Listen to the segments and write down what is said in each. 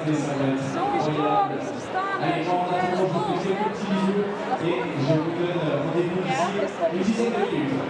éclater, ça va être incroyable. Allez, on attend, je vous fais quelques petits bisous et je vous donne rendez-vous d'ici une dizaine de minutes.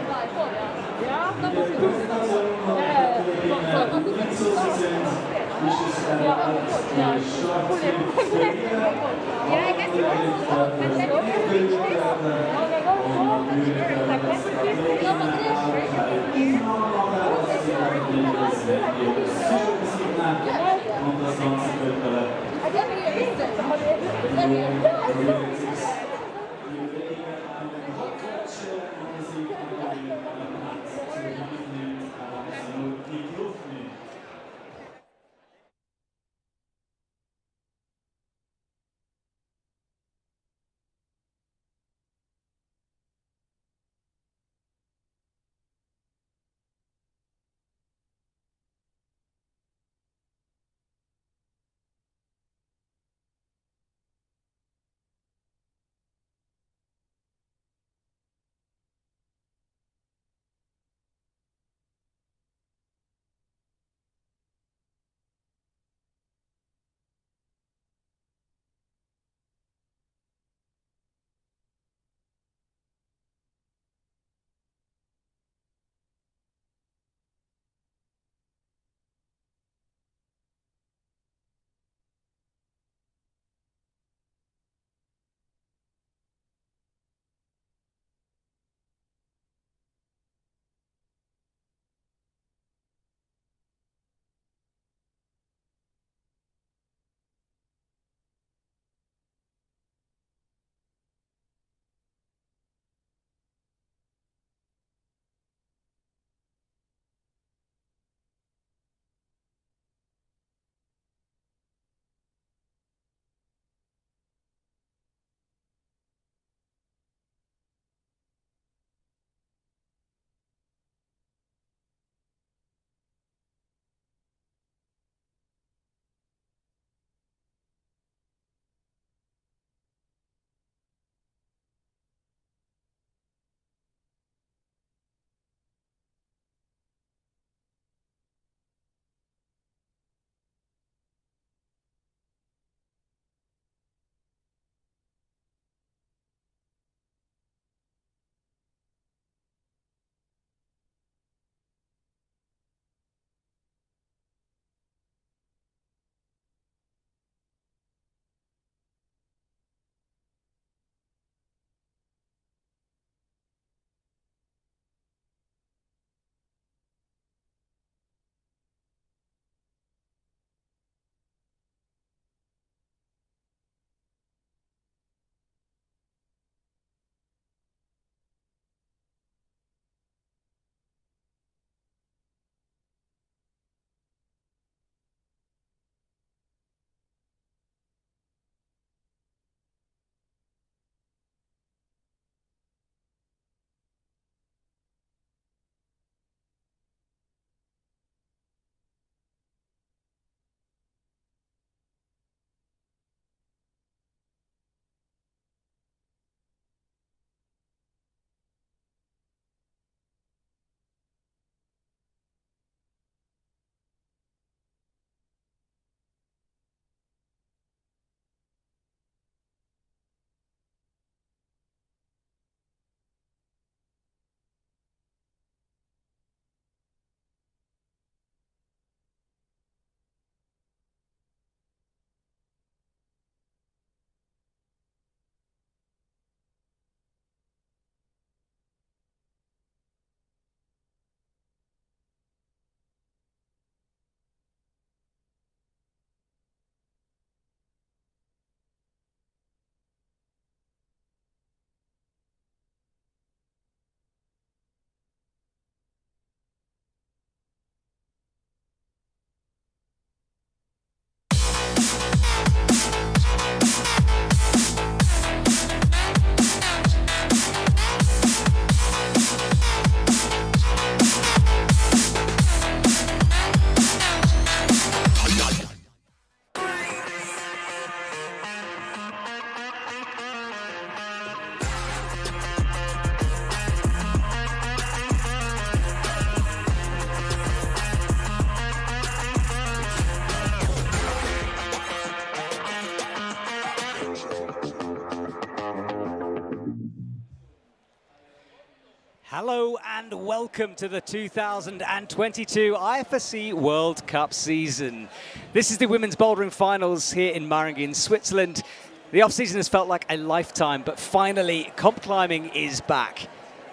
Hello and welcome to the 2022 IFSC World Cup season. This is the women's bouldering finals here in Meiringen, Switzerland. The off-season has felt like a lifetime, but finally comp climbing is back.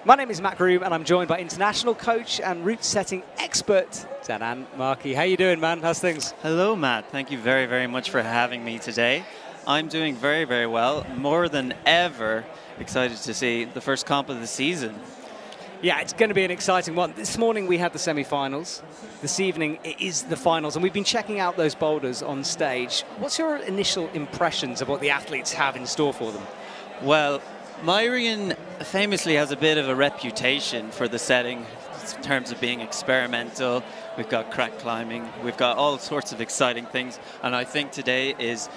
My name is Matt Groom and I'm joined by international coach and route setting expert Danan Markey. How you doing, man? How's things? Hello, Matt. Thank you very, very much for having me today. I'm doing very, very well. More than ever excited to see the first comp of the season. Yeah, it's going to be an exciting one. This morning we had the semi-finals. This evening it is the finals, and we've been checking out those boulders on stage. What's your initial impressions of what the athletes have in store for them? Well, Meiringen famously has a bit of a reputation for the setting in terms of being experimental. We've got crack climbing, we've got all sorts of exciting things, and I think today is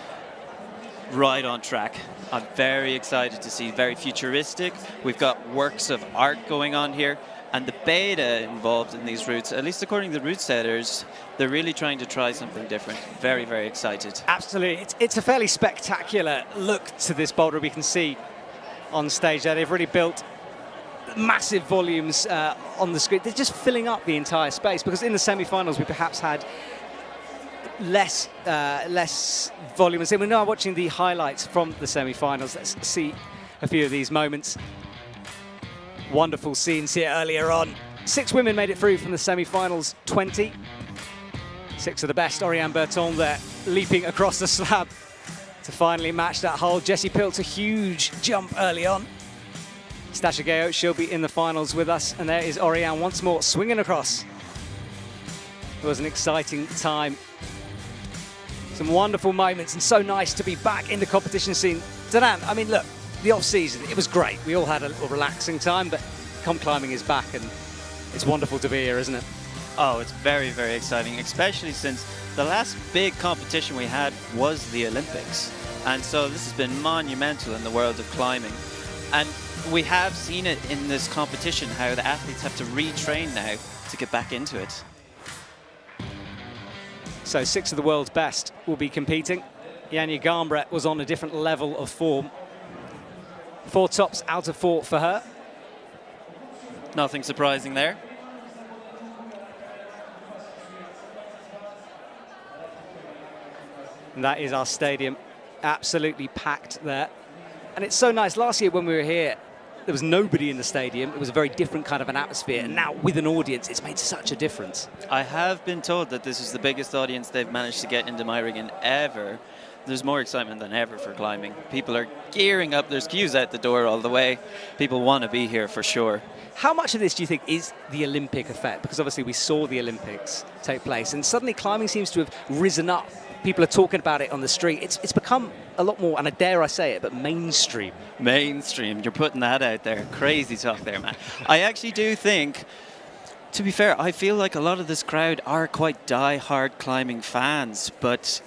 right on track. I'm very excited to see, very futuristic. We've got works of art going on here, and the beta involved in these routes, at least according to the route setters, they're really trying to try something different. Very, very excited. Absolutely. It's a fairly spectacular look to this boulder. We can see on stage there they've really built massive volumes on the screen. They're just filling up the entire space, because in the semi-finals we perhaps had less volume. And we're now watching the highlights from the semi-finals. Let's see a few of these moments. Wonderful scenes here earlier on. 6 women made it through from the semi-finals, 20. 6 of the best. Oriane Berton there leaping across the slab to finally match that hole. Jessie Pilt's a huge jump early on. Stasha Gao, she'll be in the finals with us. And there is Oriane once more swinging across. It was an exciting time. Some wonderful moments, and so nice to be back in the competition scene. Danan, I mean, look, the off-season, it was great. We all had a little relaxing time, but comp climbing is back, and it's wonderful to be here, isn't it? Oh, it's very, very exciting, especially since the last big competition we had was the Olympics. And so this has been monumental in the world of climbing. And we have seen it in this competition, how the athletes have to retrain now to get back into it. So 6 of the world's best will be competing. Janja Garnbret was on a different level of form. 4 tops out of 4 for her. Nothing surprising there. And that is our stadium, absolutely packed there. And it's so nice. Last year when we were here, there was nobody in the stadium. It was a very different kind of an atmosphere. And now with an audience, it's made such a difference. I have been told that this is the biggest audience they've managed to get into Meiringen ever. There's more excitement than ever for climbing. People are gearing up. There's queues out the door all the way. People want to be here for sure. How much of this do you think is the Olympic effect? Because obviously we saw the Olympics take place, and suddenly climbing seems to have risen up. People are talking about it on the street. It's become a lot more, and I dare I say it, but mainstream. Mainstream, you're putting that out there. Crazy talk there, man. I actually do think, to be fair, I feel like a lot of this crowd are quite die-hard climbing fans, but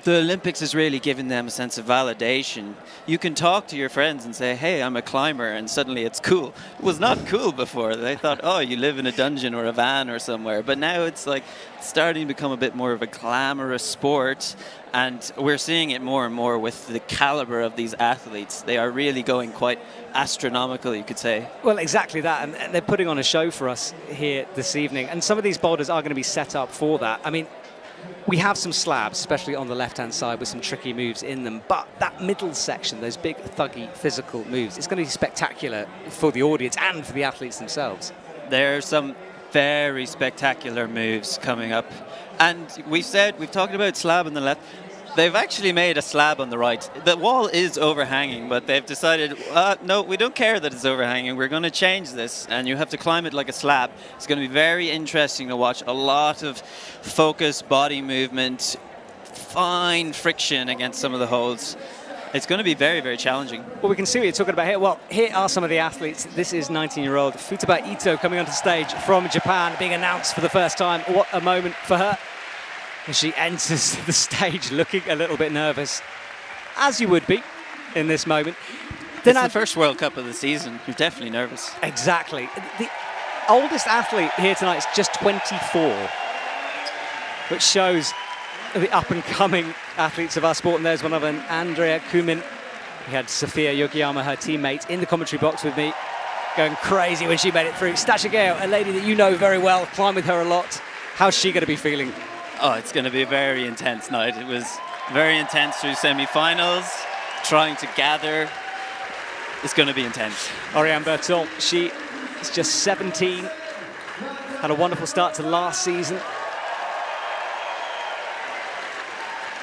the Olympics is really giving them a sense of validation. You can talk to your friends and say, hey, I'm a climber, and suddenly it's cool. It was not cool before. They thought, oh, you live in a dungeon or a van or somewhere. But now it's like starting to become a bit more of a glamorous sport, and we're seeing it more and more with the caliber of these athletes. They are really going quite astronomical, you could say. Well, exactly that, and they're putting on a show for us here this evening, and some of these boulders are going to be set up for that. I mean, we have some slabs, especially on the left-hand side, with some tricky moves in them. But that middle section, those big, thuggy, physical moves, it's going to be spectacular for the audience and for the athletes themselves. There are some very spectacular moves coming up. And we've talked about slab on the left. They've actually made a slab on the right. The wall is overhanging, but they've decided, no, we don't care that it's overhanging. We're going to change this, and you have to climb it like a slab. It's going to be very interesting to watch. A lot of focus, body movement, fine friction against some of the holds. It's going to be very, very challenging. Well, we can see what you're talking about here. Well, here are some of the athletes. This is 19-year-old Futaba Ito coming onto stage from Japan, being announced for the first time. What a moment for her. And she enters the stage looking a little bit nervous, as you would be in this moment. It's the first World Cup of the season. You're definitely nervous. Exactly. The oldest athlete here tonight is just 24, which shows the up-and-coming athletes of our sport. And there's one of them, Andrea Kumin. We had Sofia Yokiyama, her teammate, in the commentary box with me. going crazy when she made it through. Stachigeo, a lady that you know very well, climb with her a lot. How's she going to be feeling? Oh, it's going to be a very intense night. It was very intense through semi-finals, trying to gather. It's going to be intense. Oriane Berton, she is just 17, had a wonderful start to last season.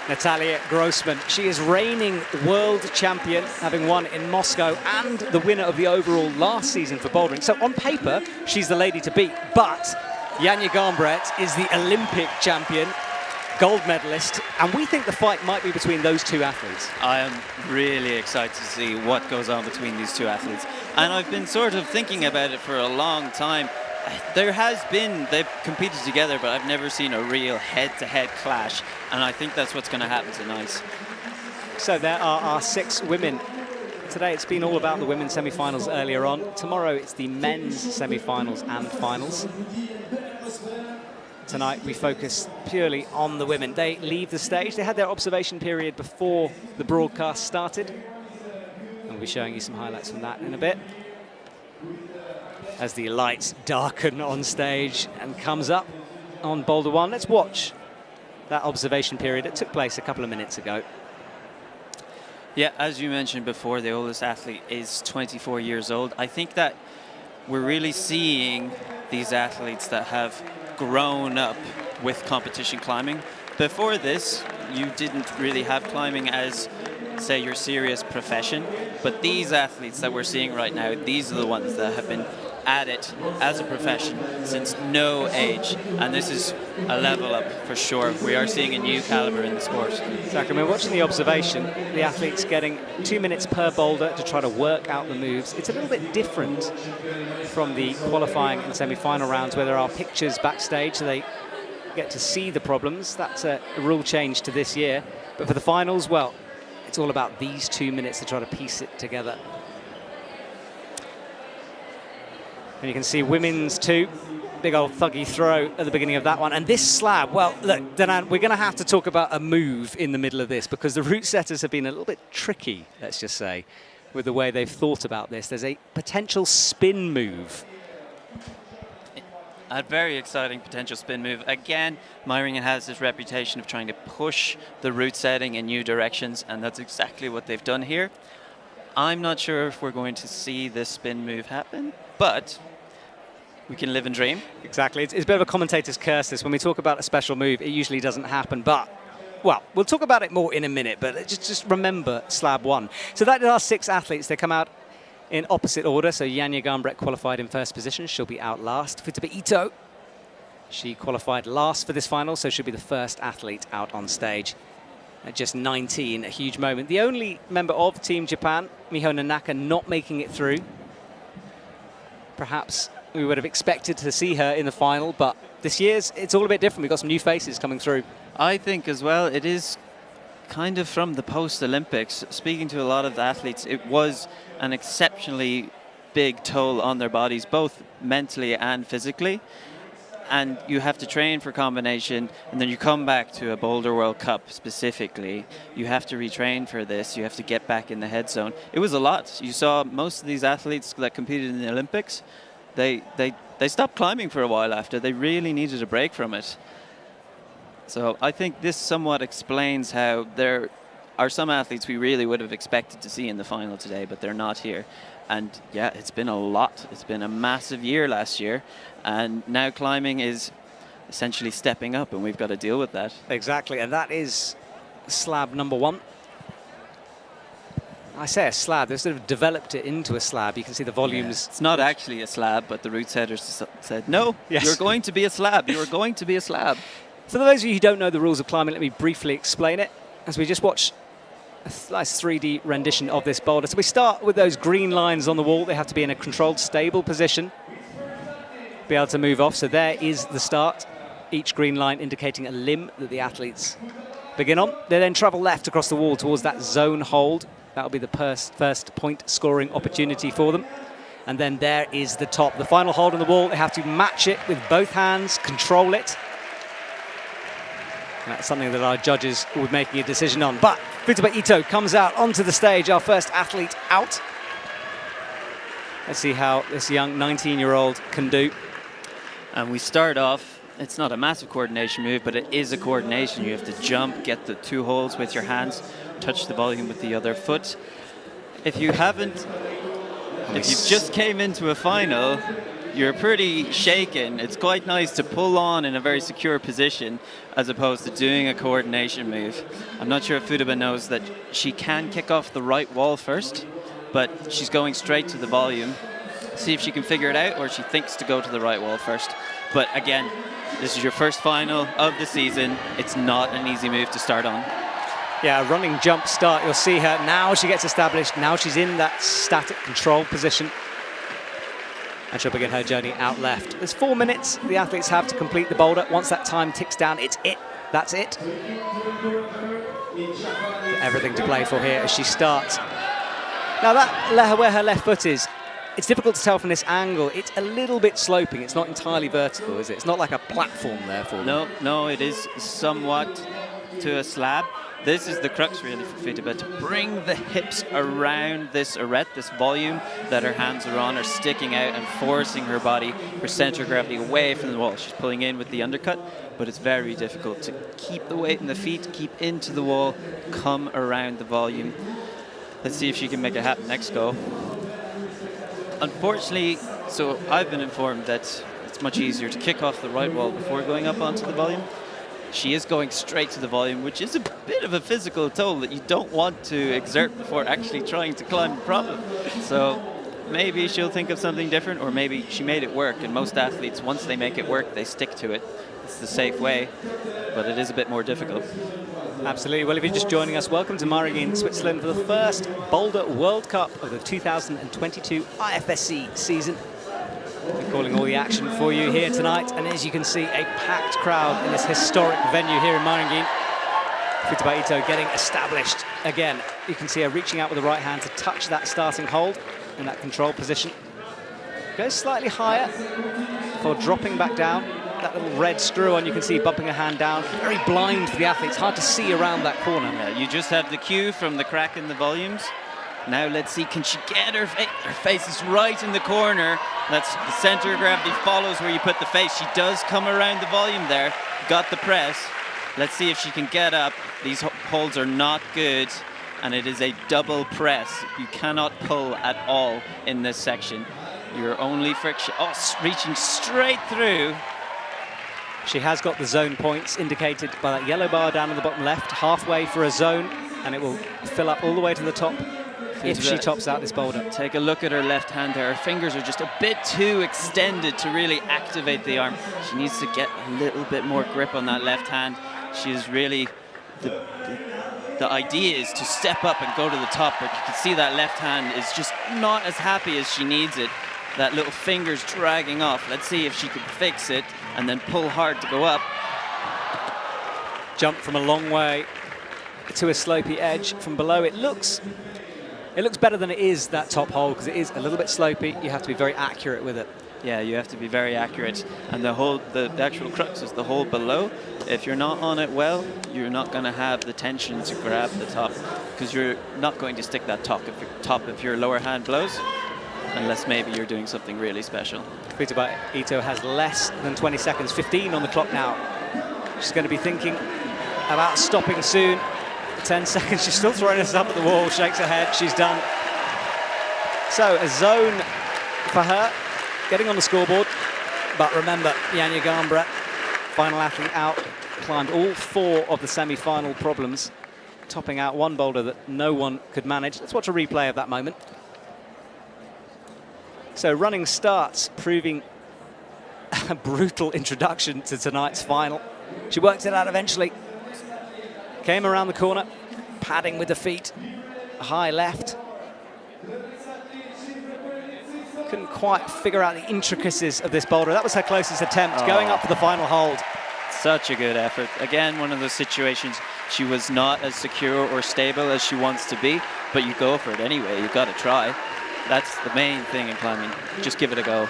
Natalia Grossman, she is reigning world champion, having won in Moscow and the winner of the overall last season for bouldering. So on paper, she's the lady to beat, but Janja Garnbret is the Olympic champion, gold medalist, and we think the fight might be between those two athletes. I am really excited to see what goes on between these two athletes. And I've been sort of thinking about it for a long time. They've competed together, but I've never seen a real head-to-head clash, and I think that's what's going to happen tonight. So there are our 6 women. Today it's been all about the women's semi-finals earlier on. Tomorrow it's the men's semi-finals and finals. Tonight we focus purely on the women. They leave the stage. They had their observation period before the broadcast started. And we'll be showing you some highlights from that in a bit. As the lights darken on stage and comes up on Boulder 1. Let's watch that observation period. It took place a couple of minutes ago. Yeah, as you mentioned before, the oldest athlete is 24 years old. I think that we're really seeing these athletes that have grown up with competition climbing. Before this, you didn't really have climbing as, say, your serious profession. But these athletes that we're seeing right now, these are the ones that have been at it as a profession since no age, and this is a level up for sure. We are seeing a new caliber in the sport. Exactly. We're watching the observation. The athletes getting 2 minutes per boulder to try to work out the moves. It's a little bit different from the qualifying and semi-final rounds where there are pictures backstage, so they get to see the problems. That's a rule change to this year. But for the finals, well, it's all about these 2 minutes to try to piece it together. And you can see women's 2, big old thuggy throw at the beginning of that one. And this slab, well, look, Danan, we're going to have to talk about a move in the middle of this because the route setters have been a little bit tricky, let's just say, with the way they've thought about this. There's a potential spin move. A very exciting potential spin move. Again, Meiringen has this reputation of trying to push the route setting in new directions, and that's exactly what they've done here. I'm not sure if we're going to see this spin move happen, but we can live and dream. Exactly. It's a bit of a commentator's curse, this. When we talk about a special move, it usually doesn't happen. But, well, we'll talk about it more in a minute. But just remember slab 1. So that is our 6 athletes. They come out in opposite order. So Janja Garnbret qualified in first position. She'll be out last. Futaba Ito, she qualified last for this final, so she'll be the first athlete out on stage. At just 19, a huge moment. The only member of Team Japan, Miho Nanaka, not making it through. Perhaps we would have expected to see her in the final, but this year's, it's all a bit different. We've got some new faces coming through. I think as well, it is kind of from the post-Olympics. Speaking to a lot of the athletes, it was an exceptionally big toll on their bodies, both mentally and physically. And you have to train for combination, and then you come back to a Boulder World Cup specifically. You have to retrain for this. You have to get back in the head zone. It was a lot. You saw most of these athletes that competed in the Olympics, they stopped climbing for a while after. They really needed a break from it. So I think this somewhat explains how there are some athletes we really would have expected to see in the final today, but they're not here. And yeah, it's been a lot. It's been a massive year last year. And now climbing is essentially stepping up, and we've got to deal with that. Exactly, and that is slab number 1. I say a slab, they've sort of developed it into a slab. You can see the volumes. Yeah. It's not actually a slab, but the route setters said, no, yes, you're going to be a slab. You're going to be a slab. For those of you who don't know the rules of climbing, let me briefly explain it as we just watch a nice 3D rendition of this boulder. So we start with those green lines on the wall. They have to be in a controlled, stable position, be able to move off. So there is the start. Each green line indicating a limb that the athletes begin on. They then travel left across the wall towards that zone hold. That'll be the first point scoring opportunity for them. And then there is the top. The final hold on the wall, they have to match it with both hands, control it. And that's something that our judges will be making a decision on. But Futaba Ito comes out onto the stage, our first athlete out. Let's see how this young 19-year-old can do. And we start off, it's not a massive coordination move, but it is a coordination. You have to jump, get the 2 holds with your hands, touch the volume with the other foot. If you've just came into a final, you're pretty shaken. It's quite nice to pull on in a very secure position as opposed to doing a coordination move. I'm not sure if Futaba knows that she can kick off the right wall first, but she's going straight to the volume. See if she can figure it out, or she thinks to go to the right wall first. But again, this is your first final of the season. It's not an easy move to start on. Yeah, running jump start. You'll see her. Now she gets established. Now she's in that static control position. And she'll begin her journey out left. There's 4 minutes the athletes have to complete the boulder. Once that time ticks down, it's it. That's it. Everything to play for here as she starts. Now that where her left foot is, it's difficult to tell from this angle. It's a little bit sloping. It's not entirely vertical, is it? It's not like a platform there for them. No, it is somewhat to a slab. This is the crux really for Futaba, to bring the hips around this arete, this volume that her hands are on, are sticking out and forcing her body, her center of gravity away from the wall. She's pulling in with the undercut, but it's very difficult to keep the weight in the feet, keep into the wall, come around the volume. Let's see if she can make it happen next go. Unfortunately, so I've been informed that it's much easier to kick off the right wall before going up onto the volume. She is going straight to the volume, which is a bit of a physical toll that you don't want to exert before actually trying to climb the problem. So maybe she'll think of something different, or maybe she made it work. And most athletes, once they make it work, they stick to it. It's the safe way, but it is a bit more difficult. Absolutely. Well, if you're just joining us, welcome to Meiringen, Switzerland, for the first Boulder World Cup of the 2022 IFSC season. We're calling all the action for you here tonight, and as you can see, a packed crowd in this historic venue here in Meiringen. Futaba Ito getting established again. You can see her reaching out with the right hand to touch that starting hold in that control position. Goes slightly higher for dropping back down. That little red screw on, you can see bumping her hand down. Very blind for the athletes, hard to see around that corner. Yeah, you just have the cue from the crack in the volumes. Now let's see, can she get her face? Her face is right in the corner. That's the center of gravity follows where you put the face. She does come around the volume there. Got the press. Let's see if she can get up. These holds are not good, and it is a double press. You cannot pull at all in this section. Your only friction, reaching straight through. She has got the zone points indicated by that yellow bar down in the bottom left, halfway for a zone, and it will fill up all the way to the top if she tops out this boulder. Take a look at her left hand there. Her fingers are just a bit too extended to really activate the arm. She needs to get a little bit more grip on that left hand. She is really, the idea is to step up and go to the top, but you can see that left hand is just not as happy as she needs it. That little finger's dragging off. Let's see if she can fix it and then pull hard to go up. Jump from a long way to a slopey edge from below. It looks better than it is, that top hole, because it is a little bit slopey. You have to be very accurate with it. Yeah, you have to be very accurate. And the actual crux is the hole below. If you're not on it well, you're not going to have the tension to grab the top, because you're not going to stick that top if your lower hand blows, unless maybe you're doing something really special. Futaba Ito has less than 20 seconds, 15 on the clock now. She's going to be thinking about stopping soon. 10 seconds, she's still throwing us up at the wall, shakes her head, she's done. So a zone for her, getting on the scoreboard. But remember, Janja Gambra, final athlete out, climbed all 4 of the semi-final problems, topping out one boulder that no one could manage. Let's watch a replay of that moment. So running starts, proving a brutal introduction to tonight's final. She worked it out eventually. Came around the corner, padding with the feet, high left. Couldn't quite figure out the intricacies of this boulder. That was her closest attempt, going up for the final hold. Such a good effort. Again, one of those situations, she was not as secure or stable as she wants to be, but you go for it anyway. You've got to try. That's the main thing in climbing. Just give it a go.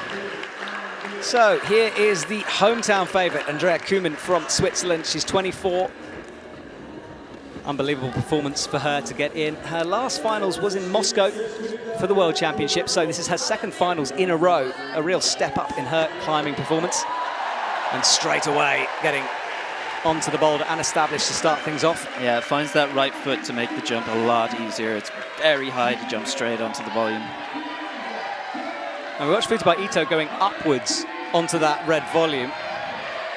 So here is the hometown favorite, Andrea Kuhmann from Switzerland. She's 24. Unbelievable performance for her to get in. Her last finals was in Moscow for the World Championship, so this is her second finals in a row. A real step up in her climbing performance. And straight away getting onto the boulder and established to start things off. Yeah, finds that right foot to make the jump a lot easier. It's very high to jump straight onto the volume. And we watched Futaba Ito going upwards onto that red volume.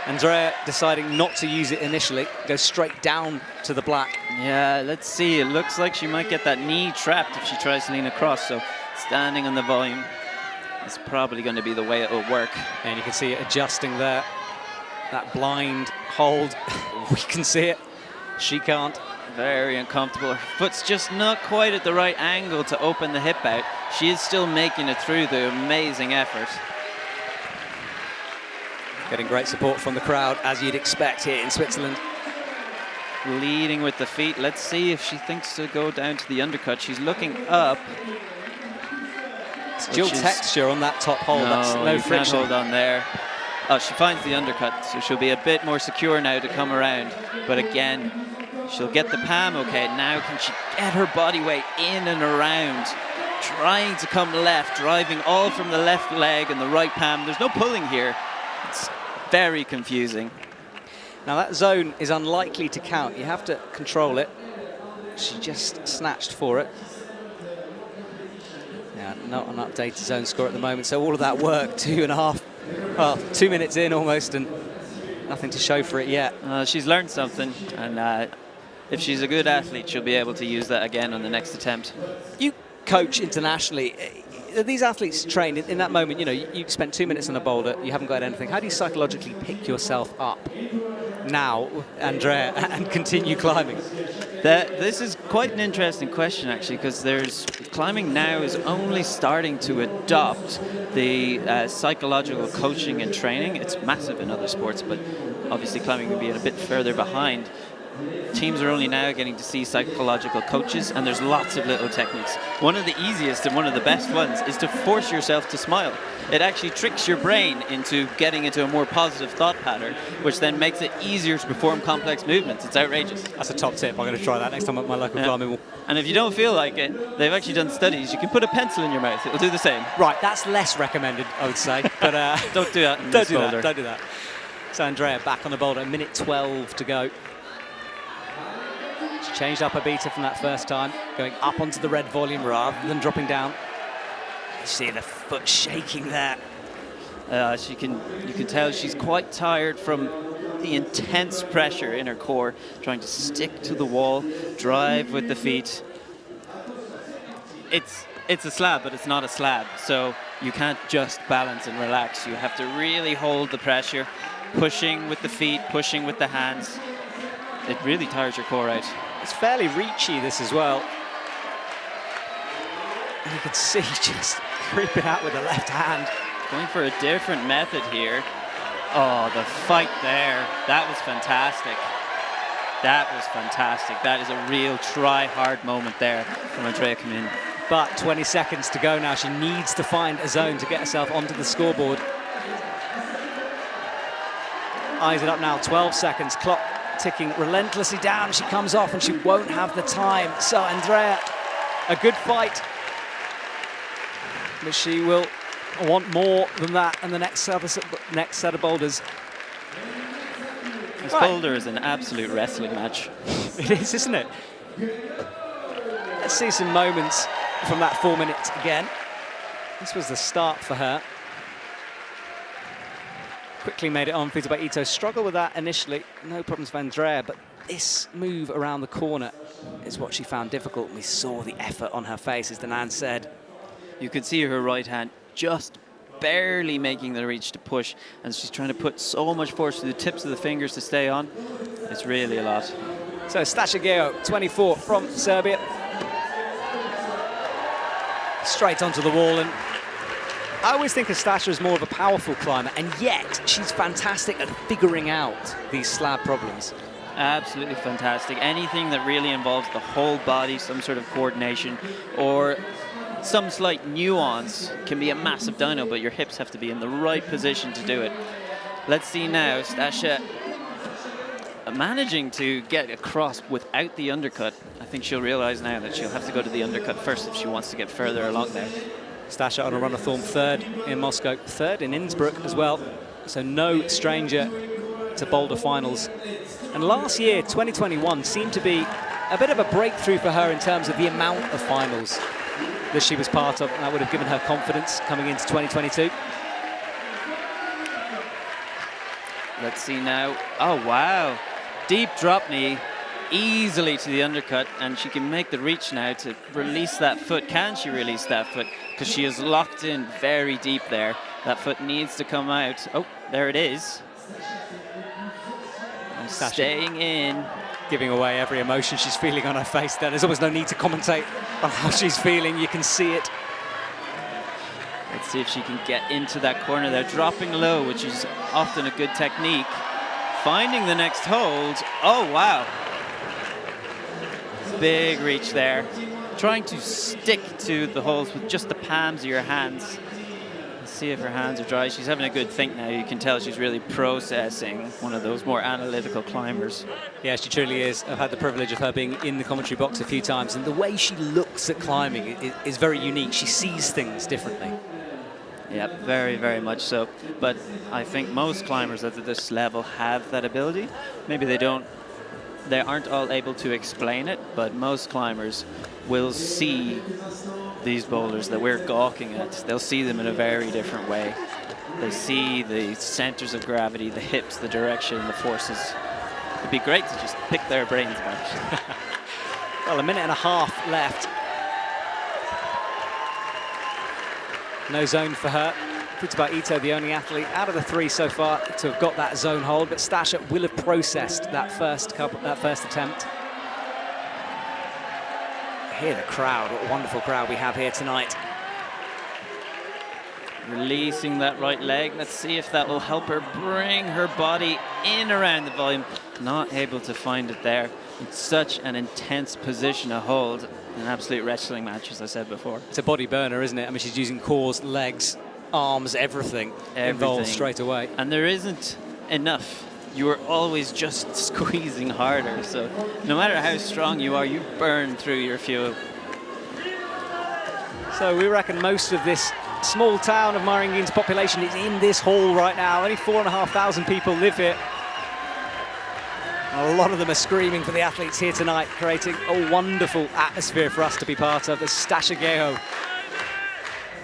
Andrea deciding not to use it initially, go straight down to the black. Yeah, let's see. It looks like she might get that knee trapped if she tries to lean across. So standing on the volume is probably going to be the way it will work. And you can see it adjusting there. That blind hold, we can see it. She can't. Very uncomfortable. Her foot's just not quite at the right angle to open the hip out. She is still making it through the amazing effort. Getting great support from the crowd, as you'd expect here in Switzerland. Leading with the feet. Let's see if she thinks to go down to the undercut. She's looking up. It's dual texture on that top hold. That's no friction. Can't hold on there. Oh, she finds the undercut, so she'll be a bit more secure now to come around. But again, she'll get the palm okay. Now can she get her body weight in and around? Trying to come left, driving all from the left leg and the right palm. There's no pulling here. It's very confusing. Now that zone is unlikely to count. You have to control it. She just snatched for it. Yeah, not an updated zone score at the moment. So all of that work, 2 minutes in almost, and nothing to show for it yet. She's learned something, and if she's a good athlete, she'll be able to use that again on the next attempt. You coach internationally. These athletes train in that moment. You know, you spent 2 minutes on a boulder, you haven't got anything. How do you psychologically pick yourself up now, Andrea, and continue climbing? This is quite an interesting question, actually, because climbing now is only starting to adopt the psychological coaching and training. It's massive in other sports, but obviously climbing can be a bit further behind. Teams are only now getting to see psychological coaches, and there's lots of little techniques. One of the easiest and one of the best ones is to force yourself to smile. It actually tricks your brain into getting into a more positive thought pattern, which then makes it easier to perform complex movements. It's outrageous. That's a top tip. I'm going to try that next time at my local climbing wall. And if you don't feel like it, they've actually done studies. You can put a pencil in your mouth. It'll do the same. Right, that's less recommended, I would say. But don't do that. Don't do that. So Andrea back on the boulder, 1:12 to go. She changed up her beta from that first time, going up onto the red volume rather than dropping down. You see the foot shaking there. You can tell she's quite tired from the intense pressure in her core, trying to stick to the wall, drive with the feet. It's a slab, but it's not a slab, so you can't just balance and relax. You have to really hold the pressure, pushing with the feet, pushing with the hands. It really tires your core out. It's fairly reachy, this as well. And you can see just creeping out with the left hand. Going for a different method here. Oh, the fight there. That was fantastic. That was fantastic. That is a real try-hard moment there from Andrea Kamin. But 20 seconds to go now. She needs to find a zone to get herself onto the scoreboard. Eyes it up now, 12 seconds. Clock ticking relentlessly down. She comes off and she won't have the time. So Andrea, a good fight. But she will want more than that in the next set of boulders. This boulder is an absolute wrestling match. It is, isn't it? Let's see some moments from that 4 minutes again. This was the start for her. Quickly made it on. Futaba Ito struggled with that initially. No problems for Andrea, but this move around the corner is what she found difficult. We saw the effort on her face, as Danan said. You could see her right hand just barely making the reach to push, and she's trying to put so much force through the tips of the fingers to stay on. It's really a lot. So Stasia Geo, 24 from Serbia. Straight onto the wall, and I always think of Stasia as more of a powerful climber, and yet she's fantastic at figuring out these slab problems. Absolutely fantastic. Anything that really involves the whole body, some sort of coordination, or some slight nuance can be a massive dyno, but your hips have to be in the right position to do it. Let's see now, Stasia managing to get across without the undercut. I think she'll realize now that she'll have to go to the undercut first if she wants to get further along there. Stasha on a run of form, third in Moscow, third in Innsbruck as well. So no stranger to Boulder finals. And last year, 2021, seemed to be a bit of a breakthrough for her in terms of the amount of finals that she was part of. And that would have given her confidence coming into 2022. Let's see now. Oh, wow. Deep drop knee, easily to the undercut, and she can make the reach now to release that foot. Can she release that foot? Because she is locked in very deep there. That foot needs to come out. Oh, there it is. And staying in. Giving away every emotion she's feeling on her face there. There's almost no need to commentate on how she's feeling. You can see it. Let's see if she can get into that corner there. Dropping low, which is often a good technique. Finding the next hold. Oh, wow. Big reach there. Trying to stick to the holds with just the palms of your hands. Let's see if her hands are dry. She's having a good think now. You can tell she's really processing, one of those more analytical climbers. Yeah, she truly is. I've had the privilege of her being in the commentary box a few times, and the way she looks at climbing is very unique. She sees things differently. Yeah, very, very much so. But I think most climbers at this level have that ability. Maybe they aren't all able to explain it, but most climbers will see these boulders that we're gawking at. They'll see them in a very different way. They see the centers of gravity, the hips, the direction, the forces. It'd be great to just pick their brains back. Well, a minute and a half left. No zone for her. Futaba Ito, the only athlete out of the three so far to have got that zone hold, but Stasha will have processed that first attempt. Hear the crowd, what a wonderful crowd we have here tonight. Releasing that right leg. Let's see if that will help her bring her body in around the volume. Not able to find it there. It's such an intense position to hold. An absolute wrestling match, as I said before. It's a body burner, isn't it? I mean, she's using cores, legs, arms, everything involved straight away. And there isn't enough. You are always just squeezing harder. So no matter how strong you are, you burn through your fuel. So we reckon most of this small town of Meiringen's population is in this hall right now. Only 4,500 people live here. A lot of them are screaming for the athletes here tonight, creating a wonderful atmosphere for us to be part of. There's Stasha Geho.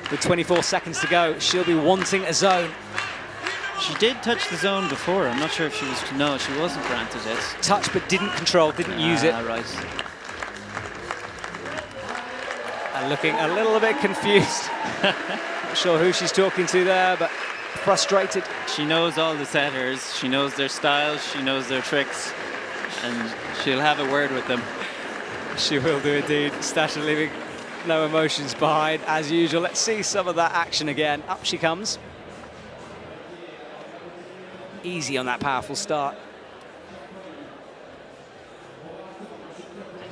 With 24 seconds to go, she'll be wanting a zone. She did touch the zone before. I'm not sure if she was... No, she wasn't granted it. Touch, but didn't control, didn't use it. Right. And looking a little bit confused. Not sure who she's talking to there, but frustrated. She knows all the setters. She knows their styles. She knows their tricks. And she'll have a word with them. She will do indeed. Stasha leaving no emotions behind, as usual. Let's see some of that action again. Up she comes. Easy on that powerful start.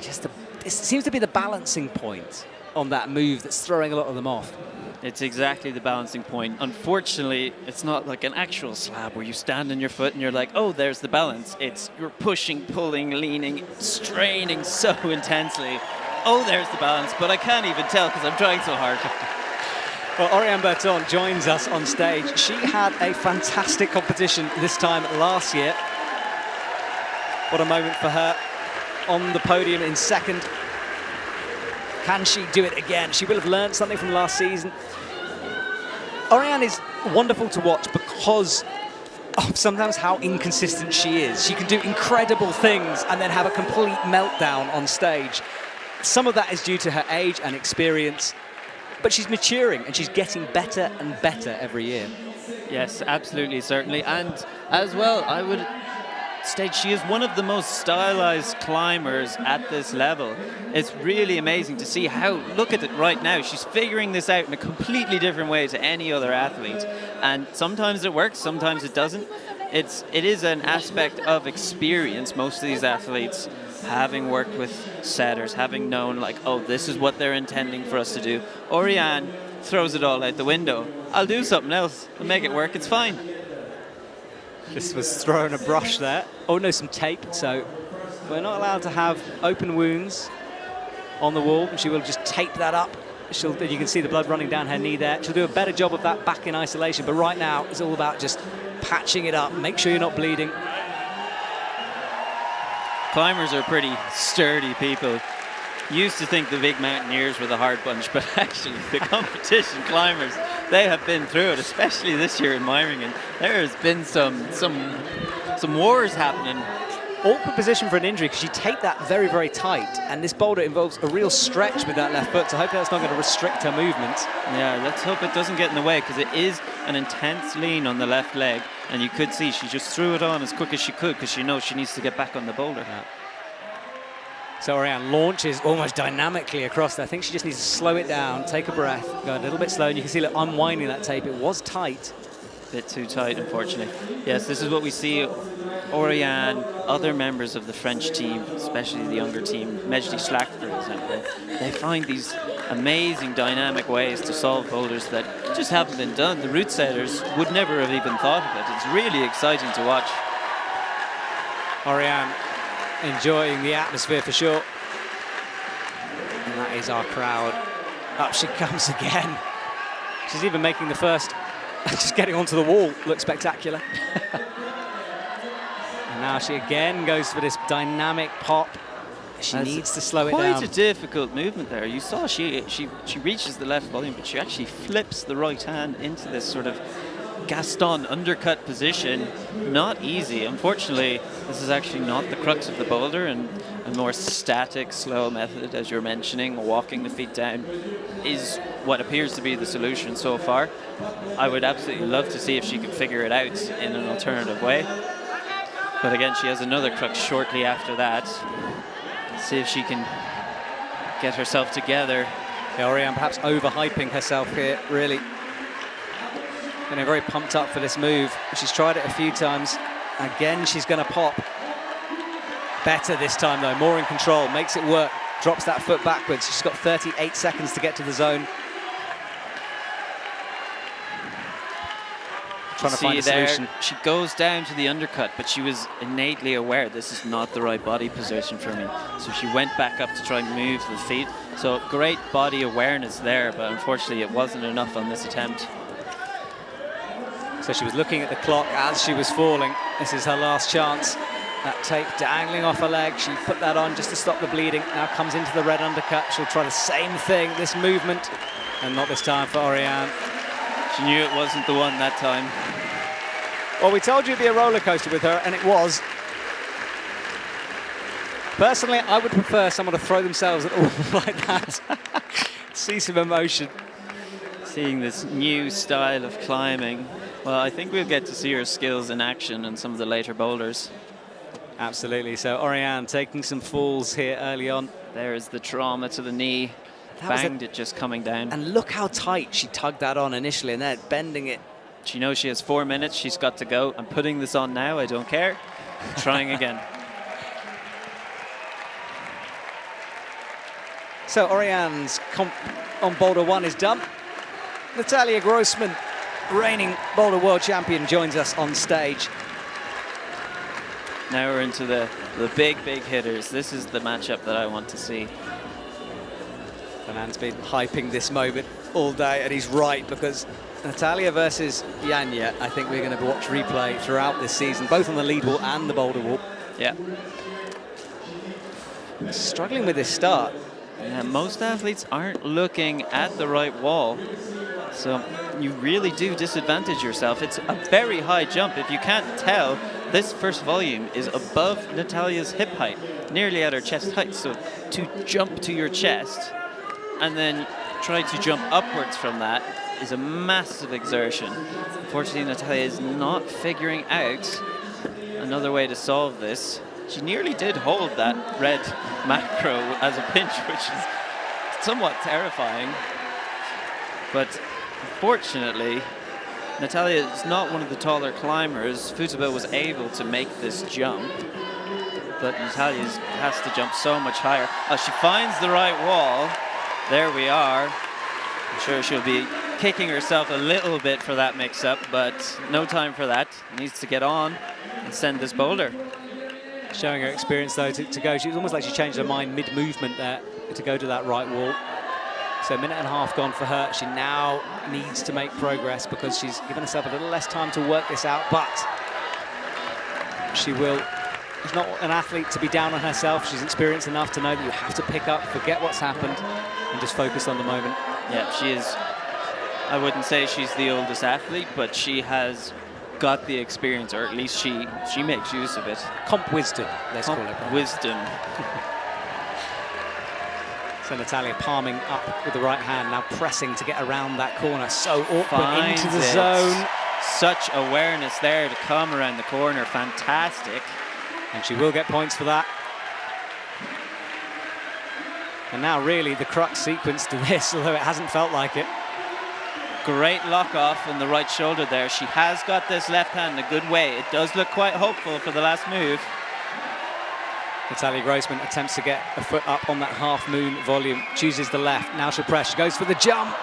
This seems to be the balancing point on that move that's throwing a lot of them off. It's exactly the balancing point. Unfortunately, it's not like an actual slab where you stand on your foot and you're like, oh, there's the balance. It's you're pushing, pulling, leaning, straining so intensely. Oh, there's the balance, but I can't even tell because I'm trying so hard. Well, Oriane Berton joins us on stage. She had a fantastic competition this time last year. What a moment for her on the podium in second. Can she do it again? She will have learned something from last season. Oriane is wonderful to watch because of sometimes how inconsistent she is. She can do incredible things and then have a complete meltdown on stage. Some of that is due to her age and experience, but she's maturing and she's getting better and better every year. Yes, absolutely, certainly. And as well, I would state she is one of the most stylized climbers at this level. It's really amazing to see how, look at it right now, she's figuring this out in a completely different way to any other athlete. And sometimes it works, sometimes it doesn't. It is an aspect of experience, most of these athletes, having worked with setters, having known like, oh, this is what they're intending for us to do. Oriane throws it all out the window. I'll do something else. I'll make it work. It's fine. This was throwing a brush there. Oh no, some tape. So we're not allowed to have open wounds on the wall. She will just tape that up. You can see the blood running down her knee there. She'll do a better job of that back in isolation. But right now, it's all about just patching it up. Make sure you're not bleeding. Climbers are pretty sturdy people. Used to think the big mountaineers were the hard bunch, but actually the competition climbers, they have been through it, especially this year in Meiringen. There has been some wars happening. Awkward position for an injury because you take that very, very tight, and this boulder involves a real stretch with that left foot, so hopefully that's not going to restrict her movement. Yeah, let's hope it doesn't get in the way, because it is an intense lean on the left leg, and you could see she just threw it on as quick as she could because she knows she needs to get back on the boulder. Yeah. So Oriane launches almost dynamically across there. I think she just needs to slow it down, take a breath, go a little bit slow, and you can see, look, unwinding that tape. It was tight. Bit too tight, unfortunately. Yes, this is what we see. Oriane, other members of the French team, especially the younger team, Mejdi Schlack, for example, they find these amazing dynamic ways to solve boulders that just haven't been done. The route setters would never have even thought of it. It's really exciting to watch. Oriane enjoying the atmosphere for sure. And that is our crowd. Up she comes again. She's even making the first, just getting onto the wall, looks spectacular. And now she again goes for this dynamic pop. She needs to slow it down. Quite a difficult movement there. You saw she reaches the left volume, but she actually flips the right hand into this sort of Gaston undercut position. Not easy. Unfortunately, this is actually not the crux of the boulder, and a more static, slow method, as you're mentioning, walking the feet down, is what appears to be the solution so far. I would absolutely love to see if she can figure it out in an alternative way. But again, she has another crux shortly after that. See if she can get herself together. Yeah, Oriane perhaps overhyping herself here, really. Getting very pumped up for this move. She's tried it a few times. Again, she's going to pop. Better this time, though. More in control. Makes it work. Drops that foot backwards. She's got 38 seconds to get to the zone. Trying to find a solution. She goes down to the undercut, but she was innately aware this is not the right body position for me. So she went back up to try and move the feet. So great body awareness there, but unfortunately it wasn't enough on this attempt. So she was looking at the clock as she was falling. This is her last chance. That tape dangling off her leg. She put that on just to stop the bleeding. Now comes into the red undercut. She'll try the same thing, this movement, and not this time for Oriane. She knew it wasn't the one that time. Well, we told you it'd be a roller coaster with her, and it was. Personally, I would prefer someone to throw themselves at all like that. See some emotion. Seeing this new style of climbing. Well, I think we'll get to see her skills in action in some of the later boulders. Absolutely. So Oriane taking some falls here early on. There's the trauma to the knee. Banged it just coming down. And look how tight she tugged that on initially, and then bending it. She knows she has 4 minutes. She's got to go. I'm putting this on now. I don't care. Trying again. So Oriane's comp on Boulder 1 is done. Natalia Grossman, reigning Boulder World Champion, joins us on stage. Now we're into the big hitters. This is the matchup that I want to see. Fernand's been hyping this moment all day, and he's right, because Natalia versus Janja, I think we're going to watch replay throughout this season, both on the lead wall and the boulder wall. Yeah. Struggling with this start. Yeah, most athletes aren't looking at the right wall, so you really do disadvantage yourself. It's a very high jump. If you can't tell, this first volume is above Natalia's hip height, nearly at her chest height. So to jump to your chest and then try to jump upwards from that is a massive exertion. Unfortunately, Natalia is not figuring out another way to solve this. She nearly did hold that red macro as a pinch, which is somewhat terrifying. But unfortunately, Natalia is not one of the taller climbers. Futaba was able to make this jump, but Natalia has to jump so much higher. As she finds the right wall, there we are. I'm sure she'll be kicking herself a little bit for that mix-up, but no time for that. Needs to get on and send this boulder. Showing her experience, though, to go. She was almost like she changed her mind mid-movement there to go to that right wall. So a minute and a half gone for her. She now needs to make progress because she's given herself a little less time to work this out, but she will. She's not an athlete to be down on herself. She's experienced enough to know that you have to pick up, forget what's happened, and just focus on the moment. Yeah, she is. I wouldn't say she's the oldest athlete, but she has got the experience, or at least she makes use of it. Comp wisdom, let's call it. Wisdom. So Natalia palming up with the right hand, now pressing to get around that corner. So awkward into the zone. Such awareness there to come around the corner. Fantastic. And she will get points for that. And now really the crux sequence to this, although it hasn't felt like it. Great lock off on the right shoulder there. She has got this left hand in a good way. It does look quite hopeful for the last move. Natalia Grossman attempts to get a foot up on that half moon volume, chooses the left. Now she'll press, she goes for the jump.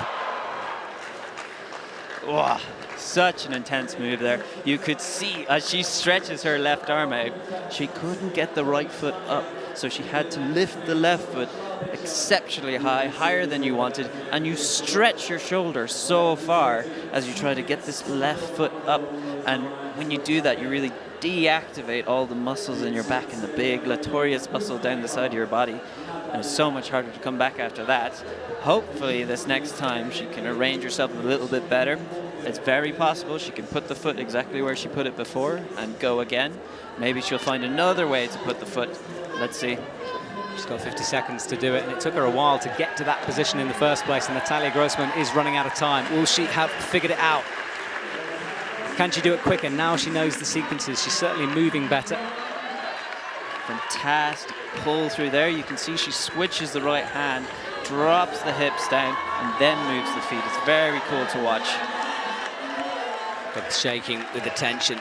Wow, such an intense move there. You could see as she stretches her left arm out, she couldn't get the right foot up. So she had to lift the left foot exceptionally high, higher than you wanted, and you stretch your shoulder so far as you try to get this left foot up. And when you do that, you really deactivate all the muscles in your back and the big latissimus muscle down the side of your body. And it's so much harder to come back after that. Hopefully this next time she can arrange herself a little bit better. It's very possible she can put the foot exactly where she put it before and go again. Maybe she'll find another way to put the foot. Let's see. She's got 50 seconds to do it, and it took her a while to get to that position in the first place, and Natalia Grossman is running out of time. Will she have figured it out? Can she do it quicker? Now she knows the sequences. She's certainly moving better. Fantastic pull through there. You can see she switches the right hand, drops the hips down, and then moves the feet. It's very cool to watch. But shaking with the tension.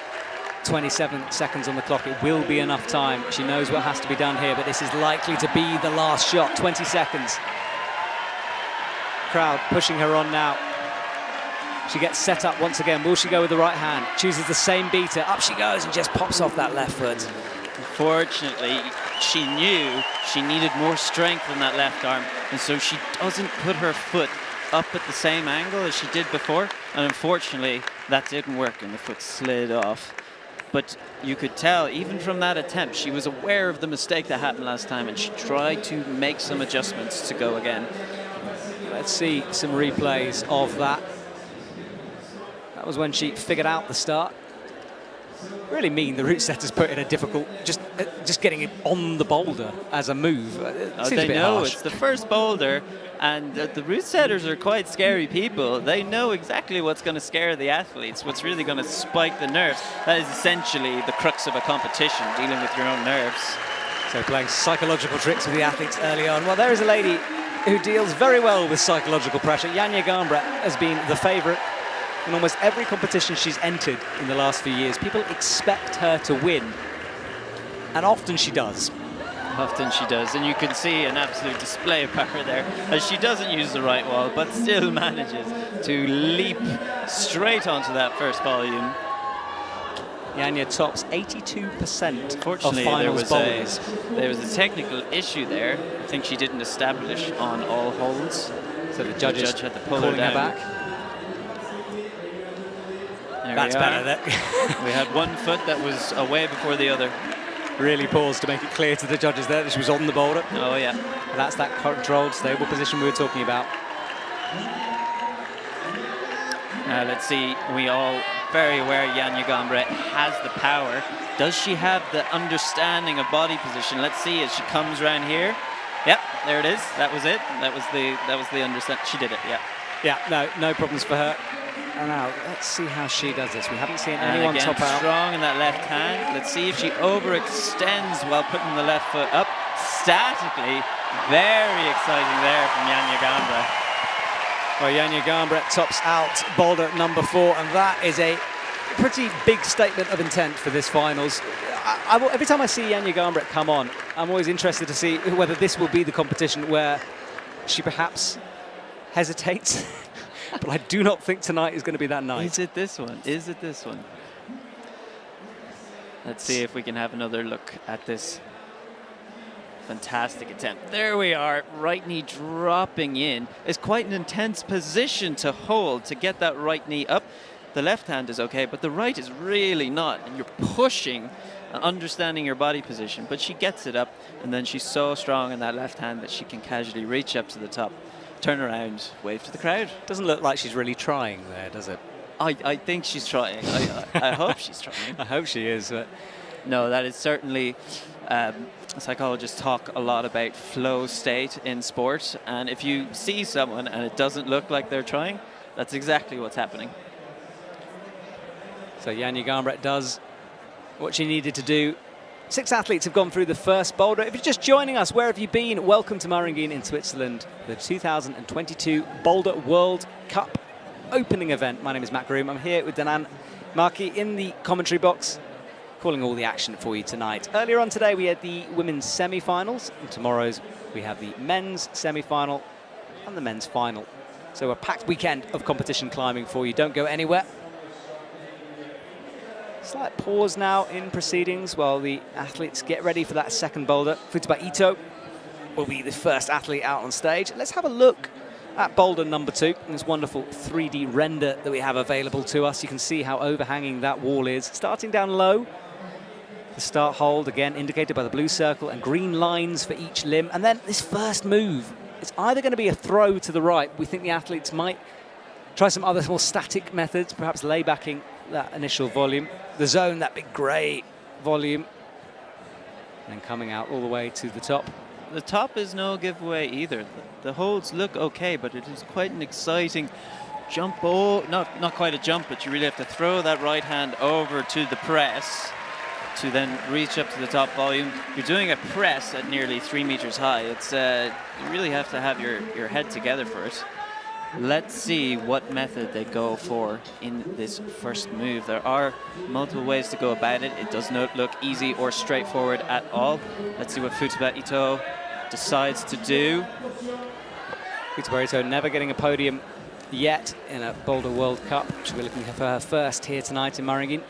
27 seconds on the clock. It will be enough time. She knows what has to be done here, but this is likely to be the last shot. 20 seconds. Crowd pushing her on now. She gets set up once again. Will she go with the right hand? Chooses the same beater. Up she goes and just pops off that left foot. Unfortunately, she knew she needed more strength in that left arm, and so she doesn't put her foot up at the same angle as she did before, and unfortunately that didn't work and the foot slid off. But you could tell, even from that attempt, she was aware of the mistake that happened last time, and she tried to make some adjustments to go again. Let's see some replays of that. That was when she figured out the start. Really mean the route setters put in a difficult, just getting it on the boulder as a move. They know it's the first boulder, and the route setters are quite scary people. They know exactly what's going to scare the athletes, what's really going to spike the nerves. That is essentially the crux of a competition, dealing with your own nerves. So playing psychological tricks with the athletes early on. Well, there is a lady who deals very well with psychological pressure. Janja Garnbret has been the favourite in almost every competition she's entered in the last few years. People expect her to win, and often she does. Often she does, and you can see an absolute display of power there as she doesn't use the right wall, but still manages to leap straight onto that first volume. Janja tops 82% Unfortunately, of finals bowlers. There was a technical issue there. I think she didn't establish on all holds, so the judge had to pull her down. Back. That's better. We had one foot that was away before the other. Really paused to make it clear to the judges there that she was on the boulder. Oh, yeah. And that's that controlled, stable position we were talking about. Now, let's see. We all very aware Janja Garnbret has the power. Does she have the understanding of body position? Let's see as she comes around here. Yep, there it is. That was it. That was the understand. She did it. Yeah. Yeah. No problems for her. And now let's see how she does this. We haven't seen anyone again, top out. Strong in that left hand. Let's see if she overextends while putting the left foot up. Statically, very exciting there from Janja Garnbret. Well, Janja Garnbret tops out boulder number 4, and that is a pretty big statement of intent for this finals. Every time I see Janja Garnbret come on, I'm always interested to see whether this will be the competition where she perhaps hesitates But I do not think tonight is going to be that night. Is it this one? Is it this one? Let's see if we can have another look at this fantastic attempt. There we are, right knee dropping in. It's quite an intense position to hold to get that right knee up. The left hand is okay, but the right is really not. And you're pushing and understanding your body position. But she gets it up, and then she's so strong in that left hand that she can casually reach up to the top, turn around, wave to the crowd. Doesn't look like she's really trying there, does it? I think she's trying. I hope she's trying. I hope she is. But no, that is certainly... psychologists talk a lot about flow state in sport, and if you see someone and it doesn't look like they're trying, that's exactly what's happening. So Janja Garnbret does what she needed to do. 6 athletes have gone through the first boulder. If you're just joining us, where have you been? Welcome to Meiringen in Switzerland, the 2022 Boulder World Cup opening event. My name is Matt Groom. I'm here with Danan Markey in the commentary box, calling all the action for you tonight. Earlier on today, we had the women's semi-finals, and tomorrow's we have the men's semi-final and the men's final. So a packed weekend of competition climbing for you. Don't go anywhere. Slight pause now in proceedings while the athletes get ready for that second boulder. Futaba Ito will be the first athlete out on stage. Let's have a look at boulder number 2, and this wonderful 3D render that we have available to us. You can see how overhanging that wall is. Starting down low, the start hold, again, indicated by the blue circle and green lines for each limb. And then this first move, it's either going to be a throw to the right. We think the athletes might try some other more static methods, perhaps laybacking that initial volume. The zone, that big grey volume. And then coming out all the way to the top. The top is no giveaway either. The holds look okay, but it is quite an exciting jump. Oh, not quite a jump, but you really have to throw that right hand over to the press to then reach up to the top volume. You're doing a press at nearly 3 meters high. It's you really have to have your head together for it. Let's see what method they go for in this first move. There are multiple ways to go about it. It does not look easy or straightforward at all. Let's see what Futaba Ito decides to do. Futaba Ito never getting a podium yet in a Boulder World Cup. She'll be looking for her first here tonight in Meiringen.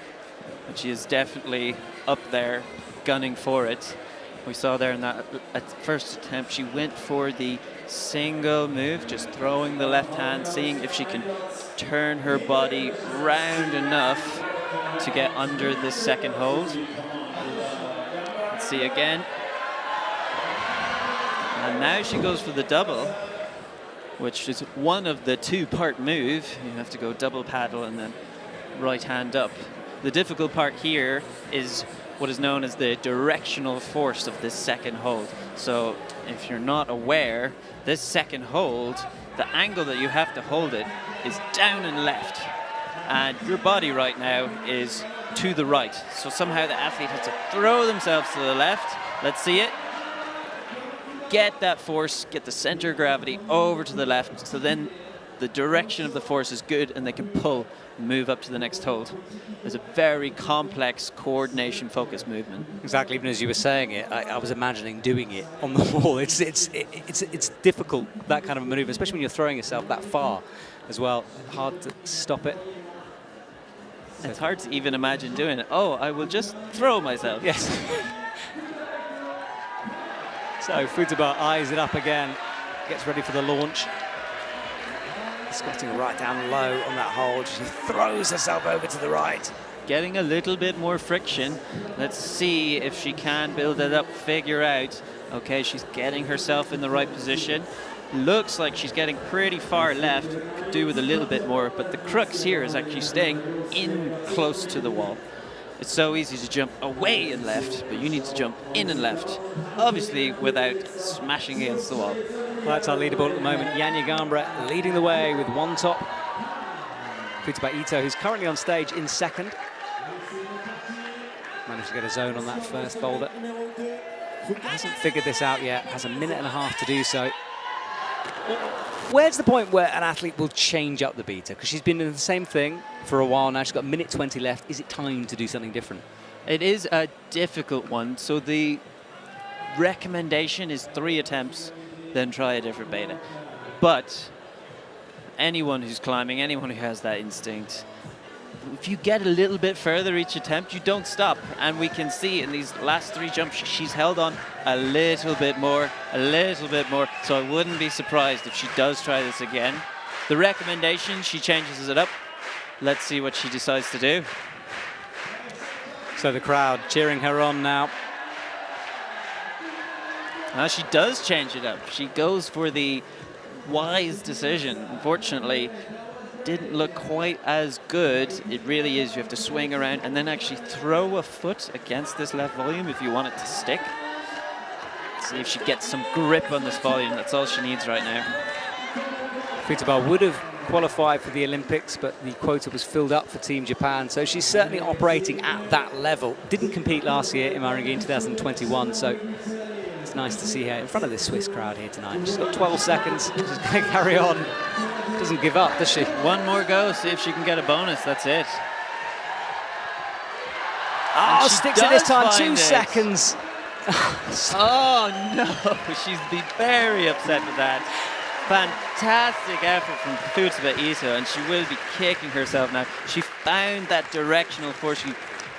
But she is definitely up there gunning for it. We saw there in that first attempt, she went for the single move, just throwing the left hand, seeing if she can turn her body round enough to get under this second hold. Let's see again. And now she goes for the double, which is one of the 2-part move. You have to go double paddle and then right hand up. The difficult part here is what is known as the directional force of this second hold. So if you're not aware, this second hold, the angle that you have to hold it is down and left. And your body right now is to the right. So somehow the athlete has to throw themselves to the left. Let's see it. Get that force, get the center of gravity over to the left. So then the direction of the force is good and they can pull and move up to the next hold. There's a very complex coordination focused movement. Exactly, even as you were saying it, I was imagining doing it on the wall. It's difficult, that kind of a maneuver, especially when you're throwing yourself that far as well. Hard to stop it. It's hard to even imagine doing it. Oh, I will just throw myself. Yes. So Futaba eyes it up again, gets ready for the launch. Squatting right down low on that hold. She throws herself over to the right. Getting a little bit more friction. Let's see if she can build it up, figure out. Okay, she's getting herself in the right position. Looks like she's getting pretty far left. Could do with a little bit more, but the crux here is actually staying in close to the wall. It's so easy to jump away and left, but you need to jump in and left, obviously without smashing against the wall. Well, that's our leaderboard at the moment. Janja Garnbret leading the way with 1 top. Futaba Ito, who's currently on stage in second. Managed to get a zone on that first boulder. Hasn't figured this out yet, has a minute and a half to do so. Where's the point where an athlete will change up the beta? Because she's been doing the same thing for a while now. She's got a minute 20 left. Is it time to do something different? It is a difficult one. So the recommendation is 3 attempts, then try a different beta. But anyone who's climbing, anyone who has that instinct, if you get a little bit further each attempt, you don't stop. And we can see in these last 3 jumps, she's held on a little bit more. So I wouldn't be surprised if she does try this again. The recommendation, she changes it up. Let's see what she decides to do. So the crowd cheering her on now. She does change it up. She goes for the wise decision. Unfortunately, didn't look quite as good. It really is. You have to swing around and then actually throw a foot against this left volume if you want it to stick. See if she gets some grip on this volume. That's all she needs right now. Futaba would have qualified for the Olympics, but the quota was filled up for Team Japan, so she's certainly operating at that level. Didn't compete last year in Meiringen 2021, so it's nice to see her in front of this Swiss crowd here tonight. She's got 12 seconds. She's going to carry on. Doesn't give up, does she? One more go, see if she can get a bonus. That's it. Oh, sticks it this time. 2 seconds. Oh, no. She's been very upset with that. Fantastic effort from Futaba Ito, and she will be kicking herself now. She found that directional force. You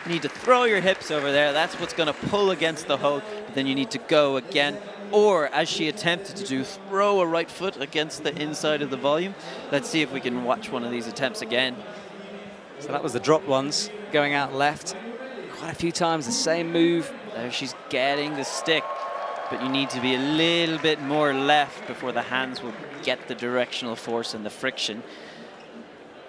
need to throw your hips over there. That's what's going to pull against the hole. Then you need to go again. Or, as she attempted to do, throw a right foot against the inside of the volume. Let's see if we can watch one of these attempts again. So that was the drop ones, going out left. Quite a few times, the same move. There she's getting the stick. But you need to be a little bit more left before the hands will get the directional force and the friction.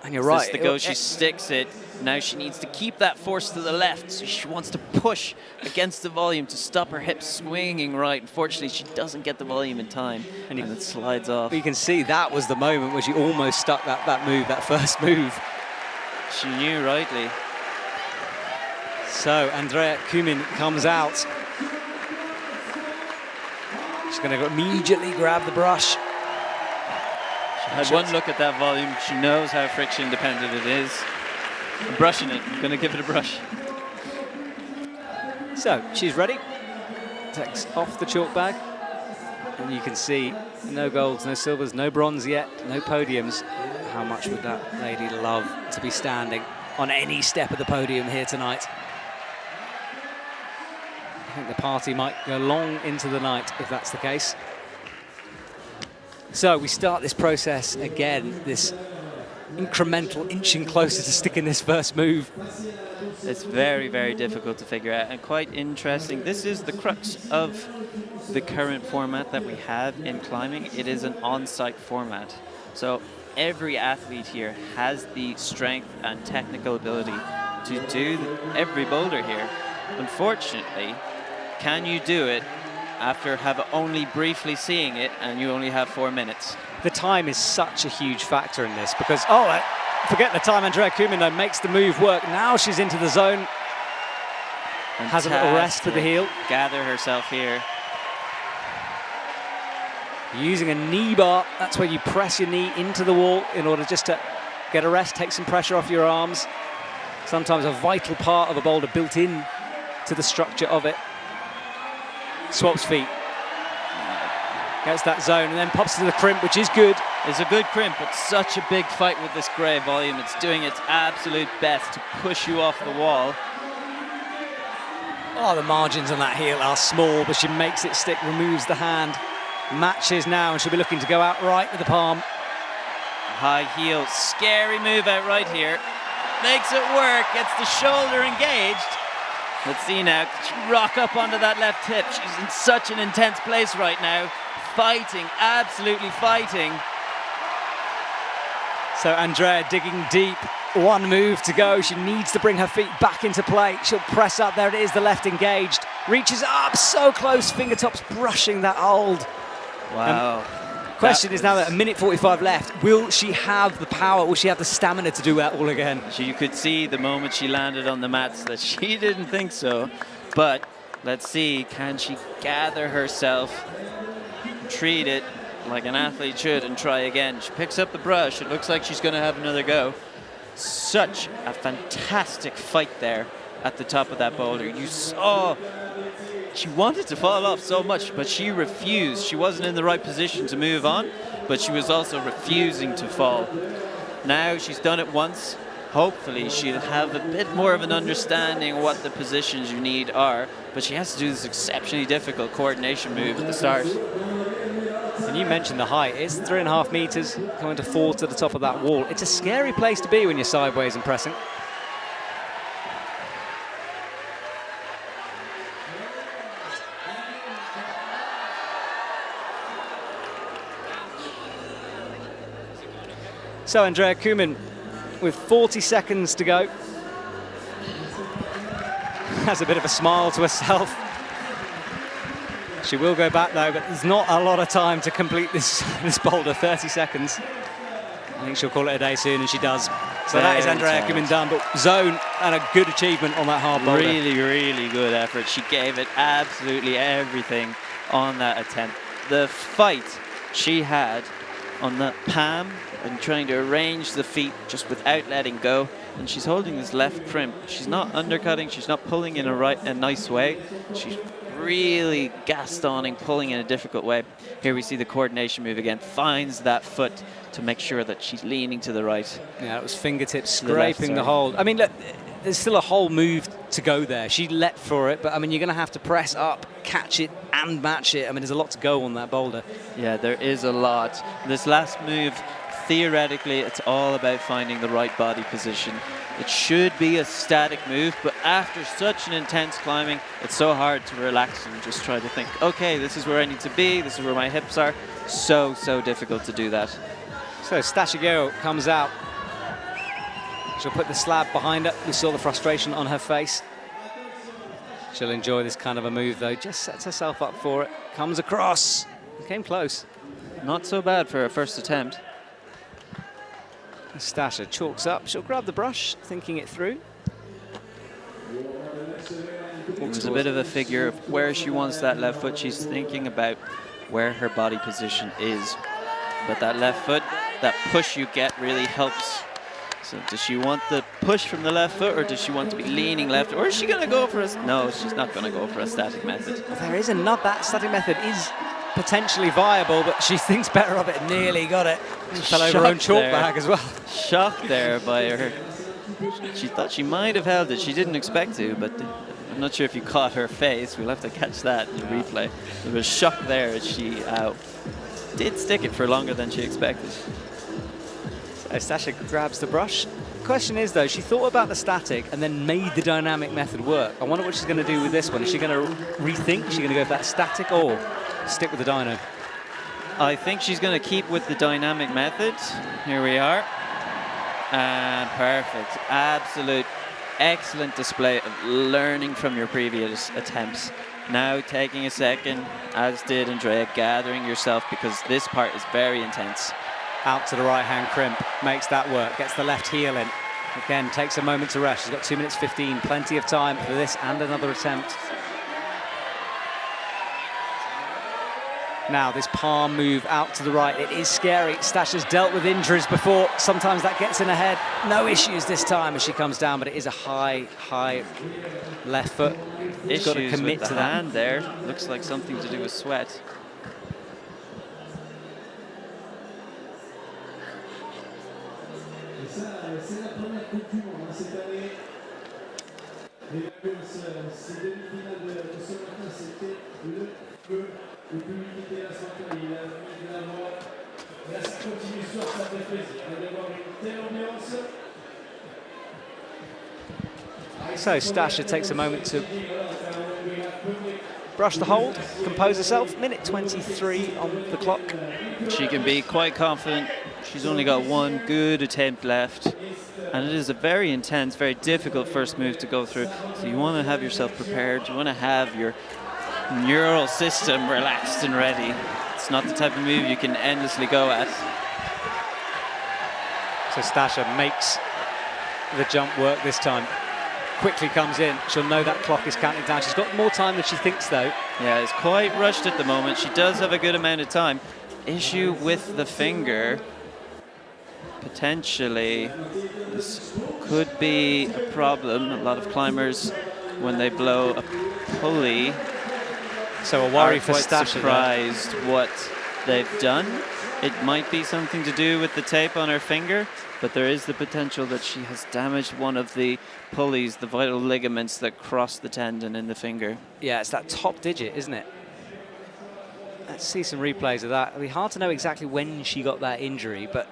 And you're right. This is the go, she sticks it. Now she needs to keep that force to the left. So she wants to push against the volume to stop her hips swinging right. Unfortunately, she doesn't get the volume in time, and it slides off. You can see that was the moment where she almost stuck that move, that first move. She knew rightly. So Andrea Kumin comes out. She's going to immediately grab the brush. She had one look at that volume. She knows how friction dependent it is. I'm brushing it. I'm going to give it a brush. So she's ready. Takes off the chalk bag. And you can see no golds, no silvers, no bronze yet, no podiums. How much would that lady love to be standing on any step of the podium here tonight? I think the party might go long into the night if that's the case. So we start this process again, this incremental inching closer to sticking this first move. It's very, very difficult to figure out and quite interesting. This is the crux of the current format that we have in climbing. It is an on-site format. So every athlete here has the strength and technical ability to do every boulder here. Unfortunately, can you do it after only briefly seeing it and you only have 4 minutes? The time is such a huge factor in this because, forget the time, Andrea Kumin though makes the move work. Now she's into the zone. Fantastic. Has a little rest for the heel. Gather herself here. Using a knee bar, that's where you press your knee into the wall in order just to get a rest, take some pressure off your arms. Sometimes a vital part of a boulder built in to the structure of it. Swaps feet. Gets that zone and then pops to the crimp, which is good. It's a good crimp, but such a big fight with this grey volume. It's doing its absolute best to push you off the wall. Oh, the margins on that heel are small, but she makes it stick, removes the hand. Matches now, and she'll be looking to go out right with the palm. High heel, scary move out right here. Makes it work, gets the shoulder engaged. Let's see now, can she rock up onto that left hip? She's in such an intense place right now. Fighting, absolutely fighting. So Andrea digging deep, 1 move to go. She needs to bring her feet back into play. She'll press up, there it is, the left engaged. Reaches up, so close, fingertips brushing that hold. Wow. Question is now that 1:45 left, will she have the power, will she have the stamina to do that all again? You could see the moment she landed on the mats that she didn't think so. But let's see, can she gather herself, treat it like an athlete should, and try again. She picks up the brush. It looks like she's going to have another go. Such a fantastic fight there at the top of that boulder. You saw she wanted to fall off so much, but she refused. She wasn't in the right position to move on, but she was also refusing to fall. Now she's done it once. Hopefully she'll have a bit more of an understanding of what the positions you need are, but she has to do this exceptionally difficult coordination move at the start. And you mentioned the height. It's 3.5 meters coming to 4 to the top of that wall. It's a scary place to be when you're sideways and pressing. So Andrea Kumin with 40 seconds to go. Has a bit of a smile to herself. She will go back though, but there's not a lot of time to complete this boulder, 30 seconds. I think she'll call it a day soon, and she does. So that is Andrea Kumin done, but zone and a good achievement on that hard boulder. Really, really good effort. She gave it absolutely everything on that attempt. The fight she had on that palm and trying to arrange the feet just without letting go. And she's holding this left crimp. She's not undercutting. She's not pulling in a nice way. She's really gastoning, pulling in a difficult way. Here we see the coordination move again. Finds that foot to make sure that she's leaning to the right. Yeah, it was fingertips scraping the hold. I mean, look, there's still a whole move to go there. She leapt for it, but I mean, you're going to have to press up, catch it, and match it. I mean, there's a lot to go on that boulder. Yeah, there is a lot. This last move, theoretically, it's all about finding the right body position. It should be a static move, but after such an intense climbing, it's so hard to relax and just try to think, okay, this is where I need to be, this is where my hips are. So difficult to do that. So Stashigero comes out. She'll put the slab behind her. We saw the frustration on her face. She'll enjoy this kind of a move, though. Just sets herself up for it. Comes across. Came close. Not so bad for her first attempt. Stasha chalks up. She'll grab the brush, thinking it through. It's a bit of a figure of where she wants that left foot. She's thinking about where her body position is. But that left foot, that push you get really helps. So does she want the push from the left foot, or does she want to be leaning left? Or is she going to go for a... No, she's not going to go for a static method. Well, there is another... That static method is potentially viable, but she thinks better of it. Nearly got it. Fell over her own chalk bag as well. Shocked there by her. She thought she might have held it. She didn't expect to, but I'm not sure if you caught her face. We'll have to catch that in the replay. There was shock there as she did stick it for longer than she expected. So Stasha grabs the brush. The question is, though, she thought about the static and then made the dynamic method work. I wonder what she's going to do with this one. Is she going to rethink? Is she going to go for that static or stick with the dyno? I think she's going to keep with the dynamic method. Here we are. And perfect. Absolute excellent display of learning from your previous attempts. Now taking a second, as did Andrea, gathering yourself, because this part is very intense. Out to the right-hand crimp, makes that work, gets the left heel in. Again, takes a moment to rest. She's got 2 minutes 15, plenty of time for this and another attempt. Now this palm move out to the right, it is scary. Stasha's dealt with injuries before. Sometimes that gets in her head. No issues this time as she comes down, but it is a high left foot. She's got to commit with to the that. hand there. Looks like something to do with sweat. So Stasha takes a moment to brush the hold, compose herself. Minute 23 on the clock. She can be quite confident. She's only got one good attempt left. And it is a very intense, very difficult first move to go through. So you want to have yourself prepared. You want to have your neural system relaxed and ready. It's not the type of move you can endlessly go at. So Stasha makes the jump work this time. Quickly comes in. She'll know that clock is counting down. She's got more time than she thinks, though. Yeah, it's quite rushed at the moment. She does have a good amount of time. Issue with the finger. Potentially, this could be a problem. A lot of climbers, when they blow a pulley, So a worry are for quite Stasha. surprised what they've done. It might be something to do with the tape on her finger, but there is the potential that she has damaged one of the pulleys, the vital ligaments that cross the tendon in the finger. Yeah, it's that top digit, isn't it? Let's see some replays of that. It'll be hard to know exactly when she got that injury, but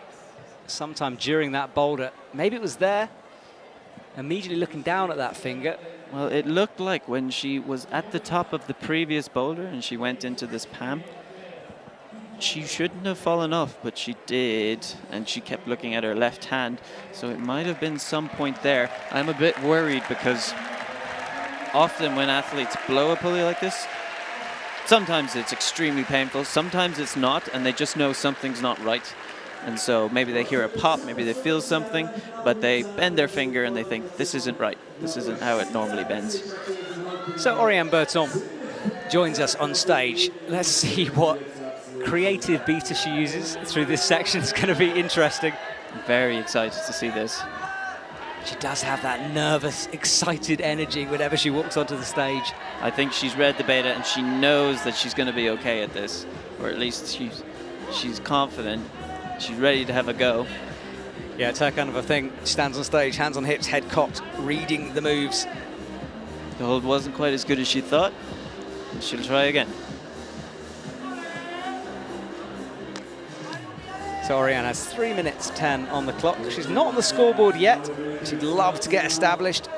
sometime during that boulder, maybe it was there, immediately looking down at that finger. Well, it looked like when she was at the top of the previous boulder and she went into this PAM, she shouldn't have fallen off, but she did, and she kept looking at her left hand, so it might have been some point there. I'm a bit worried because often when athletes blow a pulley like this, sometimes it's extremely painful, sometimes it's not, and they just know something's not right. And so maybe they hear a pop, maybe they feel something, but they bend their finger and they think, this isn't right. This isn't how it normally bends. So Oriane Berton joins us on stage. Let's see what creative beta she uses through this section. It's going to be interesting. Very excited to see this. She does have that nervous, excited energy whenever she walks onto the stage. I think she's read the beta and she knows that she's going to be okay at this, or at least she's confident. She's ready to have a go. Yeah, it's her kind of a thing. She stands on stage, hands on hips, head cocked, reading the moves. The hold wasn't quite as good as she thought. She'll try again. So Oriane has 3 minutes 10 on the clock. She's not on the scoreboard yet. She'd love to get established,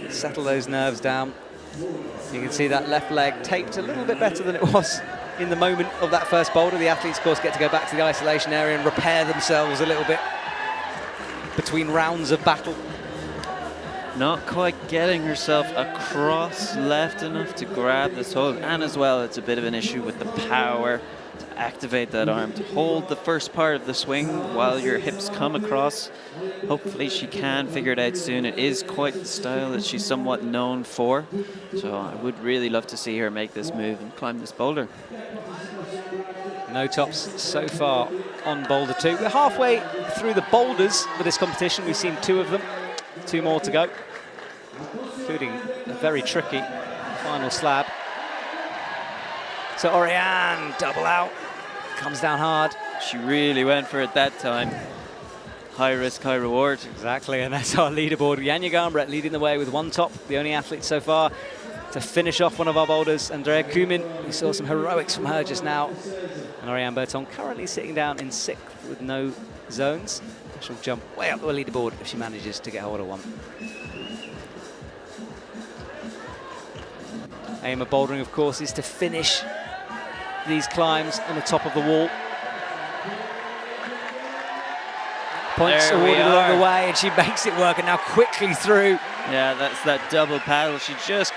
settle those nerves down. You can see that left leg taped a little bit better than it was in the moment of that first boulder. The athletes, of course, get to go back to the isolation area and repair themselves a little bit between rounds of battle. Not quite getting herself across left enough to grab this hold, and as well, it's a bit of an issue with the power to activate that arm, to hold the first part of the swing while your hips come across. Hopefully she can figure it out soon. It is quite the style that she's somewhat known for, so I would really love to see her make this move and climb this boulder. No tops so far on Boulder 2. We're halfway through the boulders for this competition. We've seen 2 of them, 2 more to go, including a very tricky final slab. So Oriane, double out, comes down hard. She really went for it that time. High risk, high reward. Exactly, and that's our leaderboard. Janja Garnbret leading the way with 1 top, the only athlete so far to finish off one of our boulders. Andrea Kumin, we saw some heroics from her just now. And Oriane Berton currently sitting down in 6th with no zones. She'll jump way up the leaderboard if she manages to get hold of one. Aim of bouldering, of course, is to finish these climbs on the top of the wall. Points awarded along the way, and she makes it work, and now quickly through. Yeah, that's that double paddle. She just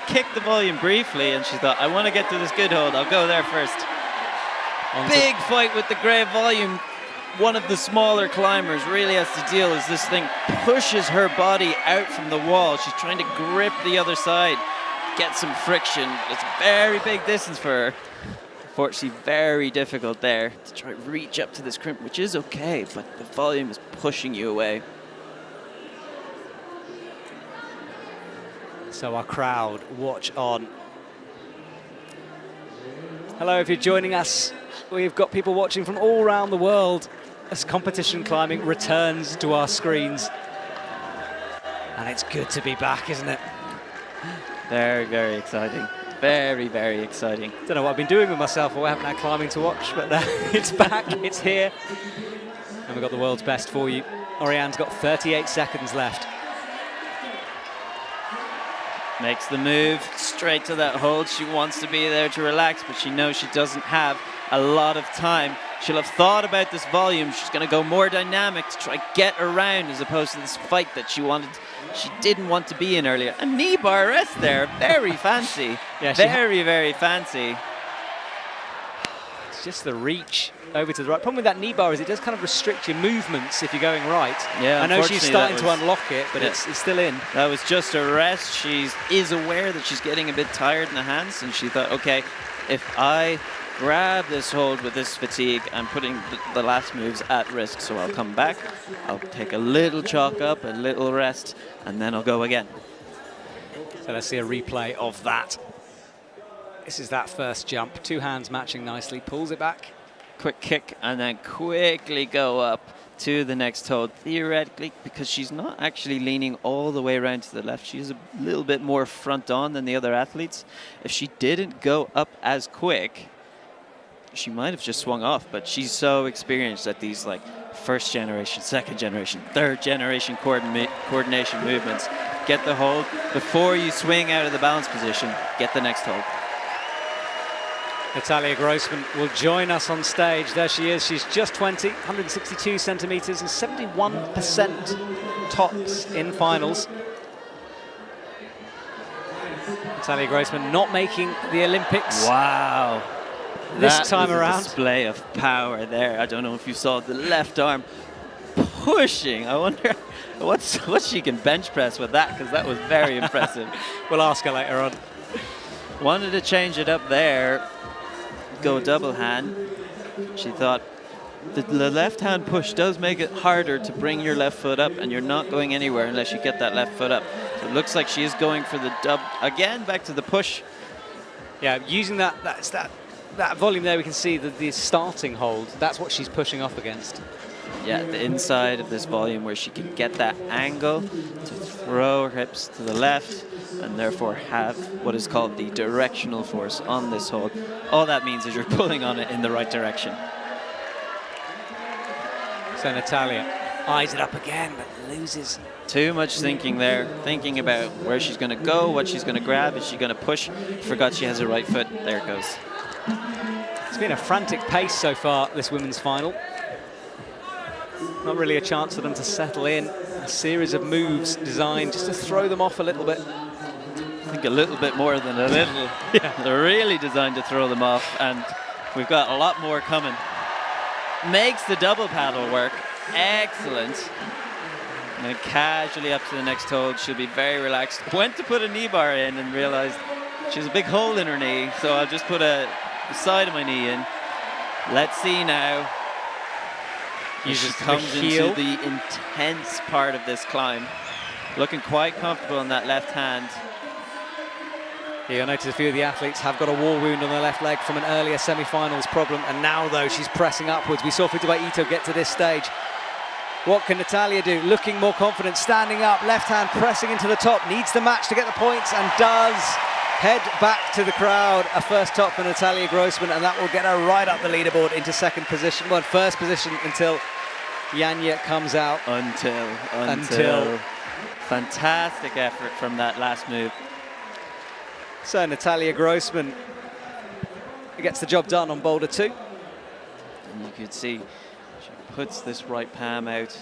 kicked the volume briefly, and she thought, I want to get to this good hold. I'll go there first. Big fight with the grey volume. One of the smaller climbers really has to deal as this thing pushes her body out from the wall. She's trying to grip the other side, get some friction. It's a very big distance for her. Unfortunately, very difficult there to try to reach up to this crimp, which is okay, but the volume is pushing you away. So our crowd watch on. Hello, if you're joining us, we've got people watching from all around the world as competition climbing returns to our screens. And it's good to be back, isn't it? Very, very exciting. Very, very exciting. Don't know what I've been doing with myself, or I haven't had climbing to watch, but it's back, it's here. And we've got the world's best for you. Oriane's got 38 seconds left. Makes the move straight to that hold. She wants to be there to relax, but she knows she doesn't have a lot of time. She'll have thought about this volume. She's going to go more dynamic to try get around as opposed to this fight that she didn't want to be in earlier. A knee bar rest there, very fancy. Yeah, very, very fancy. It's just the reach over to the right. Problem with that knee bar is it does kind of restrict your movements if you're going right. Yeah, I know she's starting to unlock it, but yeah, it's still in. That was just a rest. She is aware that she's getting a bit tired in the hands, and she thought, okay, if I grab this hold with this fatigue, I'm putting the last moves at risk, so I'll come back, I'll take a little chalk up, a little rest, and then I'll go again. So let's see a replay of that. This is that first jump. 2 hands matching nicely. Pulls it back. Quick kick and then quickly go up to the next hold. Theoretically, because she's not actually leaning all the way around to the left, she's a little bit more front on than the other athletes. If she didn't go up as quick, she might have just swung off, but she's so experienced at these like first generation, second generation, third generation coordination movements. Get the hold before you swing out of the balance position. Get the next hold. Natalia Grossman will join us on stage. There she is. She's just 20, 162 centimeters and 71% tops in finals. Natalia Grossman not making the Olympics. Wow. This time around. Display of power there. I don't know if you saw the left arm pushing. I wonder what she can bench press with that, because that was very impressive. We'll ask her later on. Wanted to change it up there. Go double hand. She thought the left hand push does make it harder to bring your left foot up, and you're not going anywhere unless you get that left foot up. So it looks like she is going for the dub again, back to the push. Yeah, using that volume there, we can see that the starting hold, that's what she's pushing off against. Yeah, the inside of this volume where she can get that angle to throw her hips to the left and therefore have what is called the directional force on this hold. All that means is you're pulling on it in the right direction. So Natalia eyes it up again, but loses. Too much thinking there, thinking about where she's going to go, what she's going to grab, is she going to push? Forgot she has her right foot. There it goes. It's been a frantic pace so far, this women's final. Not really a chance for them to settle in. A series of moves designed just to throw them off a little bit. I think a little bit more than a little. Yeah. They're really designed to throw them off, and we've got a lot more coming. Makes the double paddle work. Excellent. And then casually up to the next hold. She'll be very relaxed. Went to put a knee bar in and realized she has a big hole in her knee, so I'll just put the side of my knee in. Let's see now. She comes into the intense part of this climb. Looking quite comfortable on that left hand. Yeah, I noticed a few of the athletes have got a war wound on their left leg from an earlier semi-finals problem, and now, though, she's pressing upwards. We saw Futaba Ito get to this stage. What can Natalia do? Looking more confident, standing up, left hand pressing into the top, needs the match to get the points, and does. Head back to the crowd. A first top for Natalia Grossman, and that will get her right up the leaderboard into second position. Well, first position until Janja comes out. Until. Fantastic effort from that last move. So Natalia Grossman gets the job done on Boulder 2. And you could see she puts this right palm out,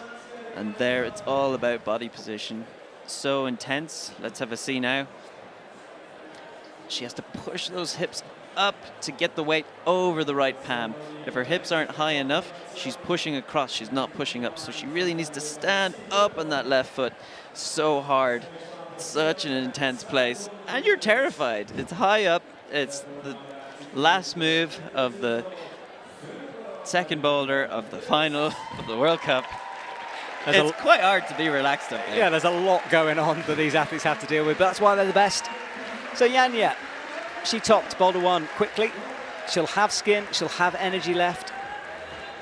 and there it's all about body position. So intense. Let's have a see now. She has to push those hips up to get the weight over the right palm. If her hips aren't high enough, she's pushing across, she's not pushing up. So she really needs to stand up on that left foot. So hard. Such an intense place. And you're terrified. It's high up. It's the last move of the second boulder of the final of the World Cup. It's quite hard to be relaxed up here. Yeah, there's a lot going on that these athletes have to deal with, but that's why they're the best. So Janja, she topped Boulder 1 quickly. She'll have skin, she'll have energy left.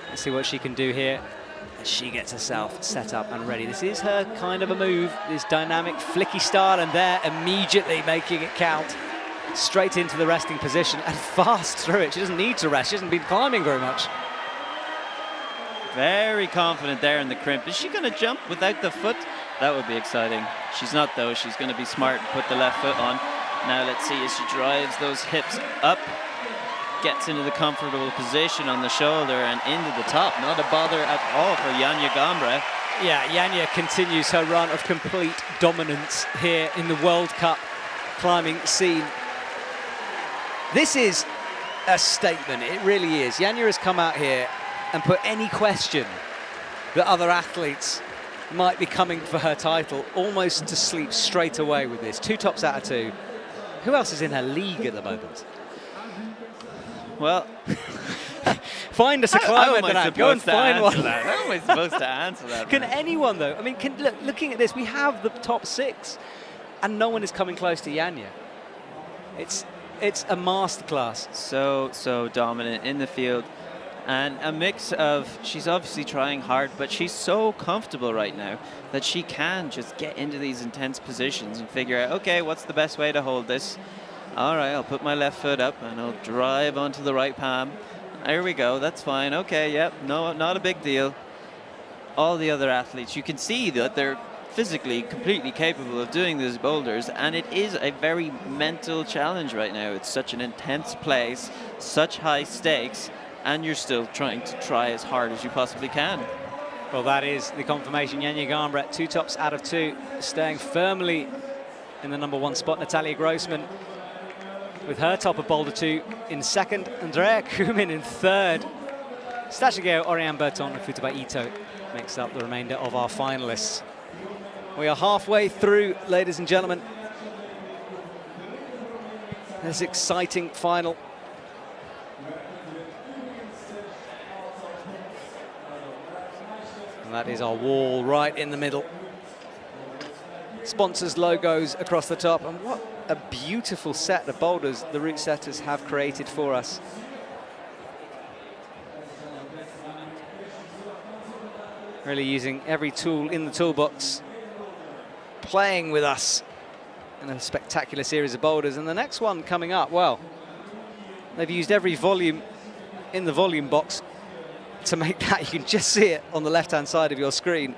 Let's see what she can do here as she gets herself set up and ready. This is her kind of a move, this dynamic, flicky style, and there immediately making it count. Straight into the resting position and fast through it. She doesn't need to rest, she hasn't been climbing very much. Very confident there in the crimp. Is she going to jump without the foot? That would be exciting. She's not, though. She's going to be smart and put the left foot on. Now let's see as she drives those hips up, gets into the comfortable position on the shoulder and into the top. Not a bother at all for Janja Gombre. Yeah, Janja continues her run of complete dominance here in the World Cup climbing scene. This is a statement, it really is. Janja has come out here and put any question that other athletes might be coming for her title almost to sleep straight away with this. 2 tops out of 2. Who else is in her league at the moment? Well, find us a climber tonight. Go and find one. How am I supposed to answer that? Can anyone, though? I mean, looking at this, we have the top 6, and no one is coming close to Janja. It's It's a masterclass. So dominant in the field. And a mix of, she's obviously trying hard, but she's so comfortable right now that she can just get into these intense positions and figure out, okay, what's the best way to hold this? All right, I'll put my left foot up and I'll drive onto the right palm. There we go, that's fine. Okay, yep, no, not a big deal. All the other athletes, you can see that they're physically completely capable of doing these boulders, and it is a very mental challenge right now. It's such an intense place, such high stakes, and you're still trying to try as hard as you possibly can. Well, that is the confirmation. Janja Garnbret, 2 tops out of 2, staying firmly in the #1 spot. Natalia Grossman with her top of Boulder 2 in second. Andrea Kumin in third. Stashigeo, Oriane Berton, and Futaba Ito makes up the remainder of our finalists. We are halfway through, ladies and gentlemen. This exciting final. And that is our wall right in the middle. Sponsors' logos across the top. And what a beautiful set of boulders the route setters have created for us. Really using every tool in the toolbox, playing with us in a spectacular series of boulders. And the next one coming up, well, they've used every volume in the volume box to make that. You can just see it on the left-hand side of your screen.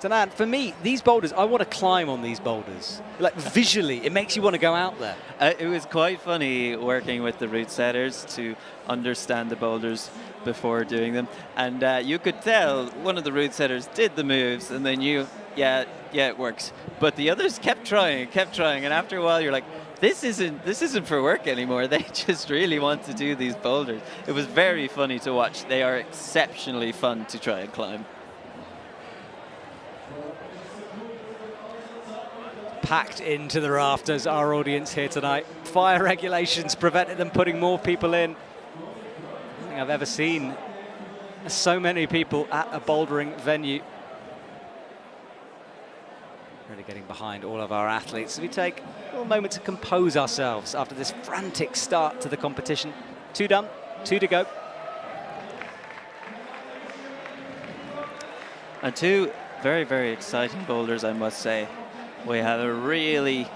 Danan, for me, these boulders, I want to climb on these boulders. Like visually, it makes you want to go out there. It was quite funny working with the route setters to understand the boulders before doing them. And you could tell one of the route setters did the moves and they knew, yeah, it works. But the others kept trying. And after a while, you're like, this isn't for work anymore. They just really want to do these boulders. It was very funny to watch. They are exceptionally fun to try and climb. Packed into the rafters, our audience here tonight. Fire regulations prevented them putting more people in. I don't think I've ever seen so many people at a bouldering venue. Really getting behind all of our athletes. So we take a little moment to compose ourselves after this frantic start to the competition. 2 done, 2 to go. And 2 very, very exciting boulders, I must say. We have a really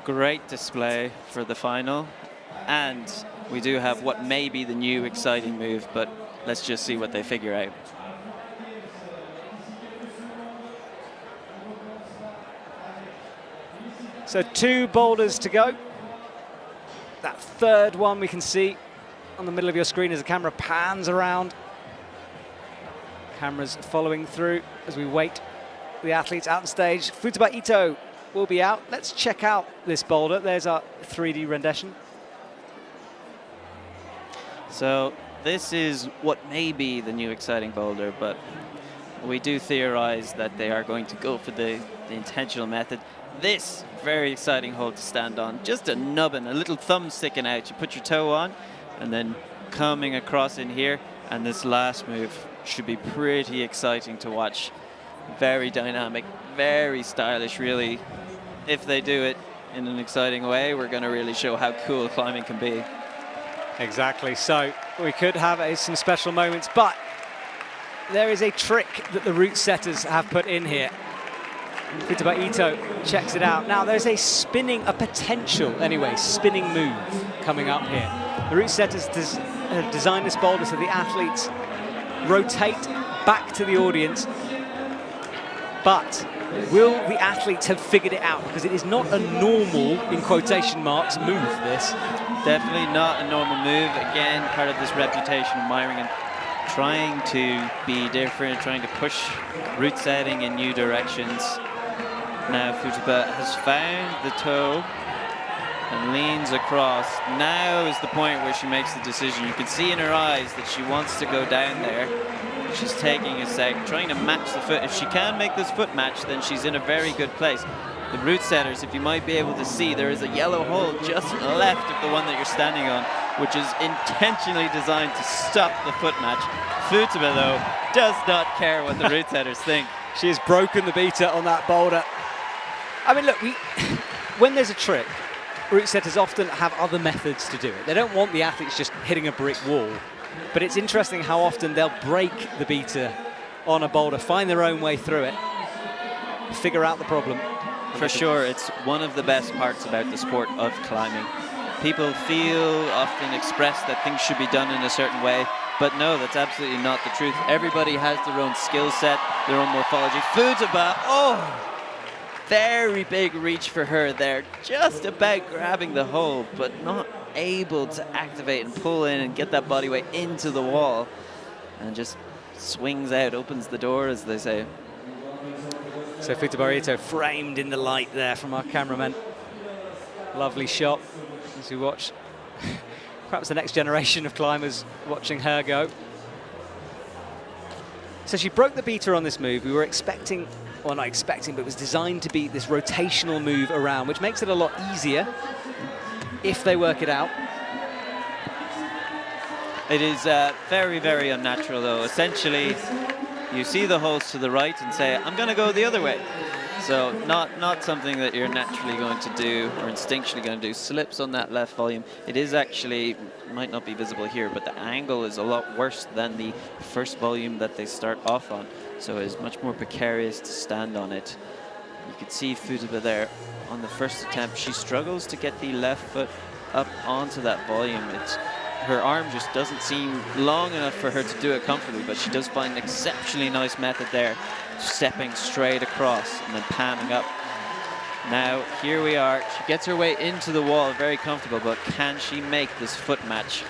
great display for the final, and we do have what may be the new exciting move, but let's just see what they figure out. So 2 boulders to go. That third one we can see on the middle of your screen as the camera pans around. Cameras following through as we wait the athletes out on stage. Futaba Ito will be out. Let's check out this boulder. There's our 3D rendition. So this is what may be the new exciting boulder, but we do theorize that they are going to go for the intentional method. This very exciting hold to stand on. Just a nubbin, a little thumb sticking out. You put your toe on and then coming across in here, and this last move should be pretty exciting to watch. Very dynamic, very stylish, really. If they do it in an exciting way, we're going to really show how cool climbing can be. Exactly. So we could have some special moments, but there is a trick that the route setters have put in here. Futaba Ito checks it out. Now there's a potential spinning move coming up here. The route setters designed this boulder so the athletes rotate back to the audience. But will the athletes have figured it out? Because it is not a normal, in quotation marks, move, this. Definitely not a normal move. Again, part of this reputation of Meiringen, trying to be different, trying to push route setting in new directions. Now Futaba has found the toe and leans across. Now is the point where she makes the decision. You can see in her eyes that she wants to go down there. She's taking a sec, trying to match the foot. If she can make this foot match, then she's in a very good place. The route setters, if you might be able to see, there is a yellow hole just left of the one that you're standing on, which is intentionally designed to stop the foot match. Futaba, though, does not care what the route setters think. She has broken the beater on that boulder. I mean, look, when there's a trick, route setters often have other methods to do it. They don't want the athletes just hitting a brick wall. But it's interesting how often they'll break the beater on a boulder, find their own way through it, figure out the problem. For sure, it's one of the best parts about the sport of climbing. People often express that things should be done in a certain way, but no, that's absolutely not the truth. Everybody has their own skill set, their own morphology. Futsaba, oh, very big reach for her there, just about grabbing the hole, but not able to activate and pull in and get that body weight into the wall, and just swings out, opens the door, as they say. So Futsaba Ito framed in the light there from our cameraman. Lovely shot as we watch perhaps the next generation of climbers watching her go. So she broke the beater on this move. We were expecting, well, not expecting, but it was designed to be this rotational move around, which makes it a lot easier if they work it out. It is very, very unnatural, though. Essentially, you see the holes to the right and say, I'm going to go the other way. So not something that you're naturally going to do or instinctually going to do. Slips on that left volume. It is actually, might not be visible here, but the angle is a lot worse than the first volume that they start off on. So it is much more precarious to stand on it. You can see Futsaba there on the first attempt. She struggles to get the left foot up onto that volume. Her arm just doesn't seem long enough for her to do it comfortably, but she does find an exceptionally nice method there, stepping straight across and then panning up. Now, here we are. She gets her way into the wall, very comfortable, but can she make this foot match?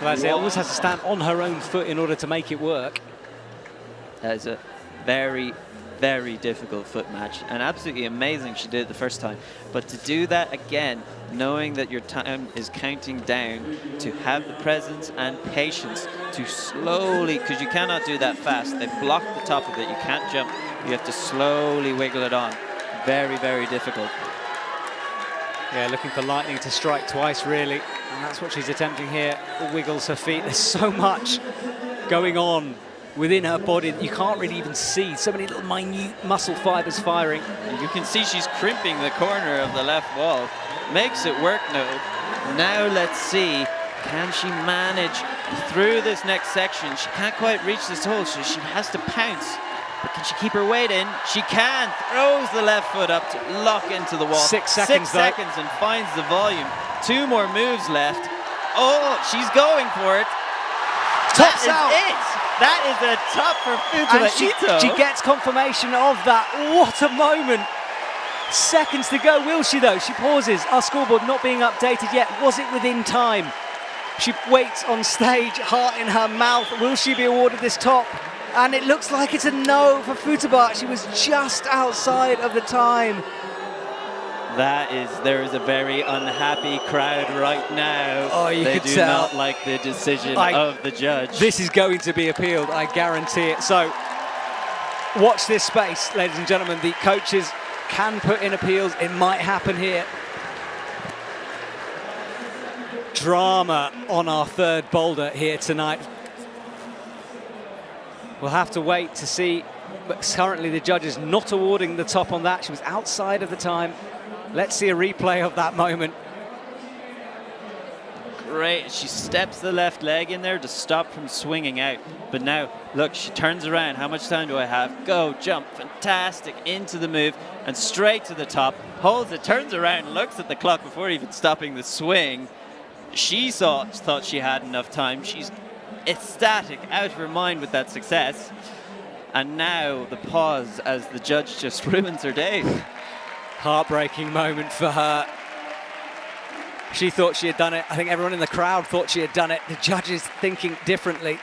Well, as it almost has to stand on her own foot in order to make it work. That is a very, very difficult foot match, and absolutely amazing she did it the first time. But to do that again, knowing that your time is counting down, to have the presence and patience to slowly, because you cannot do that fast. They've blocked the top of it. You can't jump. You have to slowly wiggle it on. Very, very difficult. Yeah, looking for lightning to strike twice, really. And that's what she's attempting here. Wiggles her feet. There's so much going on within her body that you can't really even see. So many little minute muscle fibers firing. And you can see she's crimping the corner of the left wall. Makes it work now. Now let's see, can she manage through this next section? She can't quite reach this hole, so she has to pounce. But can she keep her weight in? She can. Throws the left foot up to lock into the wall. 6 seconds, 6 seconds and finds the volume. 2 more moves left. Oh, she's going for it. Tops out. That is a top for Futsaba Ito. She gets confirmation of that. What a moment. Seconds to go. Will she, though? She pauses. Our scoreboard not being updated yet. Was it within time? She waits on stage, heart in her mouth. Will she be awarded this top? And it looks like it's a no for Futsaba. She was just outside of the time. There is a very unhappy crowd right now. Oh, you they could do tell. not like the decision of the judge. This is going to be appealed, I guarantee it. So watch this space, ladies and gentlemen. The coaches can put in appeals. It might happen here. Drama on our third boulder here tonight. We'll have to wait to see, but currently the judge is not awarding the top on that. She was outside of the time. Let's see a replay of that moment. Great, she steps the left leg in there to stop from swinging out. But now, look, she turns around. How much time do I have? Go, jump, fantastic, into the move, and straight to the top. Holds it, turns around, looks at the clock before even stopping the swing. She thought she had enough time. She's ecstatic, out of her mind with that success. And now the pause as the judge just ruins her day. Heartbreaking moment for her. She thought she had done it. I think everyone in the crowd thought she had done it. The judges thinking differently.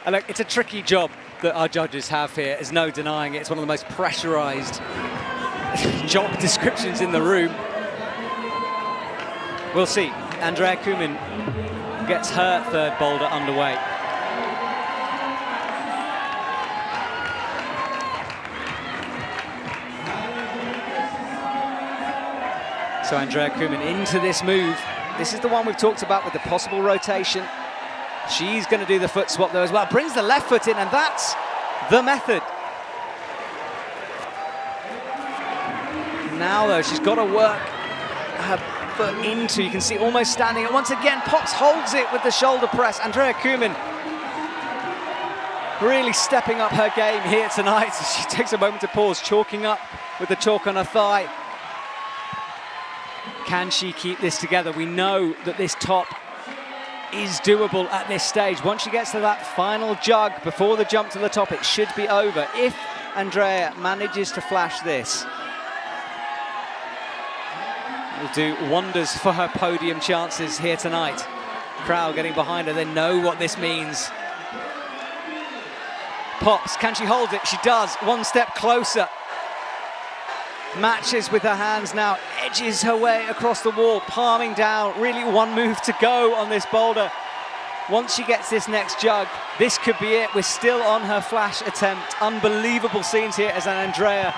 And look, it's a tricky job that our judges have here. There's no denying it. It's one of the most pressurized job descriptions in the room. We'll see. Andrea Kumin gets her third boulder underway. So Andrea Kumin into this move. This is the one we've talked about with the possible rotation. She's going to do the foot swap though as well. Brings the left foot in, and that's the method. now, though. She's got to work her foot into. You can see almost standing. And once again, Pops holds it with the shoulder press. Andrea Kumin really stepping up her game here tonight. She takes a moment to pause, chalking up with the chalk on her thigh. Can she keep this together? We know that this top is doable at this stage. Once she gets to that final jug before the jump to the top, it should be over. If Andrea manages to flash this, it will do wonders for her podium chances here tonight. Crowd getting behind her, they know what this means. Pops, can she hold it? She does, one step closer. Matches with her hands now, edges her way across the wall, palming down, really one move to go on this boulder. Once she gets this next jug, this could be it. We're still on her flash attempt. Unbelievable scenes here as an Andrea.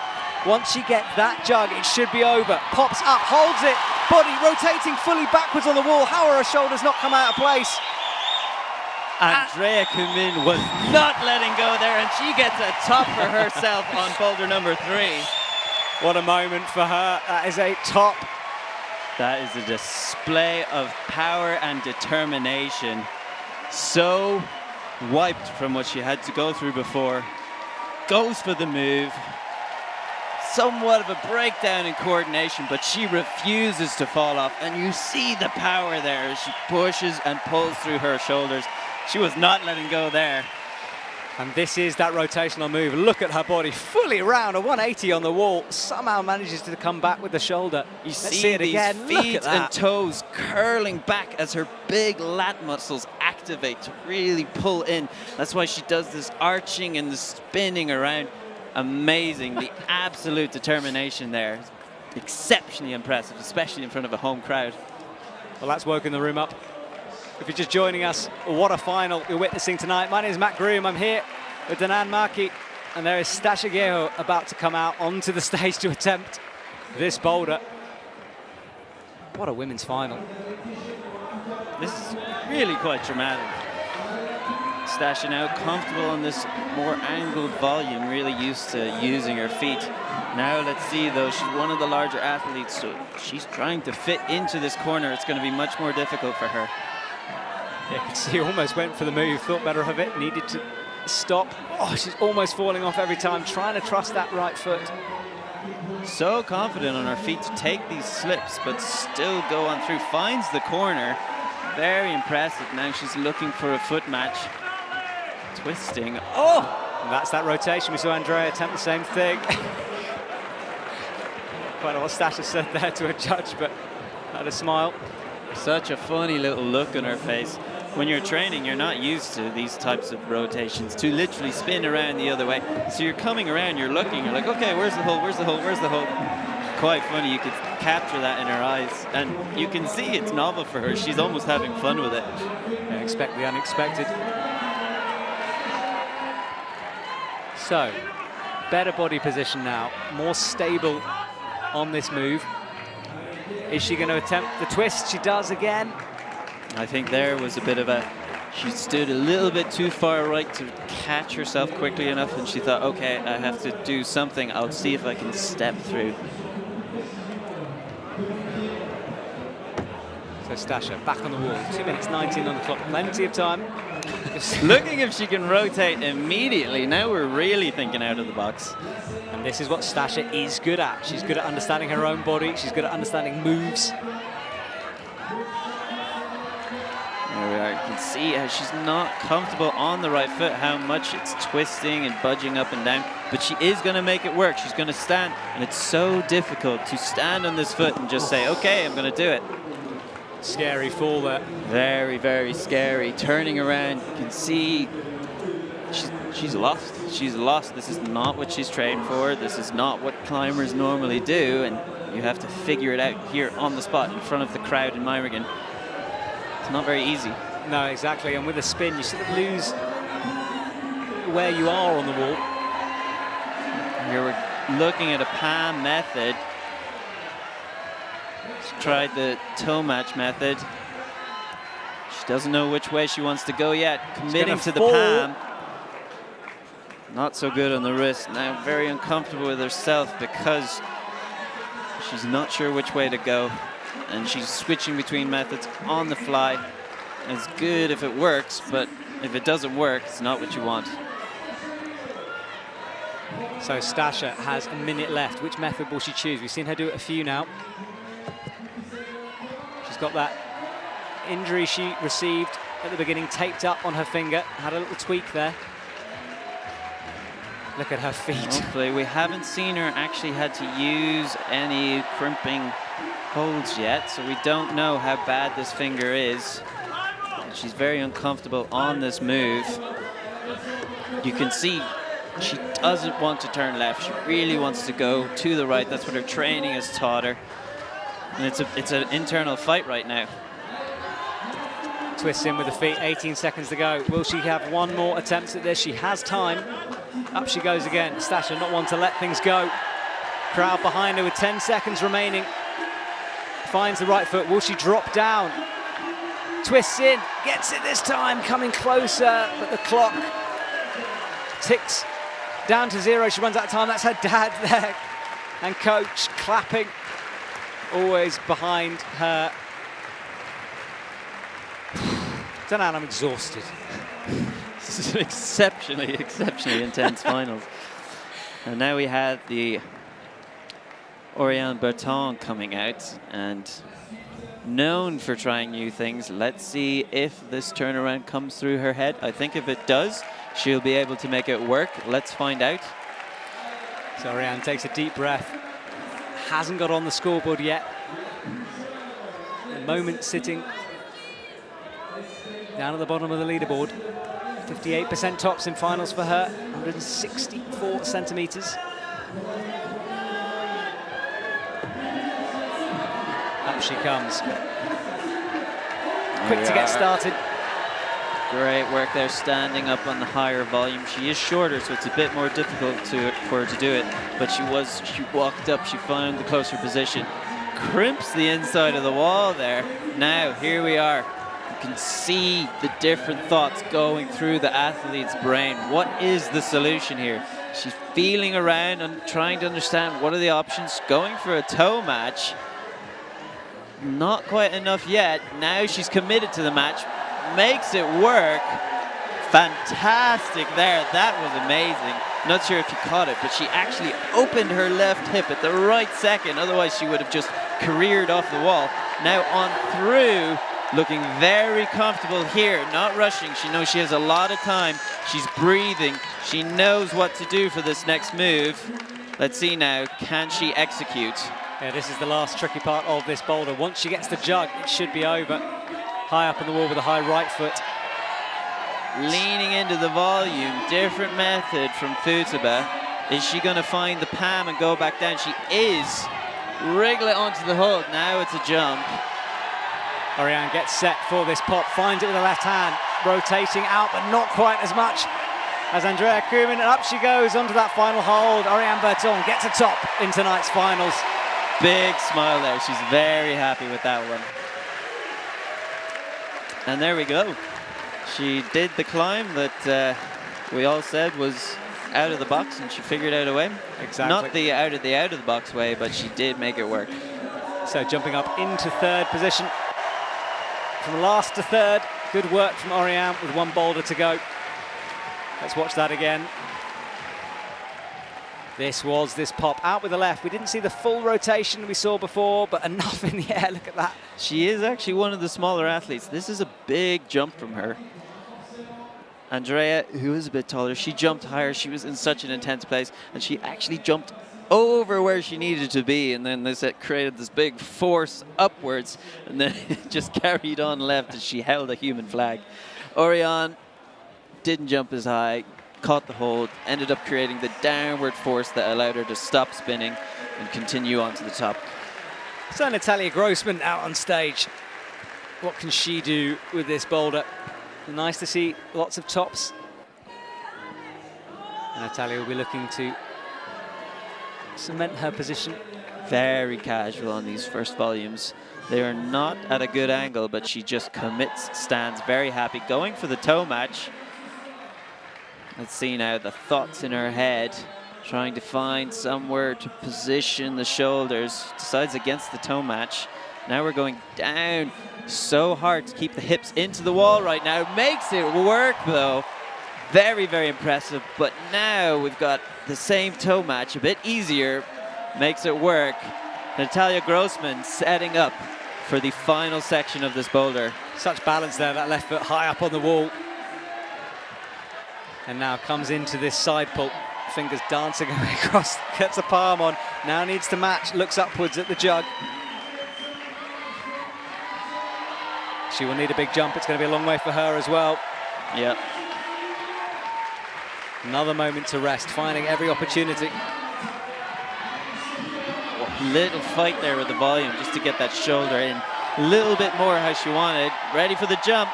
Once she gets that jug, it should be over. Pops up, holds it, body rotating fully backwards on the wall. How are her shoulders not come out of place? Andrea Kumin was not letting go there, and she gets a top for herself on boulder number 3. What a moment for her. That is a top. That is a display of power and determination. So wiped from what she had to go through before. Goes for the move. Somewhat of a breakdown in coordination, but she refuses to fall off. And you see the power there as she pushes and pulls through her shoulders. She was not letting go there. And this is that rotational move. Look at her body, fully round, a 180 on the wall. Somehow manages to come back with the shoulder. You Let's see see it these again. feet and toes curling back as her big lat muscles activate to really pull in. That's why she does this arching and the spinning around. Amazing, the absolute determination there. Exceptionally impressive, especially in front of a home crowd. Well, that's woken the room up. If you're just joining us, what a final you're witnessing tonight. My name is Matt Groom. I'm here with Danan Markey, and there is Stasha Geho about to come out onto the stage to attempt this boulder. What a women's final. This is really quite dramatic. Stasha now comfortable on this more angled volume, really used to using her feet. Now let's see though, she's one of the larger athletes, so she's trying to fit into this corner. It's going to be much more difficult for her. Yeah, you can see almost went for the move, thought better of it, needed to stop. Oh, she's almost falling off every time, trying to trust that right foot. So confident on her feet to take these slips, but still go on through, finds the corner. Very impressive. Now she's looking for a foot match. Twisting. Oh! And that's that rotation. We saw Andrea attempt the same thing. Quite a lot Stasha said there to a judge, but had a smile. Such a funny little look on her face. When you're training, you're not used to these types of rotations, to literally spin around the other way. So you're coming around, you're looking, you're like, okay, where's the hole, where's the hole, where's the hole? Quite funny, you could capture that in her eyes. And you can see it's novel for her. She's almost having fun with it. Yeah, expect the unexpected. So, better body position now, more stable on this move. Is she going to attempt the twist? She does again. I think there was a bit of a, she stood a little bit too far right to catch herself quickly enough, and she thought, okay, I have to do something. I'll see if I can step through. So Stasha back on the wall, 2 minutes 19 on the clock, plenty of time. Looking if she can rotate immediately. Now we're really thinking out of the box. And this is what Stasha is good at. She's good at understanding her own body. She's good at understanding moves. There we are. You can see how she's not comfortable on the right foot, how much it's twisting and budging up and down. But she is going to make it work. She's going to stand. And it's so difficult to stand on this foot and just say, okay, I'm going to do it. Scary fall there. Very, very scary. Turning around, you can see she's lost. She's lost. This is not what she's trained for. This is not what climbers normally do. And you have to figure it out here on the spot in front of the crowd in Meiringen. It's not very easy. No, exactly. And with a spin, you sort of lose where you are on the wall. Here we're looking at a palm method. She's tried the toe match method. She doesn't know which way she wants to go yet. Committing to the palm. Not so good on the wrist. Now very uncomfortable with herself because She's not sure which way to go, and she's switching between methods on the fly. It's good if it works, but if it doesn't work, it's not what you want. So Stasha has a minute left. Which method will she choose? We've seen her do it a few now. She's got that injury she received at the beginning taped up on her finger. Had a little tweak there. Look at her feet. Hopefully, we haven't seen her actually had to use any crimping holds yet, so we don't know how bad this finger is. She's very uncomfortable on this move. You can see she doesn't want to turn left. She really wants to go to the right. That's what her training has taught her. And it's an internal fight right now. Twists in with the feet, 18 seconds to go. Will she have one more attempt at this? She has time. Up she goes again. Stasha not one to let things go. Crowd behind her with 10 seconds remaining. Finds the right foot. Will she drop down? Twists in, gets it this time, coming closer, but the clock ticks down to 0. She runs out of time. That's her dad there, and coach clapping, always behind her. Don't know, I'm exhausted. This is an exceptionally intense finals. And now we have the Oriane Berton coming out, and known for trying new things. Let's see if this turnaround comes through her head. I think if it does, she'll be able to make it work. Let's find out. So Oriane takes a deep breath. Hasn't got on the scoreboard yet. The moment sitting down at the bottom of the leaderboard. 58% tops in finals for her, 164 centimeters. Up she comes. Quick to get started. Great work there, standing up on the higher volume. She is shorter, so it's a bit more difficult for her to do it. But she walked up, she found the closer position. Crimps the inside of the wall there. Now, here we are. You can see the different thoughts going through the athlete's brain. What is the solution here? She's feeling around and trying to understand what are the options. Going for a toe match. Not quite enough yet. Now she's committed to the match. Makes it work. Fantastic there. That was amazing. Not sure if you caught it, but she actually opened her left hip at the right second. Otherwise, she would have just careered off the wall. Now on through. Looking very comfortable here, not rushing. She knows she has a lot of time. She's breathing. She knows what to do for this next move. Let's see now, can she execute? Yeah, this is the last tricky part of this boulder. Once she gets the jug, it should be over. High up on the wall with a high right foot. Leaning into the volume, different method from Futaba. Is she gonna find the palm and go back down? She is. Wriggle it onto the hold, now it's a jump. Oriane gets set for this pop, finds it with the left hand, rotating out, but not quite as much as Andrea Kumin, and up she goes onto that final hold. Oriane Berton gets a top in tonight's finals. Big smile there, she's very happy with that one. And there we go. She did the climb that we all said was out of the box, and she figured out a way. Exactly. Not the out of the box way, but she did make it work. So jumping up into third position. From last to third, good work from Oriane with one boulder to go. Let's watch that again. This was this pop out with the left. We didn't see the full rotation we saw before, but enough in the air, look at that. She is actually one of the smaller athletes. This is a big jump from her. Andrea, who is a bit taller, she jumped higher. She was in such an intense place, and she actually jumped over where she needed to be, and then this created this big force upwards, and then it just carried on left as she held a human flag. Oriane didn't jump as high, caught the hold, ended up creating the downward force that allowed her to stop spinning and continue on to the top. So Natalia Grossman out on stage. What can she do with this boulder? Nice to see lots of tops. And Natalia will be looking to cement her position. Very casual on these first volumes. They are not at a good angle, but she just commits, stands very happy, going for the toe match. Let's see now the thoughts in her head. trying to find somewhere to position the shoulders. Decides against the toe match. Now we're going down. So hard to keep the hips into the wall right now. Makes it work though. Very, very impressive. But now we've got the same toe match, a bit easier. Makes it work. Natalia Grossman setting up for the final section of this boulder. Such balance there, that left foot high up on the wall. And now comes into this side pull. Fingers dancing across, gets a palm on. Now needs to match, looks upwards at the jug. She will need a big jump. It's going to be a long way for her as well. Yep. Another moment to rest, finding every opportunity. Little fight there with the volume just to get that shoulder in. A little bit more how she wanted. Ready for the jump.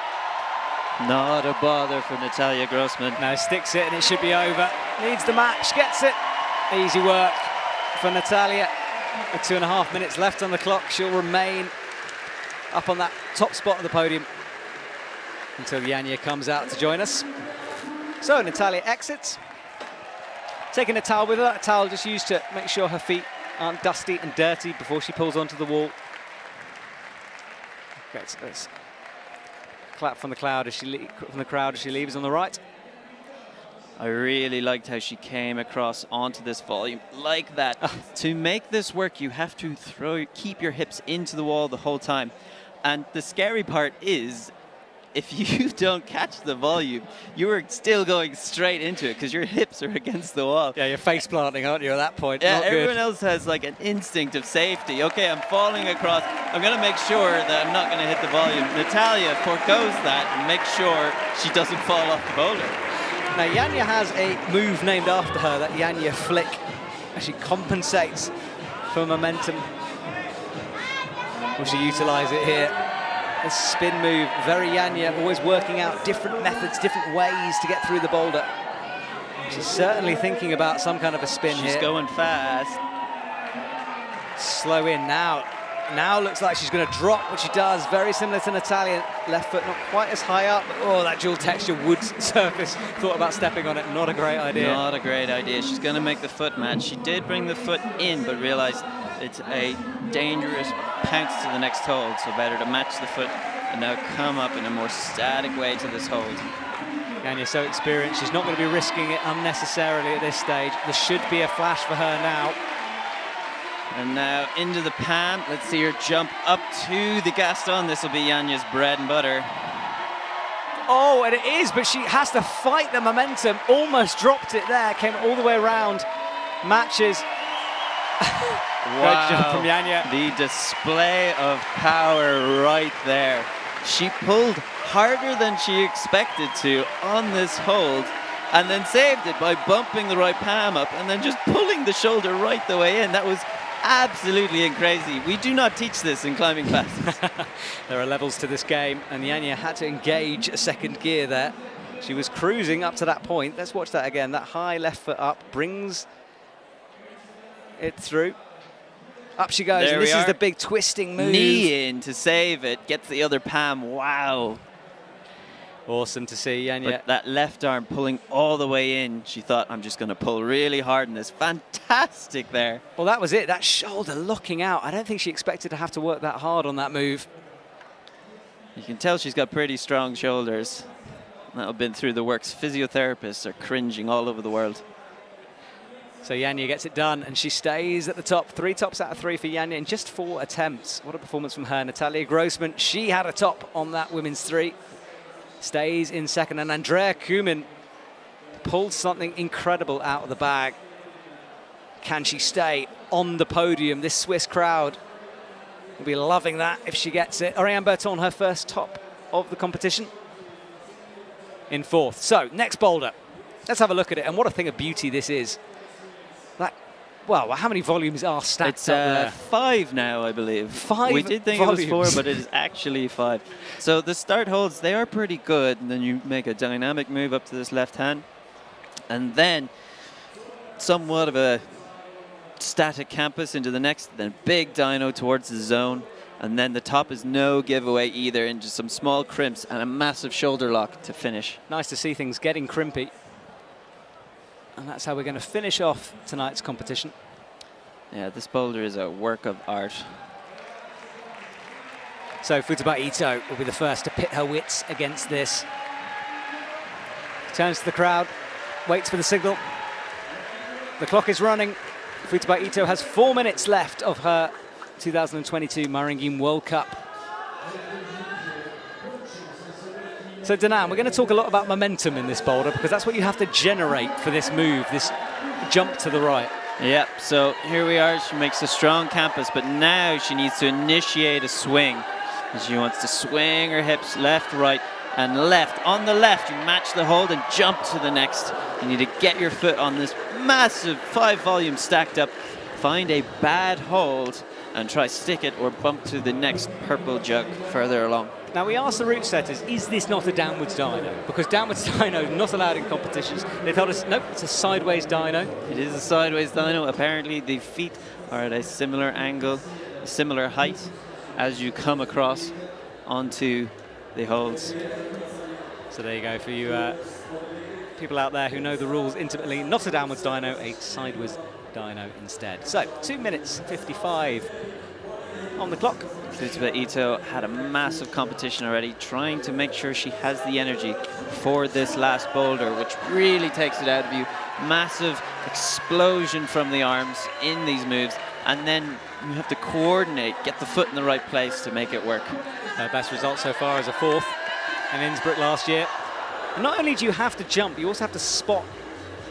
Not a bother for Natalia Grossman. Now sticks it and it should be over. Needs the match, gets it. Easy work for Natalia. With 2.5 minutes left on the clock, she'll remain up on that top spot of the podium until Janja comes out to join us. So Natalia exits, taking a towel with her. A towel just used to make sure her feet aren't dusty and dirty before she pulls onto the wall. Okay, so let's clap from the crowd as she leaves on the right. I really liked how she came across onto this volume like that. To make this work, you have to keep your hips into the wall the whole time. And the scary part is, if you don't catch the volume, you are still going straight into it because your hips are against the wall. Yeah, you're face planting, aren't you, at that point? Yeah, Not everyone good. else has like an instinct of safety. Okay, I'm falling across. I'm going to make sure that I'm not going to hit the volume. Natalia forgoes that and makes sure she doesn't fall off the boulder. Now, Janja has a move named after her, that Janja flick, as she compensates for momentum. Will she utilise it here? A spin move, very Janja, always working out different methods, different ways to get through the boulder. She's certainly thinking about some kind of a spin here. She's going fast. Slow in now. Now looks like she's going to drop, which she does. Very similar to Natalia. Left foot not quite as high up. Oh, that dual texture wood surface. Thought about stepping on it. Not a great idea. Not a great idea. She's going to make the foot match. She did bring the foot in, but realized it's a dangerous pounce to the next hold. So better to match the foot and now come up in a more static way to this hold. Janja's so experienced. She's not going to be risking it unnecessarily at this stage. There should be a flash for her now. And now into the pan. Let's see her jump up to the Gaston. This will be Janja's bread and butter. Oh, and it is, but she has to fight the momentum. Almost dropped it there. Came all the way around. Matches. Wow. Great jump from Janja. The display of power right there. She pulled harder than she expected to on this hold, and then saved it by bumping the right palm up and then just pulling the shoulder right the way in. That was absolutely crazy. We do not teach this in climbing classes. There are levels to this game, and Janja had to engage a second gear there. She was cruising up to that point. Let's watch that again. That high left foot up brings it through. Up she goes, There and this we is are. the big twisting move. Knee in to save it, gets the other palm. Wow. Awesome to see, Janja. But that left arm pulling all the way in. She thought, I'm just going to pull really hard in this. Fantastic there. Well, that was it. That shoulder looking out. I don't think she expected to have to work that hard on that move. You can tell she's got pretty strong shoulders. That'll have been through the works. Physiotherapists are cringing all over the world. So Janja gets it done, and she stays at the top. 3 tops out of 3 for Janja in just 4 attempts. What a performance from her. Natalia Grossman, she had a top on that women's 3. Stays in second, and Andrea Kumin pulled something incredible out of the bag. Can she stay on the podium? This Swiss crowd will be loving that if she gets it. Ariane Berton, her first top of the competition, in 4th. So, next boulder. Let's have a look at it, and what a thing of beauty this is. Well, how many volumes are stacked It's up there? 5 now, I believe. 5 We did think volumes. it was 4, but it is actually 5. So the start holds, they are pretty good. And then you make a dynamic move up to this left hand. And then somewhat of a static campus into the next. Then big dyno towards the zone. And then the top is no giveaway either, into some small crimps and a massive shoulder lock to finish. Nice to see things getting crimpy. And that's how we're going to finish off tonight's competition. Yeah, this boulder is a work of art. So Futaba Ito will be the first to pit her wits against this. Turns to the crowd, waits for the signal. The clock is running. Futaba Ito has 4 minutes left of her 2022 Meiringen World Cup. So Danan, we're going to talk a lot about momentum in this boulder because that's what you have to generate for this move, this jump to the right. Yep, so here we are. She makes a strong campus, but now she needs to initiate a swing. She wants to swing her hips left, right, and left. On the left, you match the hold and jump to the next. You need to get your foot on this massive 5 volume stacked up. Find a bad hold and try stick it or bump to the next purple jug further along. Now we asked the route setters, is this not a downwards dyno? Because downwards dyno is not allowed in competitions. They told us, nope, it's a sideways dyno. It is a sideways dyno. Apparently the feet are at a similar angle, a similar height as you come across onto the holds. So there you go for you people out there who know the rules intimately. Not a downwards dyno, a sideways dyno instead. So 2 minutes 55 on the clock. Futaba Ito had a massive competition already, trying to make sure she has the energy for this last boulder, which really takes it out of you. Massive explosion from the arms in these moves, and then you have to coordinate, get the foot in the right place to make it work. Her best result so far is a 4th in Innsbruck last year. And not only do you have to jump, you also have to spot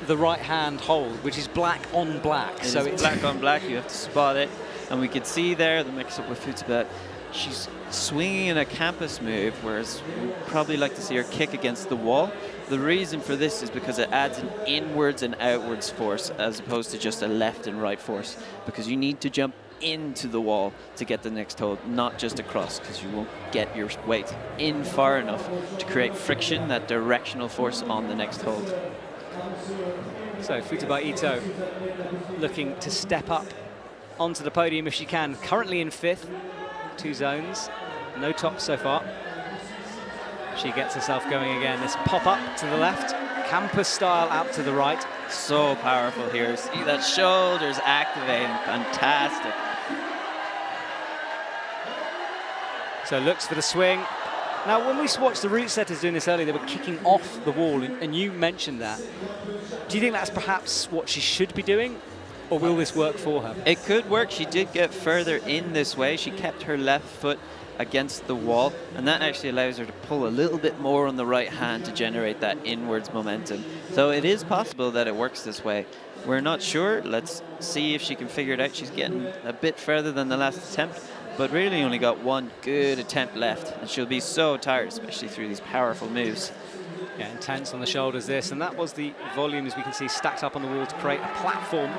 the right hand hold, which is black on black. So it's black on black, you have to spot it. And we can see there the mix-up with Futaba. She's swinging in a campus move, whereas we'd probably like to see her kick against the wall. The reason for this is because it adds an inwards and outwards force as opposed to just a left and right force, because you need to jump into the wall to get the next hold, not just across, because you won't get your weight in far enough to create friction, that directional force on the next hold. So Futaba Ito looking to step up onto the podium if she can. Currently in 5th, 2 zones, no tops so far. She gets herself going again. This pop up to the left, campus style out to the right. So powerful here. See that shoulders activating, fantastic. So looks for the swing. Now when we watched the route setters doing this earlier, they were kicking off the wall, and you mentioned that. Do you think that's perhaps what she should be doing? Or will this work for her? It could work. She did get further in this way. She kept her left foot against the wall, and that actually allows her to pull a little bit more on the right hand to generate that inwards momentum. So it is possible that it works this way. We're not sure. Let's see if she can figure it out. She's getting a bit further than the last attempt, but really only got 1 good attempt left, and she'll be so tired, especially through these powerful moves. Yeah, intense on the shoulders this, and that was the volume, as we can see, stacked up on the wall to create a platform.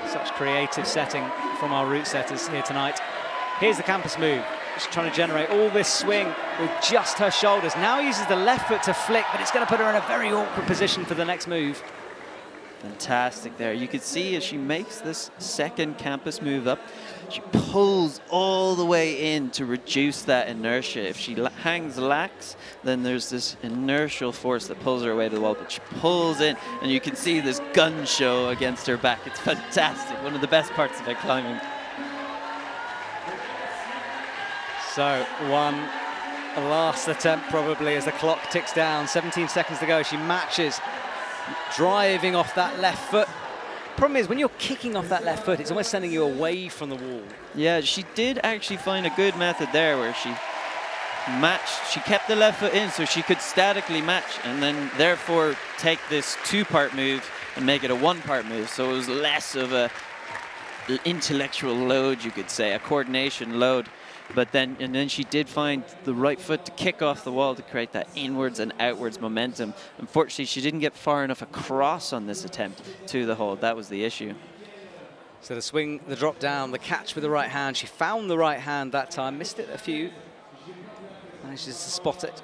Such creative setting from our route setters here tonight. Here's the campus move. She's trying to generate all this swing with just her shoulders. Now uses the left foot to flick, but it's going to put her in a very awkward position for the next move. Fantastic there. You can see as she makes this second campus move up, she pulls all the way in to reduce that inertia. If she hangs lax, then there's this inertial force that pulls her away to the wall, but she pulls in, and you can see this gun show against her back. It's fantastic. One of the best parts of her climbing. So one last attempt probably as the clock ticks down. 17 seconds to go. She matches, driving off that left foot. Problem is, when you're kicking off that left foot, it's almost sending you away from the wall. Yeah, she did actually find a good method there where she matched. She kept the left foot in so she could statically match, and then therefore take this 2-part move and make it a 1-part move. So it was less of a intellectual load, you could say, a coordination load. But then she did find the right foot to kick off the wall to create that inwards and outwards momentum. Unfortunately, she didn't get far enough across on this attempt to the hold. That was the issue. So the swing, the drop down, the catch with the right hand. She found the right hand that time, missed it a few. Manages to spot it.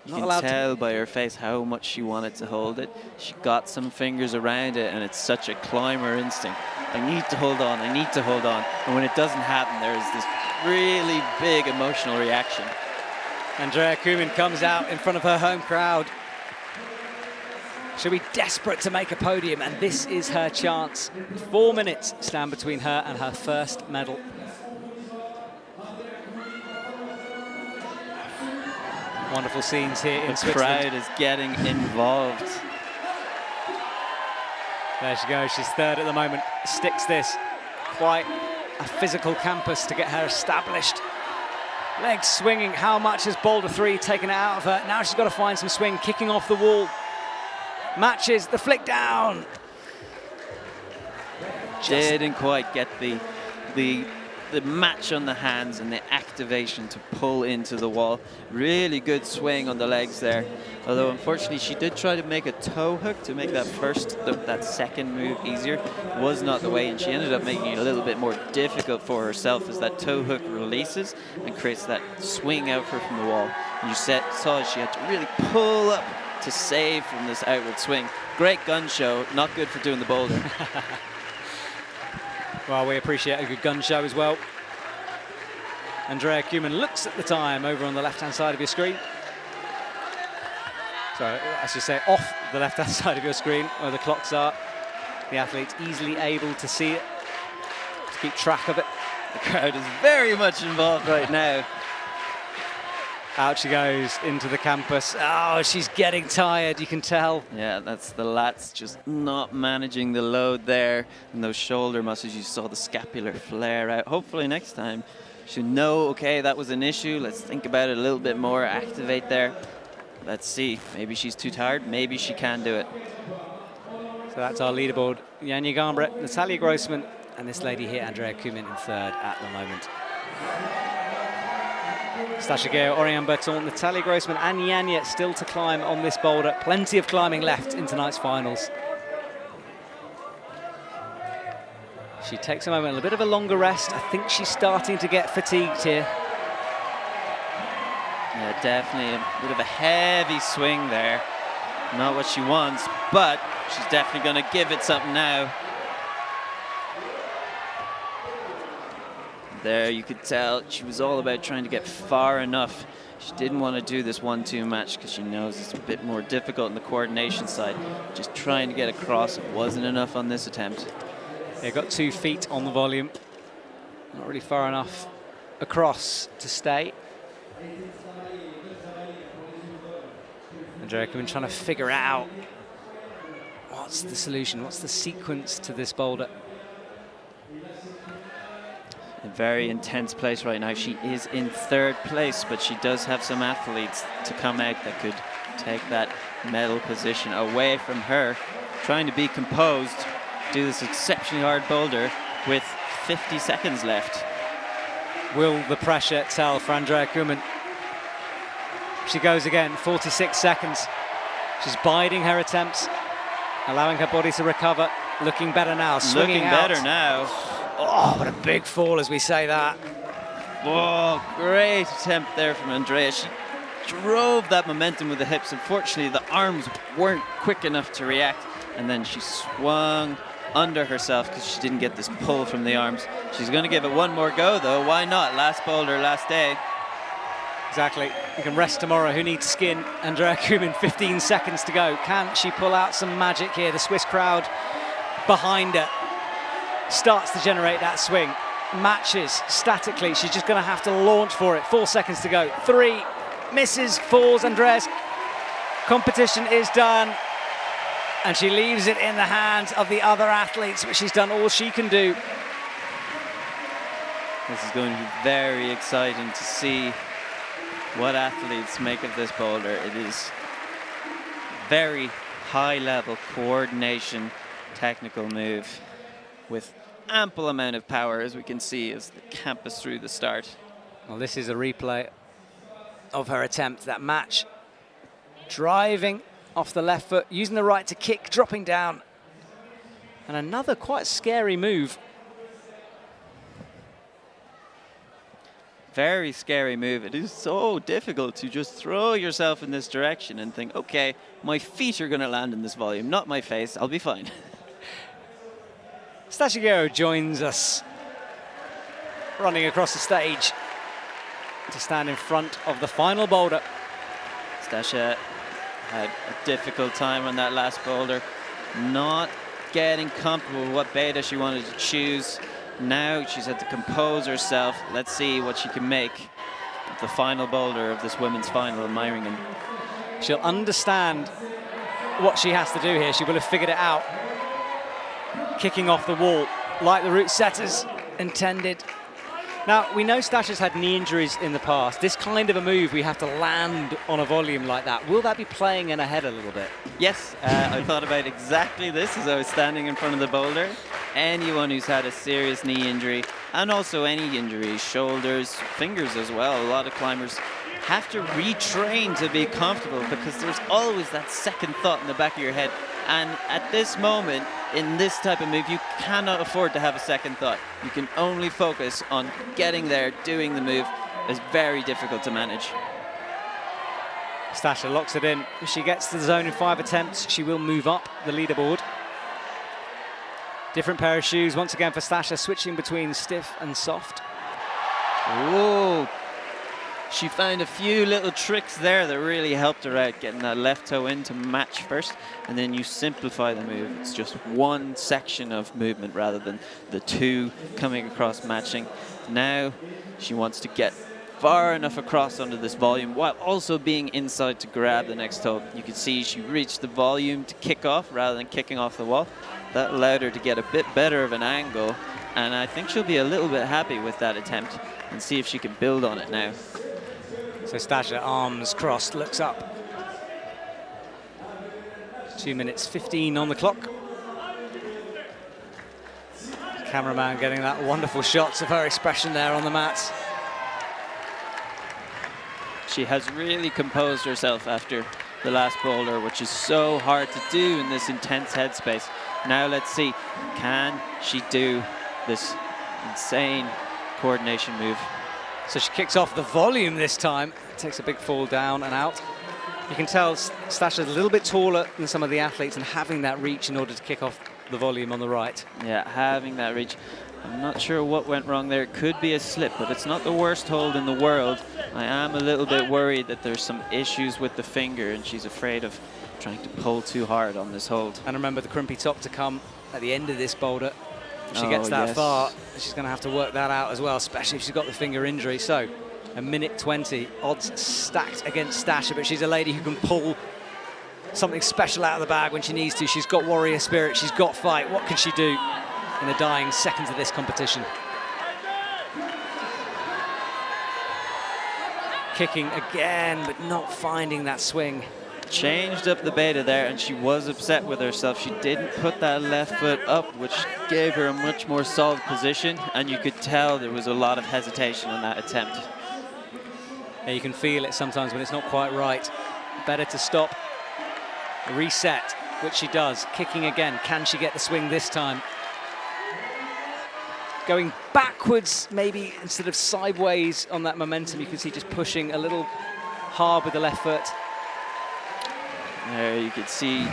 You can tell by her face how much she wanted to hold it. She got some fingers around it, and it's such a climber instinct. I need to hold on, I need to hold on. And when it doesn't happen, there is this really big emotional reaction. Andrea Kumin comes out in front of her home crowd. She'll be desperate to make a podium, and this is her chance. 4 minutes stand between her and her first medal. Wonderful scenes here in Switzerland. The crowd is getting involved. There she goes, she's third at the moment. Sticks this. Quite a physical campus to get her established. Legs swinging. How much has Boulder 3 taken it out of her? Now she's got to find some swing, kicking off the wall. Matches the flick down. Didn't quite get the match on the hands and the activation to pull into the wall. Really good swing on the legs there. Although unfortunately she did try to make a toe hook to make that second move easier. Was not the way, and she ended up making it a little bit more difficult for herself as that toe hook releases and creates that swing out from the wall. And you saw she had to really pull up to save from this outward swing. Great gun show, not good for doing the boulder. Well, we appreciate a good gun show as well. Andrea Kuhlmann looks at the time over on the left-hand side of your screen. So, I should say off the left-hand side of your screen where the clocks are. The athlete's easily able to see it, to keep track of it. The crowd is very much involved right now. Out she goes into the campus. Oh, she's getting tired, you can tell. Yeah, that's the lats just not managing the load there. And those shoulder muscles, you saw the scapular flare out. Hopefully next time she'll know, okay, that was an issue. Let's think about it a little bit more, activate there. Let's see, maybe she's too tired, maybe she can do it. So that's our leaderboard. Janja Garnbret, Natalia Grossman, and this lady here, Andrea Kuhlmann, in third at the moment. Stasha Geo, Oriane Berton, Natalia Grossman and Janja still to climb on this boulder. Plenty of climbing left in tonight's finals. She takes a moment, a bit of a longer rest. I think she's starting to get fatigued here. Yeah, definitely a bit of a heavy swing there. Not what she wants, but she's definitely going to give it something now. There you could tell she was all about trying to get far enough. She didn't want to do this 1-2 match because she knows it's a bit more difficult on the coordination side. Just trying to get across, it wasn't enough on this attempt. Yeah, got 2 feet on the volume. Not really far enough across to stay. Andrea Kuhlmann trying to figure out what's the solution, what's the sequence to this boulder. A very intense place right now. She is in third place, but she does have some athletes to come out that could take that medal position away from her. Trying to be composed, do this exceptionally hard boulder with 50 seconds left. Will the pressure tell for Andrea Kuhlmann? She goes again, 46 seconds. She's biding her attempts, allowing her body to recover. Looking better now, swinging out. Looking better now. Oh, what a big fall as we say that. Oh, great attempt there from Andrea. She drove that momentum with the hips. Unfortunately, the arms weren't quick enough to react. And then she swung under herself because she didn't get this pull from the arms. She's going to give it one more go, though. Why not? Last boulder, last day. Exactly. You can rest tomorrow. Who needs skin? Andrea Kuhlmann, 15 seconds to go. Can she pull out some magic here? The Swiss crowd behind her starts to generate that swing. Matches statically. She's just going to have to launch for it. 4 seconds to go. 3, misses, falls. Andrea's competition is done. And she leaves it in the hands of the other athletes, but she's done all she can do. This is going to be very exciting to see what athletes make of this boulder. It is very high-level coordination, technical move with ample amount of power, as we can see as the campus through the start. Well, this is a replay of her attempt, that match. Driving off the left foot, using the right to kick, dropping down. And another quite scary move. Very scary move. It is so difficult to just throw yourself in this direction and think, okay, my feet are going to land in this volume, not my face, I'll be fine. Stasha Geo joins us, running across the stage to stand in front of the final boulder. Stasha had a difficult time on that last boulder, not getting comfortable with what beta she wanted to choose. Now she's had to compose herself. Let's see what she can make of the final boulder of this women's final in Meiringen. She'll understand what she has to do here. She will have figured it out. Kicking off the wall like the route setters intended. Now, we know Stasha's had knee injuries in the past. This kind of a move, we have to land on a volume like that. Will that be playing in her head a little bit? Yes, I thought about exactly this as I was standing in front of the boulder. Anyone who's had a serious knee injury, and also any injuries, shoulders, fingers as well, a lot of climbers have to retrain to be comfortable because there's always that second thought in the back of your head. And at this moment, in this type of move, you cannot afford to have a second thought. You can only focus on getting there, doing the move. It's very difficult to manage. Stasha locks it in. If she gets to the zone in 5 attempts, she will move up the leaderboard. Different pair of shoes once again for Stasha, switching between stiff and soft. Whoa! She found a few little tricks there that really helped her out, getting that left toe in to match first, and then you simplify the move. It's just one section of movement rather than the two coming across matching. Now she wants to get far enough across under this volume while also being inside to grab the next toe. You can see she reached the volume to kick off rather than kicking off the wall. That allowed her to get a bit better of an angle, and I think she'll be a little bit happy with that attempt and see if she can build on it now. So Stasha, arms crossed, looks up. 2 minutes 15 on the clock. Cameraman getting that wonderful shots of her expression there on the mat. She has really composed herself after the last boulder, which is so hard to do in this intense headspace. Now let's see, can she do this insane coordination move? So she kicks off the volume this time. Takes a big fall down and out. You can tell Stasha's a little bit taller than some of the athletes and having that reach in order to kick off the volume on the right. Yeah, having that reach. I'm not sure what went wrong there. It could be a slip, but it's not the worst hold in the world. I am a little bit worried that there's some issues with the finger and she's afraid of trying to pull too hard on this hold. And remember the crimpy top to come at the end of this boulder. If she gets that far, she's going to have to work that out as well, especially if she's got the finger injury. So, a minute 20, odds stacked against Stasha, but she's a lady who can pull something special out of the bag when she needs to. She's got warrior spirit, she's got fight. What can she do in the dying seconds of this competition? Kicking again, but not finding that swing. Changed up the beta there, and she was upset with herself. She didn't put that left foot up, which gave her a much more solid position, and you could tell there was a lot of hesitation on that attempt. Yeah, you can feel it sometimes when it's not quite right. Better to stop, reset, which she does. Kicking again, can she get the swing this time? Going backwards, maybe instead of sideways on that momentum. You can see just pushing a little hard with the left foot. There you can see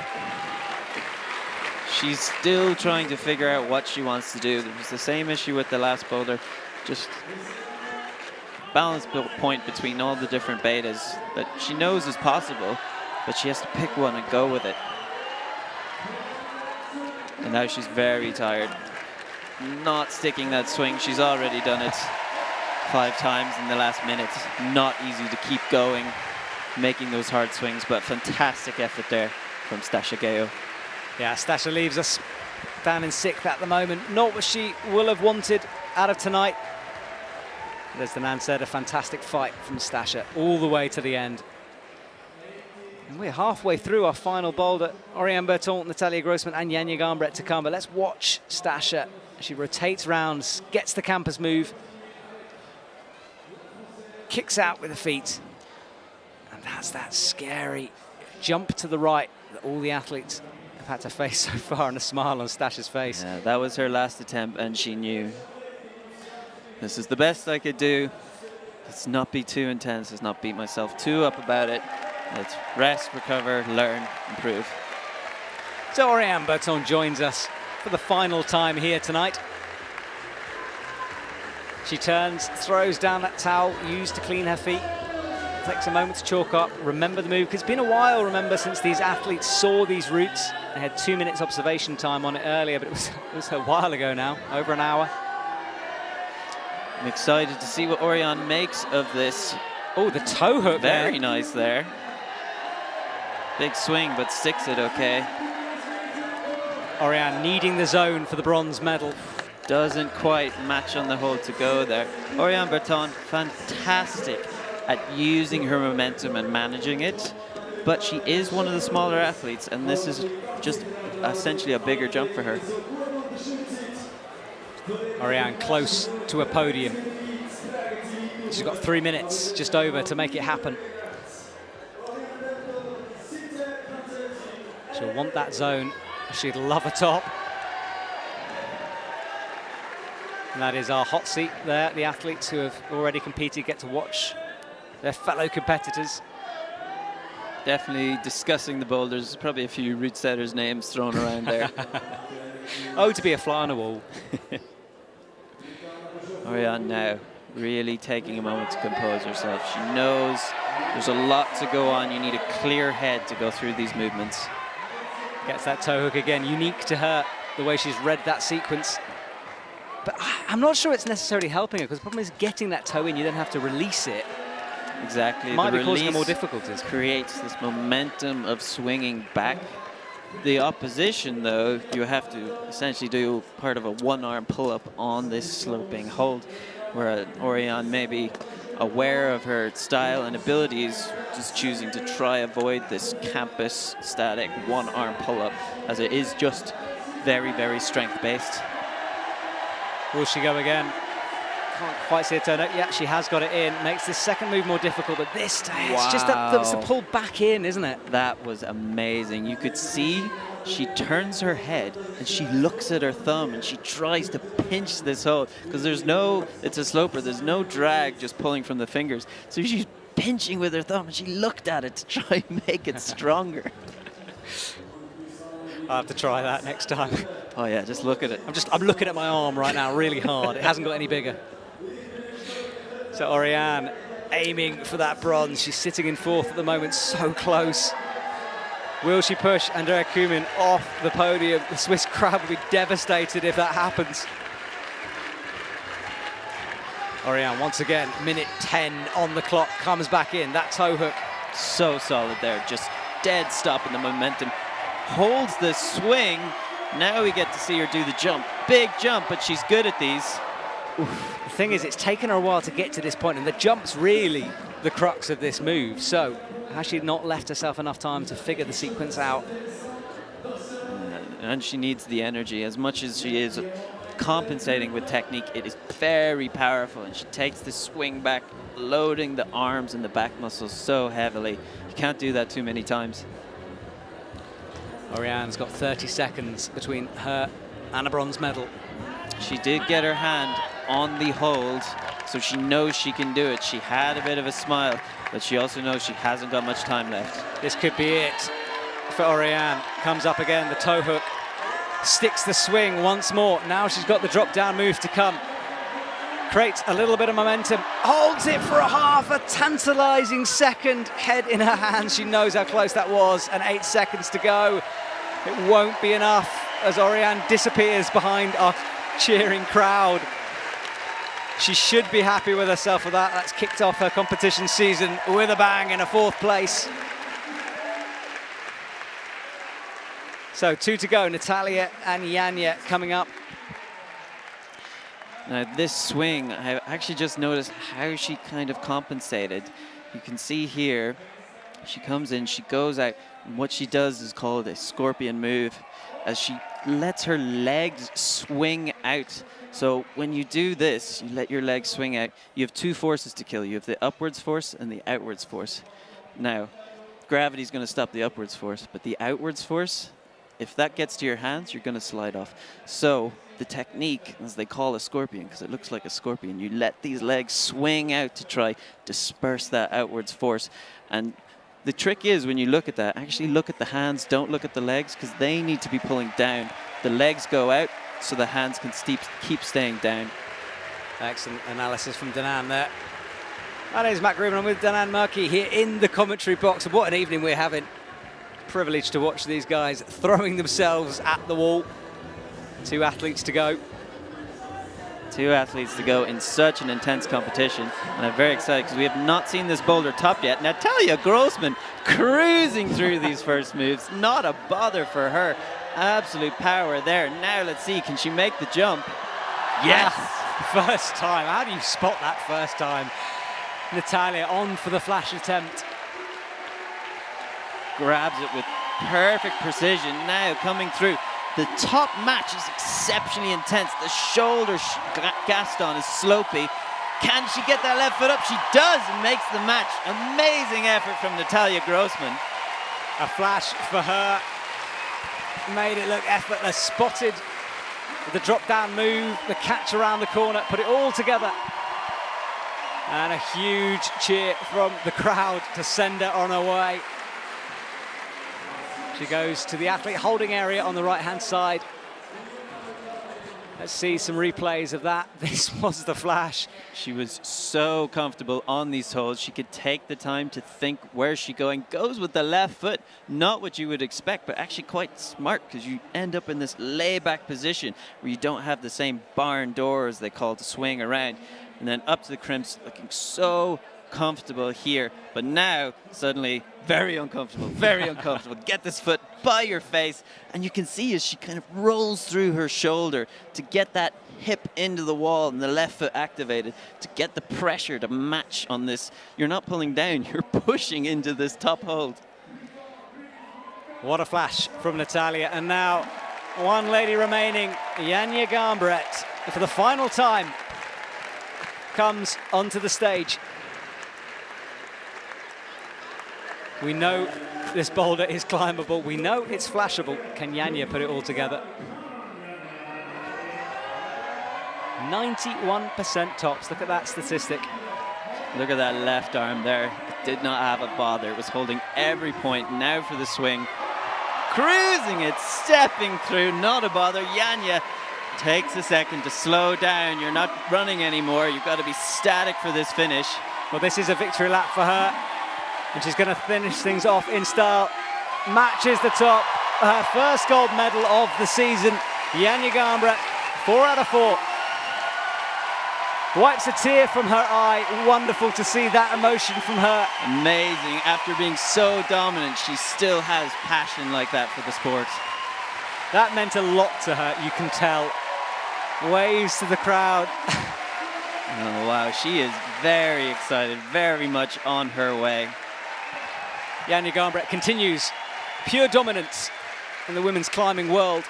she's still trying to figure out what she wants to do. It was the same issue with the last boulder, just balance point between all the different betas that she knows is possible, but she has to pick one and go with it. And now she's very tired. Not sticking that swing. She's already done it 5 times in the last minute. Not easy to keep going, making those hard swings, but fantastic effort there from Stasha Geo. Yeah, Stasha leaves us down in 6th at the moment. Not what she will have wanted out of tonight. But as the man said, a fantastic fight from Stasha all the way to the end. And we're halfway through our final boulder. Oriane Berton, Natalia Grossman and Janja Garnbret to come. But let's watch Stasha. She rotates round, gets the campus move, kicks out with the feet. And that's that scary jump to the right that all the athletes have had to face so far, and a smile on Stasha's face. Yeah, that was her last attempt, and she knew this is the best I could do. Let's not be too intense. Let's not beat myself too up about it. Let's rest, recover, learn, improve. So Oriane Berton joins us for the final time here tonight. She turns, throws down that towel used to clean her feet, takes a moment to chalk up, remember the move, because it's been a while, remember, since these athletes saw these routes. They had 2 minutes observation time on it earlier, but it was a while ago now, over an hour. I'm excited to see what Oriane makes of this. Oh, the toe hook there. Very nice there. Big swing, but sticks it okay. Oriane needing the zone for the bronze medal. Doesn't quite match on the hold to go there. Oriane Berton, fantastic at using her momentum and managing it, but she is one of the smaller athletes, and this is just essentially a bigger jump for her. Oriane close to a podium. She's got 3 minutes, just over, to make it happen. She'll want that zone. She'd love a top. And that is our hot seat there. The athletes who have already competed get to watch their fellow competitors. Definitely discussing the boulders. There's probably a few route setters' names thrown around there. Oh, to be a fly on a wall. Oriane now really taking a moment to compose herself. She knows there's a lot to go on. You need a clear head to go through these movements. Gets that toe hook again, unique to her, the way she's read that sequence. But I'm not sure it's necessarily helping her, because the problem is getting that toe in, you then have to release it. Exactly. Might the be causing her more release difficulties. creates this momentum of swinging back. The opposition, though, you have to essentially do part of a one-arm pull-up on this sloping hold, where Oriane may be aware of her style and abilities, just choosing to try avoid this campus static one-arm pull-up, as it is just very, very strength-based. Will she go again? Can't quite see a turn up. Yeah, she has got it in. Makes this second move more difficult, but this time, it's just that's the pull back in, isn't it? That was amazing. You could see she turns her head and she looks at her thumb and she tries to pinch this hold, because it's a sloper, there's no drag just pulling from the fingers. So she's pinching with her thumb and she looked at it to try and make it stronger. I'll have to try that next time. Oh yeah, just look at it. I'm looking at my arm right now really hard. It hasn't got any bigger. So Oriane aiming for that bronze. She's sitting in fourth at the moment, so close. Will she push Andrea Kumin off the podium? The Swiss crowd will be devastated if that happens. Oriane, once again, minute 10 on the clock, comes back in. That toe hook. So solid there, just dead stop in the momentum. Holds the swing. Now we get to see her do the jump. Big jump, but she's good at these. Oof. The thing is, it's taken her a while to get to this point, and the jump's really the crux of this move. So has she not left herself enough time to figure the sequence out? And she needs the energy. As much as she is compensating with technique, it is very powerful, and she takes the swing back, loading the arms and the back muscles so heavily. You can't do that too many times. Oriane's got 30 seconds between her and a bronze medal. She did get her hand on the hold, so she knows she can do it. She had a bit of a smile, but she also knows she hasn't got much time left. This could be it for Oriane. Comes up again, the toe hook. Sticks the swing once more. Now she's got the drop-down move to come. Creates a little bit of momentum. Holds it for a half, a tantalizing second. Head in her hands. She knows how close that was, and 8 seconds to go. It won't be enough as Oriane disappears behind our cheering crowd. She should be happy with herself for that. That's kicked off her competition season with a bang in a fourth place. So 2 to go, Natalia and Janja coming up. Now this swing, I actually just noticed how she kind of compensated. You can see here, she comes in, she goes out, and what she does is called a scorpion move, as she lets her legs swing out. So when you do this, you let your legs swing out, you have 2 forces to kill. You have the upwards force and the outwards force. Now, gravity's going to stop the upwards force, but the outwards force, if that gets to your hands, you're going to slide off. So the technique, as they call a scorpion, because it looks like a scorpion, you let these legs swing out to try disperse that outwards force. And the trick is, when you look at that, actually look at the hands, don't look at the legs, because they need to be pulling down. The legs go out, so the hands can keep staying down. Excellent analysis from Danan there. My name is Matt Green. I'm with Danan Murky here in the commentary box. And what an evening we're having. Privileged to watch these guys throwing themselves at the wall. 2 athletes to go. 2 athletes to go in such an intense competition. And I'm very excited because we have not seen this boulder top yet. Natalia Grossman cruising through these first moves. Not a bother for her. Absolute power there. Now let's see, can she make the jump? Yes! First time. How do you spot that first time? Natalia on for the flash attempt. Grabs it with perfect precision. Now coming through. The top match is exceptionally intense. The shoulder Gaston is slopey. Can she get that left foot up? She does and makes the match. Amazing effort from Natalia Grossman. A flash for her. Made it look effortless. Spotted the drop down move, the catch around the corner, put it all together. And a huge cheer from the crowd to send her on her way. She goes to the athlete holding area on the right-hand side. Let's see some replays of that. This was the flash. She was so comfortable on these holds. She could take the time to think, where's she going? Goes with the left foot. Not what you would expect, but actually quite smart because you end up in this layback position where you don't have the same barn door, as they call it, to swing around. And then up to the crimps, looking so comfortable here. But now, suddenly, very uncomfortable, very uncomfortable. Get this foot by your face. And you can see as she kind of rolls through her shoulder to get that hip into the wall and the left foot activated to get the pressure to match on this. You're not pulling down, you're pushing into this top hold. What a flash from Natalia. And now, one lady remaining, Janja Garnbret, for the final time, comes onto the stage. We know this boulder is climbable. We know it's flashable. Can Janja put it all together? 91% tops. Look at that statistic. Look at that left arm there. It did not have a bother. It was holding every point. Now for the swing. Cruising it, stepping through, not a bother. Janja takes a second to slow down. You're not running anymore. You've got to be static for this finish. Well, this is a victory lap for her. And she's going to finish things off in style. Matches the top. Her first gold medal of the season. Janja Garnbret, 4 out of 4. Wipes a tear from her eye. Wonderful to see that emotion from her. Amazing. After being so dominant, she still has passion like that for the sport. That meant a lot to her, you can tell. Waves to the crowd. Oh, wow. She is very excited, very much on her way. Janja Garnbret continues pure dominance in the women's climbing world.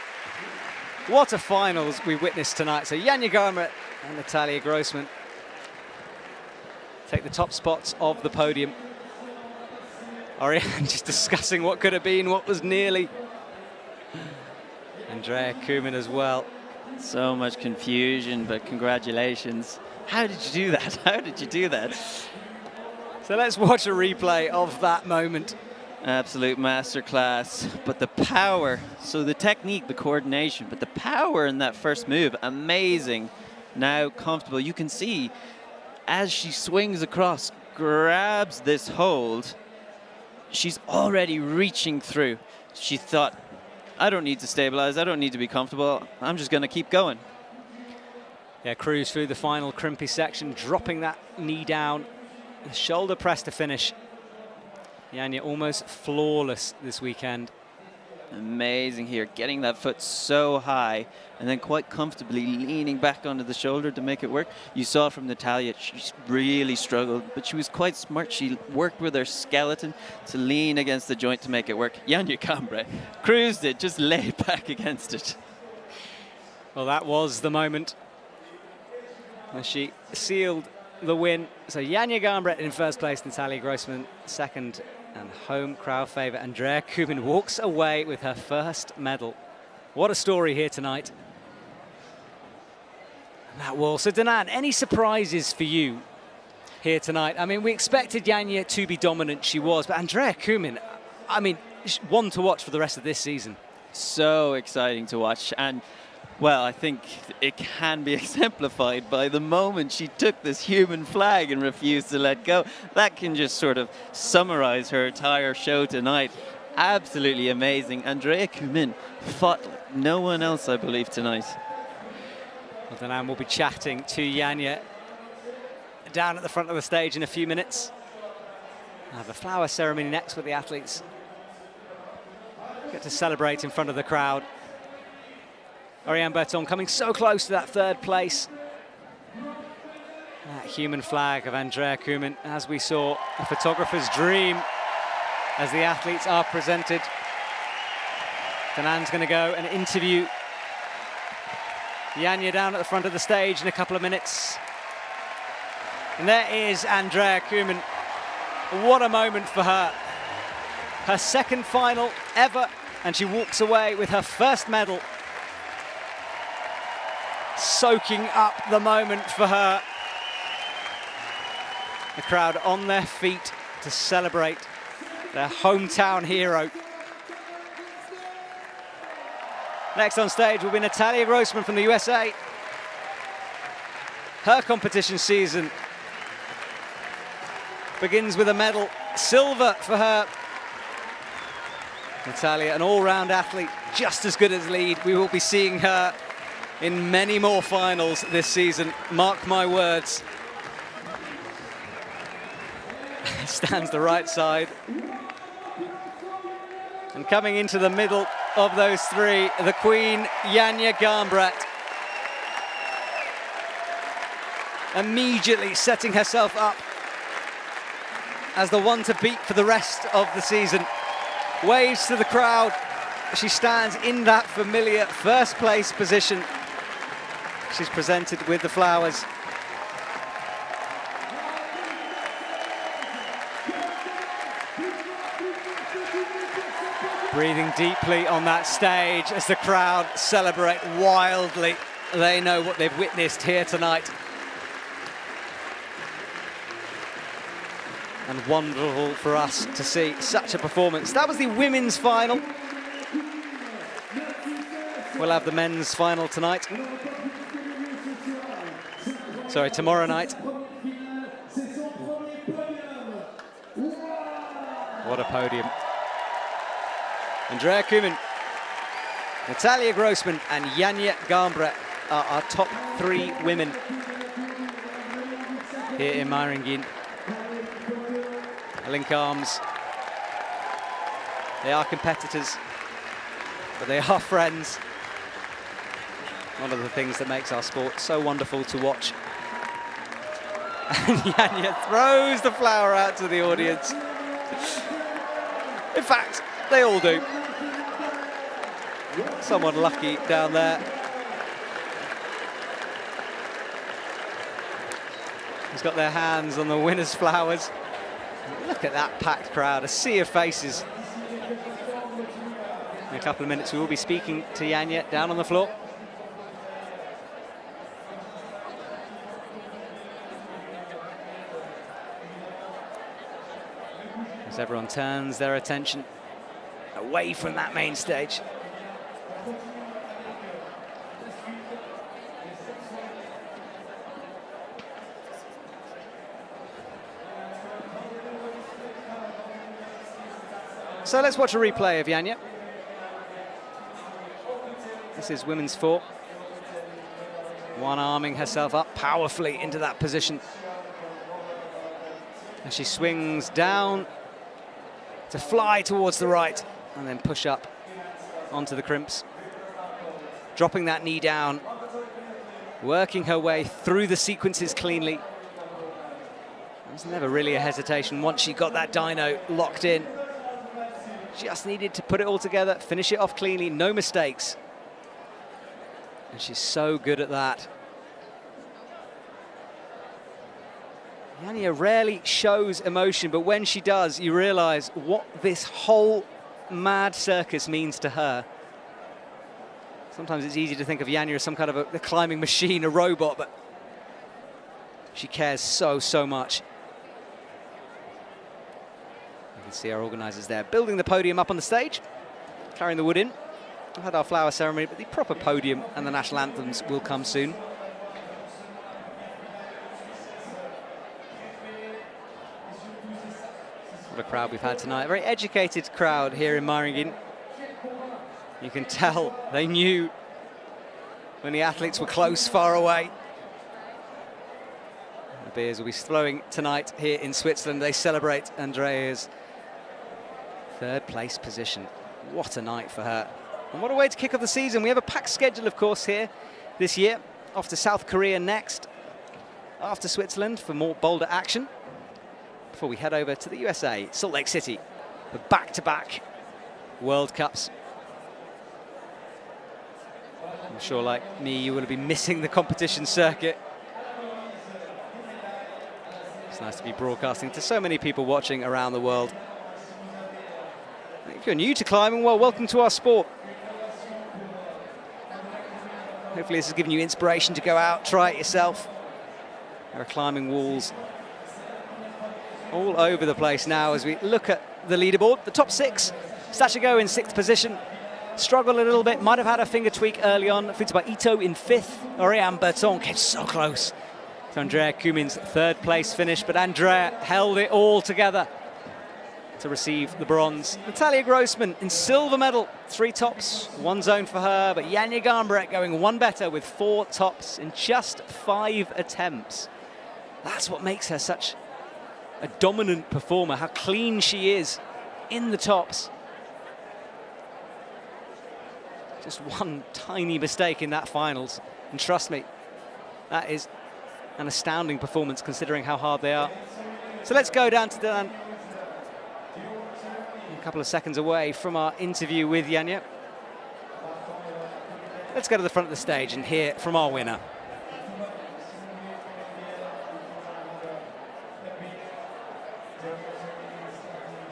What a finals we witnessed tonight. So Janja Garnbret and Natalia Grossman take the top spots of the podium. Ariane just discussing what could have been, what was nearly. Andrea Kumin as well. So much confusion, but congratulations. How did you do that? How did you do that? So let's watch a replay of that moment. Absolute masterclass, but the power, so the technique, the coordination, but the power in that first move, amazing. Now comfortable. You can see as she swings across, grabs this hold, she's already reaching through. She thought, I don't need to stabilize, I don't need to be comfortable, I'm just going to keep going. Yeah, cruise through the final crimpy section, dropping that knee down. Shoulder press to finish. Janja almost flawless this weekend. Amazing here, getting that foot so high and then quite comfortably leaning back onto the shoulder to make it work. You saw from Natalia, she really struggled, but she was quite smart. She worked with her skeleton to lean against the joint to make it work. Janja Garnbret cruised it, just lay back against it. Well, that was the moment as she sealed the win. So Janja Garnbret in first place, Natalia Grossman second, and home crowd favourite Andrea Kumin walks away with her first medal. What a story here tonight. And that wall. So Danan, any surprises for you here tonight? I mean, we expected Janja to be dominant, she was, but Andrea Kumin, I mean, one to watch for the rest of this season. So exciting to watch, and Well, I think it can be exemplified by the moment she took this human flag and refused to let go. That can just sort of summarize her entire show tonight. Absolutely amazing. Andrea Kumin fought like no one else, I believe, tonight. Well, then we'll be chatting to Janja down at the front of the stage in a few minutes. The flower ceremony next with the athletes. Get to celebrate in front of the crowd. Oriane Berton coming so close to that third place. That human flag of Andrea Kumin, as we saw, a photographer's dream as the athletes are presented. Danan's going to go and interview Janja down at the front of the stage in a couple of minutes. And there is Andrea Kumin. What a moment for her. Her second final ever, and she walks away with her first medal. Soaking up the moment for her. The crowd on their feet to celebrate their hometown hero. Next on stage will be Natalia Grossman from the USA. Her competition season begins with a medal, silver for her. Natalia, an all-round athlete, just as good as lead. We will be seeing her in many more finals this season, mark my words. Stands the right side. And coming into the middle of those three, the Queen, Janja Garnbret. Immediately setting herself up as the one to beat for the rest of the season. Waves to the crowd. She stands in that familiar first place position. She's presented with the flowers. Breathing deeply on that stage as the crowd celebrate wildly. They know what they've witnessed here tonight. And wonderful for us to see such a performance. That was the women's final. We'll have the men's final tonight. Sorry, tomorrow night. What a podium. Andrea Kumin, Natalia Grossman and Janja Garnbret are our top three women here in Meiringen. Link arms. They are competitors, but they are friends. One of the things that makes our sport so wonderful to watch. And Janja throws the flower out to the audience. In fact, they all do. Someone lucky down there. He's got their hands on the winner's flowers. Look at that packed crowd, a sea of faces. In a couple of minutes, we will be speaking to Janja down on the floor. As everyone turns their attention away from that main stage. So let's watch a replay of Janja. This is women's 4. One arming herself up powerfully into that position. And she swings down to fly towards the right and then push up onto the crimps. Dropping that knee down, working her way through the sequences cleanly. There's never really a hesitation once she got that dyno locked in. Just needed to put it all together, finish it off cleanly, no mistakes. And she's so good at that. Janja rarely shows emotion, but when she does, you realize what this whole mad circus means to her. Sometimes it's easy to think of Janja as some kind of a climbing machine, a robot, but she cares so, so much. You can see our organizers there building the podium up on the stage, carrying the wood in. We've had our flower ceremony, but the proper podium and the national anthems will come soon. What a crowd we've had tonight. A very educated crowd here in Meiringen. You can tell they knew when the athletes were close, far away. The beers will be flowing tonight here in Switzerland. They celebrate Andrea's third place position. What a night for her. And what a way to kick off the season. We have a packed schedule, of course, here this year. Off to South Korea next, after Switzerland for more Boulder action, before we head over to the USA, Salt Lake City, for back-to-back World Cups. I'm sure, like me, you will be missing the competition circuit. It's nice to be broadcasting to so many people watching around the world. If you're new to climbing, well, welcome to our sport. Hopefully this has given you inspiration to go out, try it yourself. There are climbing walls all over the place now as we look at the leaderboard. The top 6, Stachigo in 6th position. Struggled a little bit, might have had a finger tweak early on. Futaba Ito in 5th. Oriane Berton came so close to Andrea Kumin's 3rd place finish, but Andrea held it all together to receive the bronze. Natalia Grossman in silver medal, 3 tops, 1 zone for her, but Janja Garnbret going 1 better with 4 tops in just 5 attempts. That's what makes her such a dominant performer, how clean she is in the tops. Just 1 tiny mistake in that finals, and trust me, that is an astounding performance considering how hard they are. So let's go down to Dan. A couple of seconds away from our interview with Janja. Let's go to the front of the stage and hear from our winner.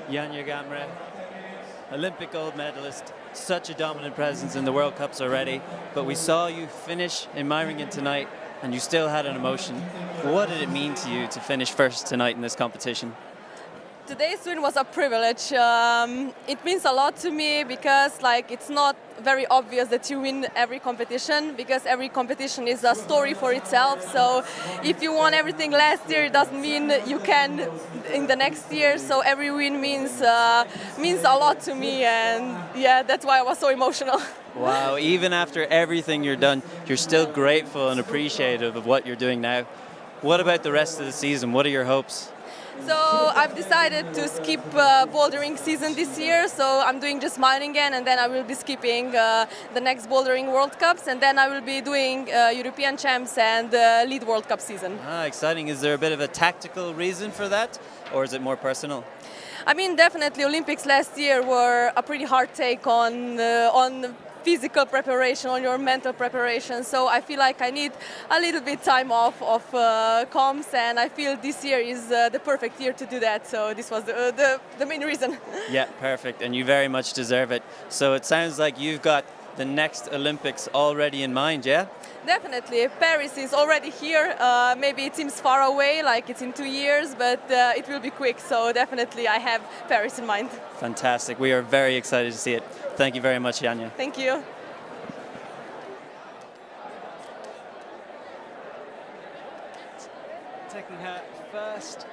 Janja Garnbret, Olympic gold medalist, such a dominant presence in the World Cups already, but we saw you finish in Meiringen tonight and you still had an emotion. What did it mean to you to finish first tonight in this competition? Today's win was a privilege. It means a lot to me because it's not very obvious that you win every competition, because every competition is a story for itself. So if you won everything last year, it doesn't mean you can in the next year. So every win means a lot to me, and yeah, that's why I was so emotional. Wow, even after everything you're done, you're still grateful and appreciative of what you're doing now. What about the rest of the season? What are your hopes? So I've decided to skip bouldering season this year, so I'm doing just Meiringen, and then I will be skipping the next bouldering World Cups, and then I will be doing European Champs and Lead World Cup season. Ah, exciting. Is there a bit of a tactical reason for that, or is it more personal? I mean, definitely Olympics last year were a pretty hard take on physical preparation, on your mental preparation. So I feel like I need a little bit time off of comps, and I feel this year is the perfect year to do that. So this was the main reason. Yeah, perfect. And you very much deserve it. So it sounds like you've got the next Olympics already in mind, yeah? Definitely. Paris is already here. Maybe it seems far away, like it's in 2 years, but it will be quick. So definitely I have Paris in mind. Fantastic. We are very excited to see it. Thank you very much, Janja. Thank you. Taking her first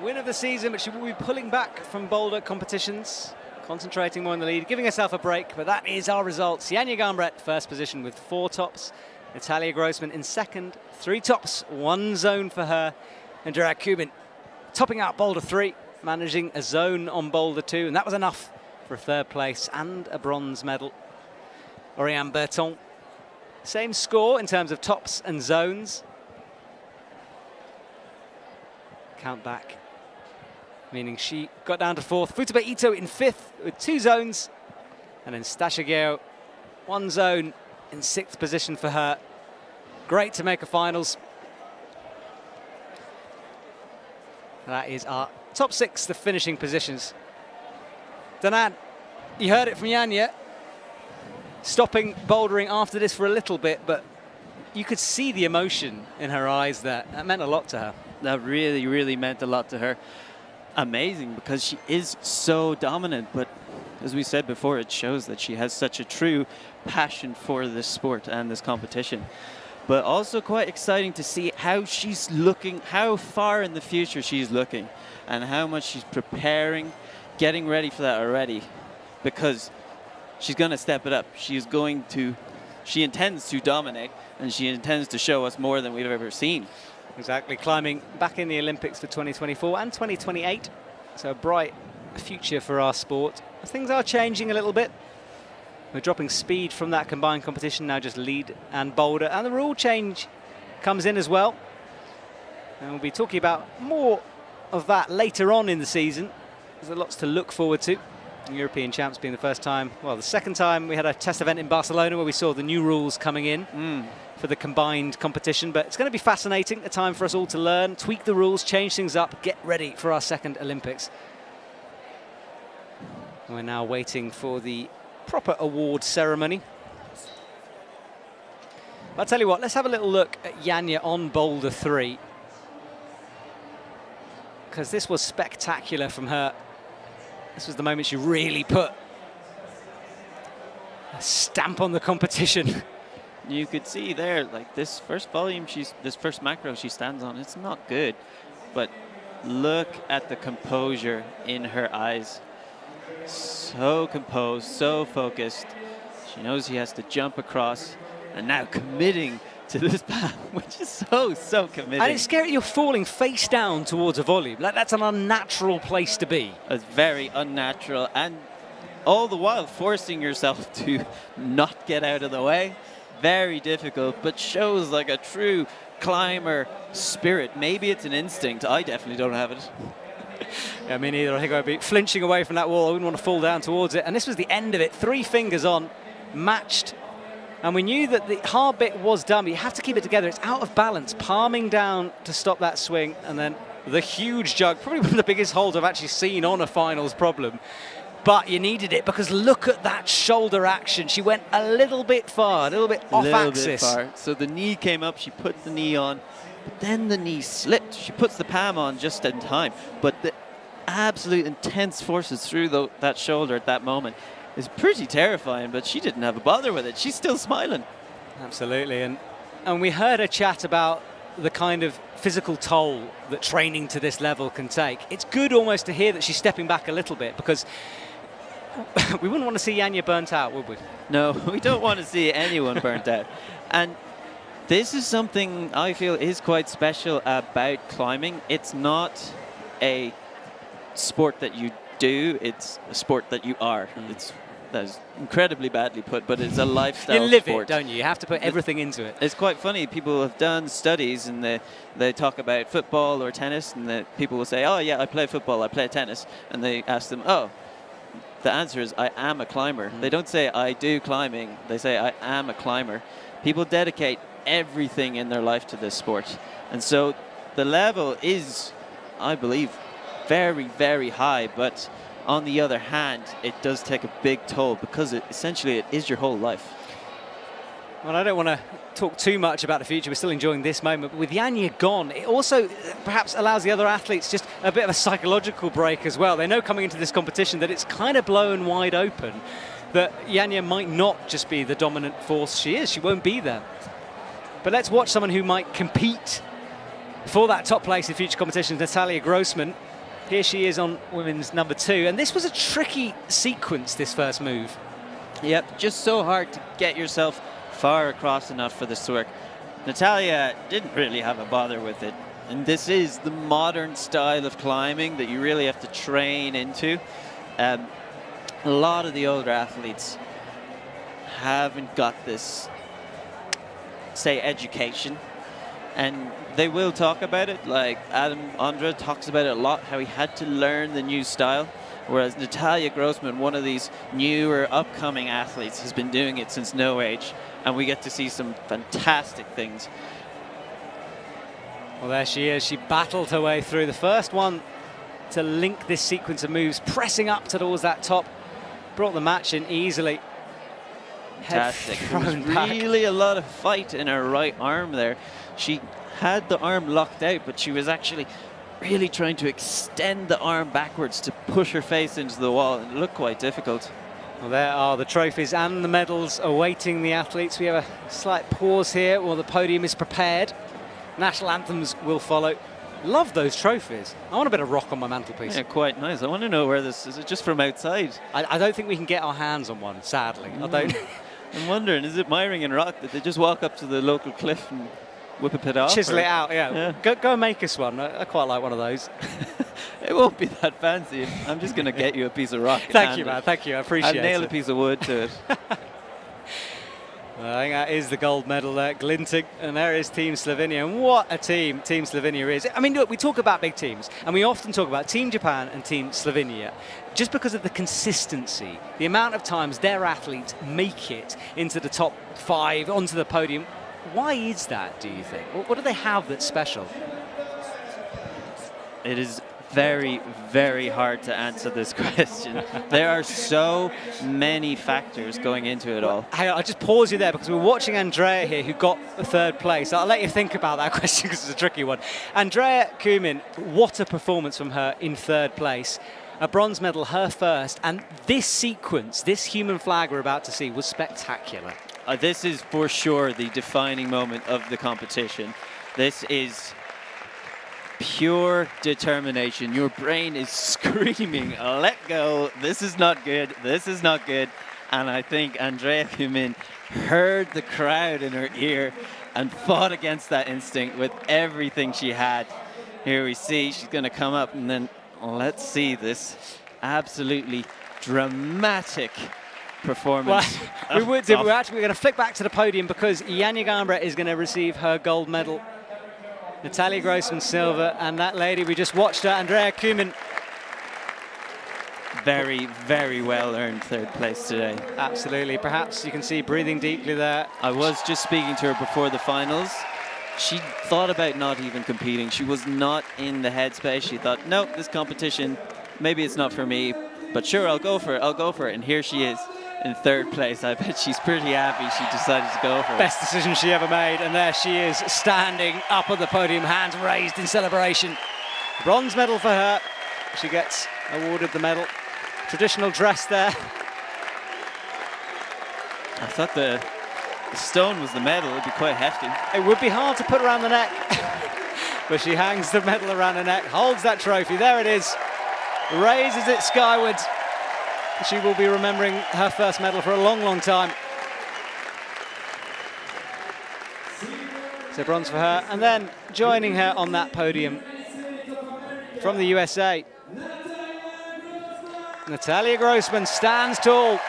win of the season, but she will be pulling back from Boulder competitions, concentrating more on the lead, giving herself a break, but that is our results. Janja Garnbret, first position with 4 tops. Natalia Grossman in 2nd, 3 tops, 1 zone for her. Andrea Kumin topping out Boulder 3, managing a zone on Boulder 2, and that was enough for a 3rd place and a bronze medal. Oriane Berton, same score in terms of tops and zones. Count back, meaning she got down to 4th. Futaba Ito in 5th with 2 zones, and then Stachigo, 1 zone in 6th position for her. Great to make a finals. That is our top 6, the finishing positions. Danan, you heard it from Janja, stopping bouldering after this for a little bit, but you could see the emotion in her eyes there. That meant a lot to her. That really, really meant a lot to her. Amazing, because she is so dominant, but as we said before, it shows that she has such a true passion for this sport and this competition. But also quite exciting to see how she's looking, how far in the future she's looking, and how much she's preparing, getting ready for that already, because she's going to step it up. She intends to dominate, and she intends to show us more than we've ever seen. Exactly, climbing back in the Olympics for 2024 and 2028. So a bright future for our sport. Things are changing a little bit. We're dropping speed from that combined competition, now just lead and boulder. And the rule change comes in as well. And we'll be talking about more of that later on in the season. There's lots to look forward to. European champs being the first time, well, the second time we had a test event in Barcelona where we saw the new rules coming in for the combined competition. But it's going to be fascinating, a time for us all to learn, tweak the rules, change things up, get ready for our second Olympics. We're now waiting for the proper award ceremony. I'll tell you what, let's have a little look at Janja on Boulder 3. Because this was spectacular from her. This was the moment she really put a stamp on the competition. You could see there, like this first macro she stands on, it's not good. But look at the composure in her eyes. So composed, so focused. She knows she has to jump across, and now committing to this path, which is so committing. And it's scary, you're falling face down towards a volume. Like, that's an unnatural place to be. It's very unnatural, and all the while forcing yourself to not get out of the way. Very difficult, but shows like a true climber spirit. Maybe it's an instinct. I definitely don't have it. Yeah, me neither. I think I'd be flinching away from that wall. I wouldn't want to fall down towards it. And this was the end of it. 3 fingers on, matched. And we knew that the hard bit was done, but you have to keep it together. It's out of balance, palming down to stop that swing. And then the huge jug, probably one of the biggest holds I've actually seen on a finals problem. But you needed it because look at that shoulder action. She went a little bit far, a little bit off axis. So the knee came up, she put the knee on, but then the knee slipped. She puts the palm on just in time. But the absolute intense forces through that shoulder at that moment is pretty terrifying, but she didn't have a bother with it. She's still smiling. Absolutely. And we heard her chat about the kind of physical toll that training to this level can take. It's good almost to hear that she's stepping back a little bit, because we wouldn't want to see Janja burnt out, would we? No, we don't want to see anyone burnt out. And this is something I feel is quite special about climbing. It's not a sport that you do, it's a sport that you are. That's incredibly badly put, but it's a lifestyle sport. You live it, don't you? You have to put everything into it. It's quite funny. People have done studies, and they talk about football or tennis, and people will say, oh yeah, I play football, I play tennis. And they ask them, oh, the answer is, I am a climber. They don't say, I do climbing. They say, I am a climber. People dedicate everything in their life to this sport. And so the level is, I believe, very, very high. But on the other hand, it does take a big toll, because essentially it is your whole life. Well, I don't want to talk too much about the future. We're still enjoying this moment. But with Janja gone, it also perhaps allows the other athletes just a bit of a psychological break as well. They know coming into this competition that it's kind of blown wide open, that Janja might not just be the dominant force she is. She won't be there. But let's watch someone who might compete for that top place in future competitions, Natalia Grossman. Here she is on women's number 2. And this was a tricky sequence, this first move. Yep, just so hard to get yourself far across enough for this to work. Natalia didn't really have a bother with it. And this is the modern style of climbing that you really have to train into. A lot of the older athletes haven't got this, say, education. And they will talk about it, like Adam Ondra talks about it a lot, how he had to learn the new style. Whereas Natalia Grossman, one of these newer, upcoming athletes, has been doing it since no age. And we get to see some fantastic things. Well, there she is. She battled her way through. The first one to link this sequence of moves, pressing up towards that top. Brought the match in easily. Fantastic. There was really a lot of fight in her right arm there. She had the arm locked out, but she was actually really trying to extend the arm backwards to push her face into the wall. It looked quite difficult. Well, there are the trophies and the medals awaiting the athletes. We have a slight pause here while the podium is prepared. National anthems will follow. Love those trophies. I want a bit of rock on my mantelpiece. Yeah, quite nice. I want to know where this is. It just from outside? I don't think we can get our hands on one, sadly. I don't. I'm wondering, is it Meiringen rock? Did they just walk up to the local cliff and whip a bit off? Chisel it out, yeah. Go and make us one. I quite like one of those. It won't be that fancy. I'm just going to get you a piece of rock. Thank you, man. Thank you. I appreciate it. I'll nail a piece of wood to it. I think that is the gold medal there, glinting. And there is Team Slovenia. And what a team Team Slovenia is. I mean, look, we talk about big teams, and we often talk about Team Japan and Team Slovenia just because of the consistency, the amount of times their athletes make it into the top 5, onto the podium. Why is that, do you think? What do they have that's special? It is very, very hard to answer this question. There are so many factors going into it all. Hang on, I'll just pause you there because we're watching Andrea here, who got the 3rd place. I'll let you think about that question because it's a tricky one. Andrea Kumin, what a performance from her in 3rd place. A bronze medal, her first. And this sequence, this human flag we're about to see, was spectacular. This is for sure the defining moment of the competition. This is pure determination. Your brain is screaming, let go, this is not good, this is not good. And I think Andrea Kumin heard the crowd in her ear and fought against that instinct with everything she had. Here we see she's going to come up, and then let's see this absolutely dramatic performance. Well, we're going to flick back to the podium because Janja Garnbret is going to receive her gold medal. Natalia Grossman silver, and that lady we just watched her, Andrea Kumin. Very, very well earned 3rd place today. Absolutely. Perhaps you can see breathing deeply there. I was just speaking to her before the finals. She thought about not even competing. She was not in the headspace. She thought, nope, this competition, maybe it's not for me, but sure, I'll go for it. I'll go for it. And here she is in 3rd place. I bet she's pretty happy she decided to go for it. Best decision she ever made, and there she is, standing up on the podium, hands raised in celebration. Bronze medal for her. She gets awarded the medal. Traditional dress there. I thought the stone was the medal. It would be quite hefty. It would be hard to put around the neck, but she hangs the medal around her neck, holds that trophy. There it is, raises it skyward. She will be remembering her first medal for a long, long time. So bronze for her. And then joining her on that podium from the USA, Natalia Grossman stands tall.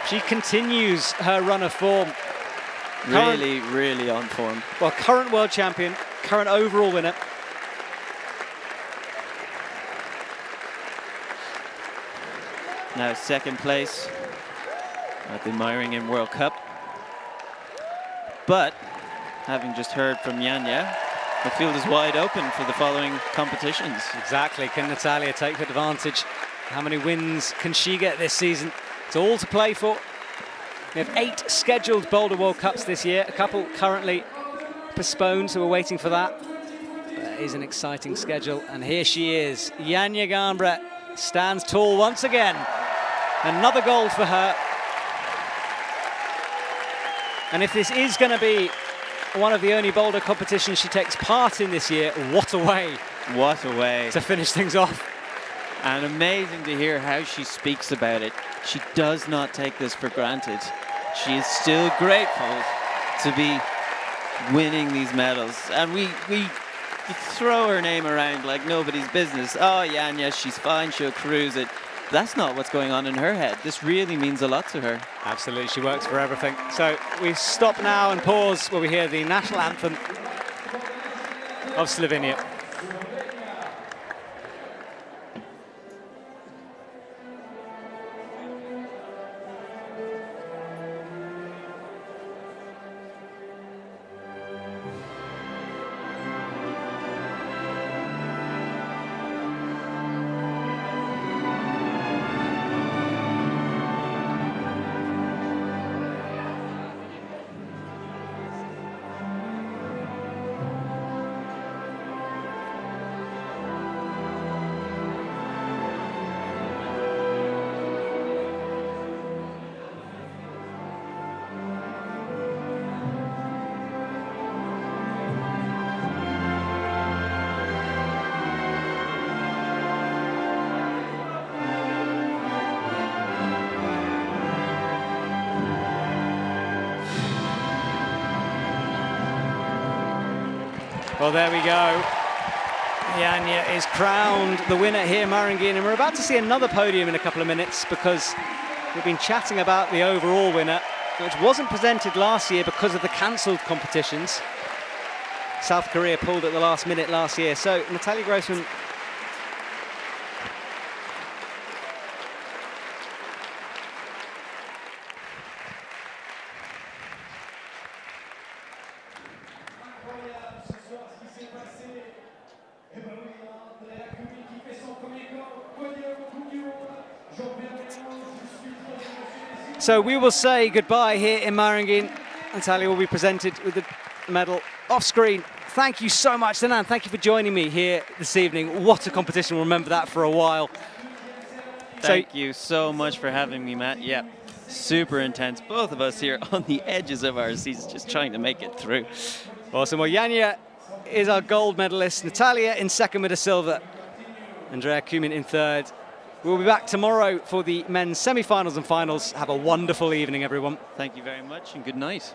She continues her run of form. Really on form. Well, current world champion, current overall winner. Now 2nd place at the Meiringen World Cup. But, having just heard from Janja, the field is wide open for the following competitions. Exactly. Can Natalia take advantage? How many wins can she get this season? It's all to play for. We have 8 scheduled Boulder World Cups this year, a couple currently postponed, so we're waiting for that. That is an exciting schedule, and here she is. Janja Garnbret stands tall once again. Another gold for her. And if this is going to be one of the only Boulder competitions she takes part in this year, what a way. What a way. To finish things off. And amazing to hear how she speaks about it. She does not take this for granted. She is still grateful to be winning these medals. And we throw her name around like nobody's business. Oh, Janja, she's fine, she'll cruise it. That's not what's going on in her head. This really means a lot to her. Absolutely, she works for everything. So we stop now and pause where we hear the national anthem of Slovenia. Well, there we go. Janja is crowned the winner here, Meiringen, and we're about to see another podium in a couple of minutes because we've been chatting about the overall winner, which wasn't presented last year because of the cancelled competitions. South Korea pulled at the last minute last year. So Natalia Grossman. So we will say goodbye here in Meiringen. Natalia will be presented with the medal off screen. Thank you so much, Danan. Thank you for joining me here this evening. What a competition. We'll remember that for a while. Thank you so much for having me, Matt. Yeah, super intense. Both of us here on the edges of our seats, just trying to make it through. Awesome. Well, Janja is our gold medalist. Natalia in second with a silver. Andrea Kumin in third. We'll be back tomorrow for the men's semi-finals and finals. Have a wonderful evening, everyone. Thank you very much and good night.